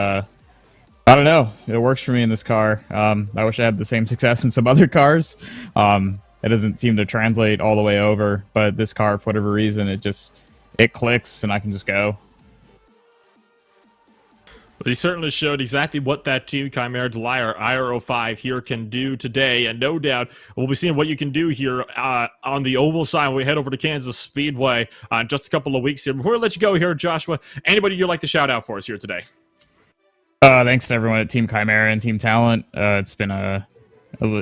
I don't know. It works for me in this car. I wish I had the same success in some other cars. It doesn't seem to translate all the way over, but this car, for whatever reason, it clicks and I can just go. Well, he certainly showed exactly what that Team Chimera Delier IR05 here can do today, and no doubt we'll be seeing what you can do here on the oval side when we head over to Kansas Speedway in just a couple of weeks here. Before we let you go here, Joshua, anybody you'd like to shout out for us here today? Thanks to everyone at Team Chimera and Team Talent. It's been a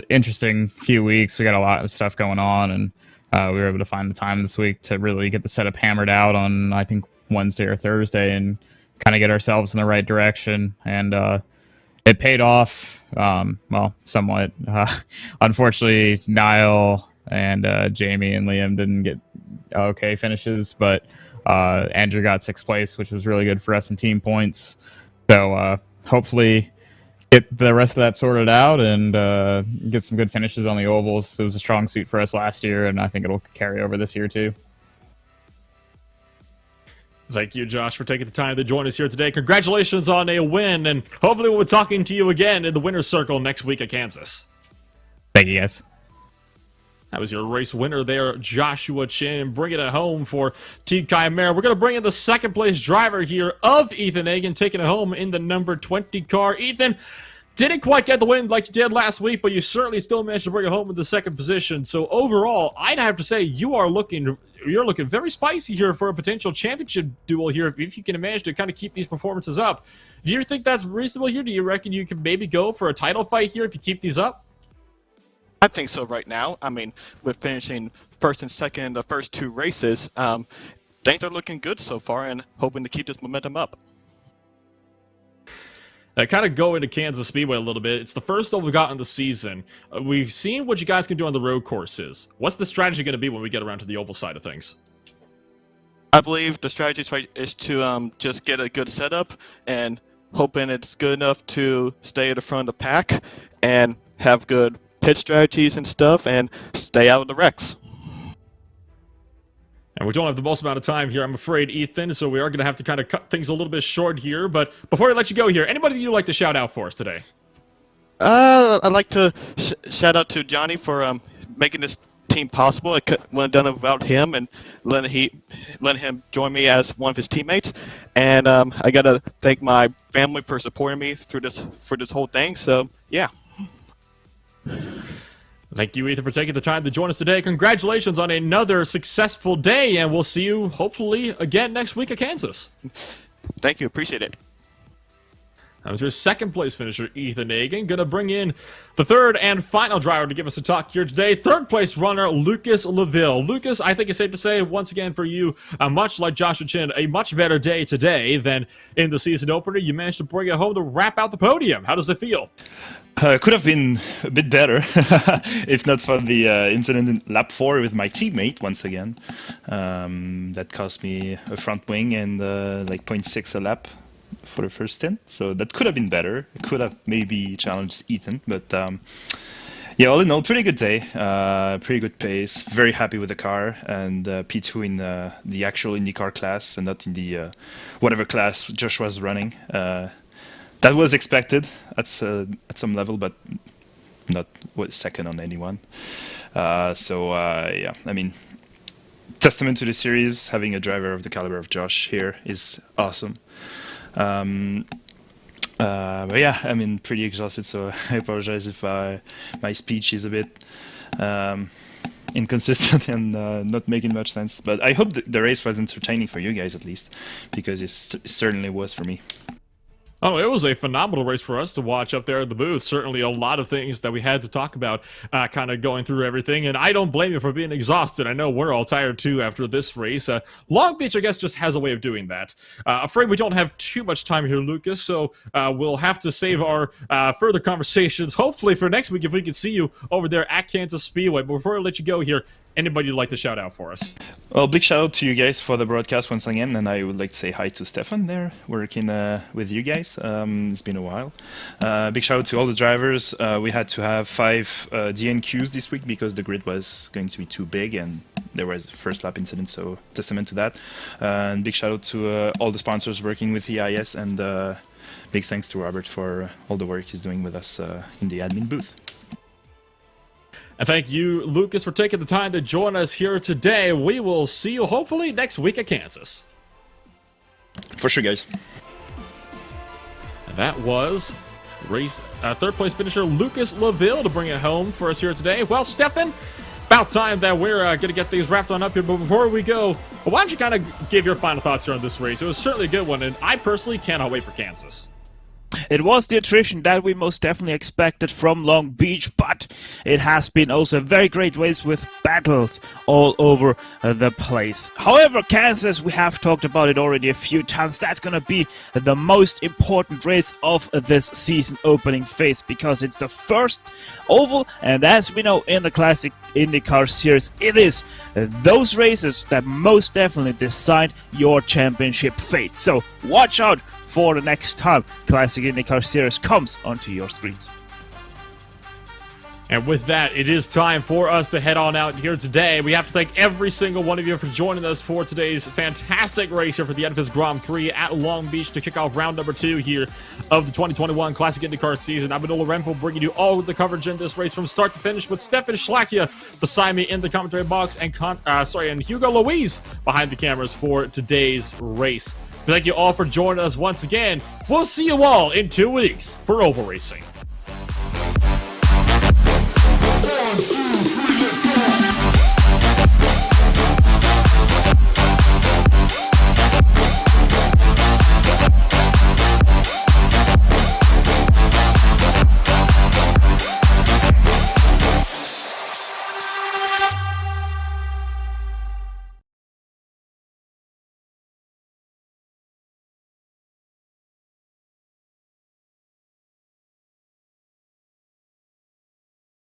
interesting few weeks. We got a lot of stuff going on, and we were able to find the time this week to really get the setup hammered out on, I think, Wednesday or Thursday, and kind of get ourselves in the right direction. And it paid off, well, somewhat. Unfortunately, Niall and Jamie and Liam didn't get okay finishes, but Andrew got 6th place, which was really good for us in team points. So hopefully get the rest of that sorted out and get some good finishes on the ovals. It was a strong suit for us last year, and I think it'll carry over this year too. Thank you, Josh, for taking the time to join us here today. Congratulations on a win, and hopefully we'll be talking to you again in the winner's circle next week at Kansas. Thank you, guys. That was your race winner there, Joshua Chin, bringing it home for Team Chimera. We're going to bring in the 2nd place driver here of Ethan Hagen, taking it home in the number 20 car. Ethan, didn't quite get the win like you did last week, but you certainly still managed to bring it home in the 2nd position. So overall, I'd have to say you're looking very spicy here for a potential championship duel here if you can manage to kind of keep these performances up. Do you think that's reasonable here? Do you reckon you can maybe go for a title fight here if you keep these up? I think so right now. I mean, with finishing 1st and 2nd the first 2 races, things are looking good so far and hoping to keep this momentum up. Kind of go into Kansas Speedway a little bit. It's the first oval we've got in the season. We've seen what you guys can do on the road courses. What's the strategy going to be when we get around to the oval side of things? I believe the strategy is to just get a good setup and hoping it's good enough to stay at the front of the pack and have good pit strategies and stuff and stay out of the wrecks. And we don't have the most amount of time here, I'm afraid, Ethan, so we are going to have to kind of cut things a little bit short here. But before I let you go here, anybody that you'd like to shout out for us today? I'd like to shout out to Johnny for making this team possible. I couldn't have done it without him and letting him join me as one of his teammates. And I got to thank my family for supporting me through this whole thing. So, yeah. Thank you, Ethan, for taking the time to join us today. Congratulations on another successful day, and we'll see you, hopefully, again next week at Kansas. Thank you. Appreciate it. That was your 2nd place finisher, Ethan Hagen. Going to bring in the 3rd and final driver to give us a talk here today. 3rd place runner, Lucas LaVille. Lucas, I think it's safe to say, once again for you, much like Joshua Chin, a much better day today than in the season opener. You managed to bring it home to wrap out the podium. How does it feel? Could have been a bit better if not for the incident in lap 4 with my teammate once again. That cost me a front wing and like 0.6 a lap for the first stint. So that could have been better. Could have maybe challenged Ethan, but yeah, all in all, pretty good day, pretty good pace. Very happy with the car, and P2 in the actual IndyCar class and not in the whatever class Josh was running. That was expected at some level, but not second on anyone. So yeah, I mean, testament to the series. Having a driver of the caliber of Josh here is awesome. But yeah, I mean, pretty exhausted, so I apologize if my speech is a bit inconsistent and not making much sense. But I hope the race was entertaining for you guys at least, because it certainly was for me. Oh, it was a phenomenal race for us to watch up there at the booth. Certainly a lot of things that we had to talk about, kind of going through everything. And I don't blame you for being exhausted. I know we're all tired too after this race. Long Beach, I guess, just has a way of doing that. Afraid we don't have too much time here, Lucas, so we'll have to save our further conversations, hopefully for next week, if we can see you over there at Kansas Speedway. But before I let you go here, anybody you'd like to shout out for us? Well, big shout out to you guys for the broadcast once again, and I would like to say hi to Stefan there, working with you guys. It's been a while. Big shout out to all the drivers. We had to have 5 DNQs this week because the grid was going to be too big, and there was a first lap incident, so testament to that. And big shout out to all the sponsors working with EIS, and big thanks to Robert for all the work he's doing with us in the admin booth. And thank you, Lucas, for taking the time to join us here today. We will see you hopefully next week at Kansas. For sure, guys. And that was third place finisher Lucas Laville to bring it home for us here today. Well, Stefan, about time that we're going to get things wrapped on up here. But before we go, why don't you kind of give your final thoughts here on this race? It was certainly a good one, and I personally cannot wait for Kansas. It was the attrition that we most definitely expected from Long Beach, but it has been also a very great race with battles all over the place. However, Kansas, we have talked about it already a few times, that's going to be the most important race of this season opening phase because it's the first oval, and as we know in the Classic IndyCar Series, it is those races that most definitely decide your championship fate. So watch out for the next time Classic IndyCar Series comes onto your screens. And with that, it is time for us to head on out here today. We have to thank every single one of you for joining us for today's fantastic race here for the Edifice Grand Prix at Long Beach to kick off round number 2 here of the 2021 Classic IndyCar season. I'm Manola Rempel, bringing you all of the coverage in this race from start to finish with Stefan Schlackia beside me in the commentary box and Hugo Louise behind the cameras for today's race. Thank you all for joining us once again. We'll see you all in 2 weeks for Oval Racing.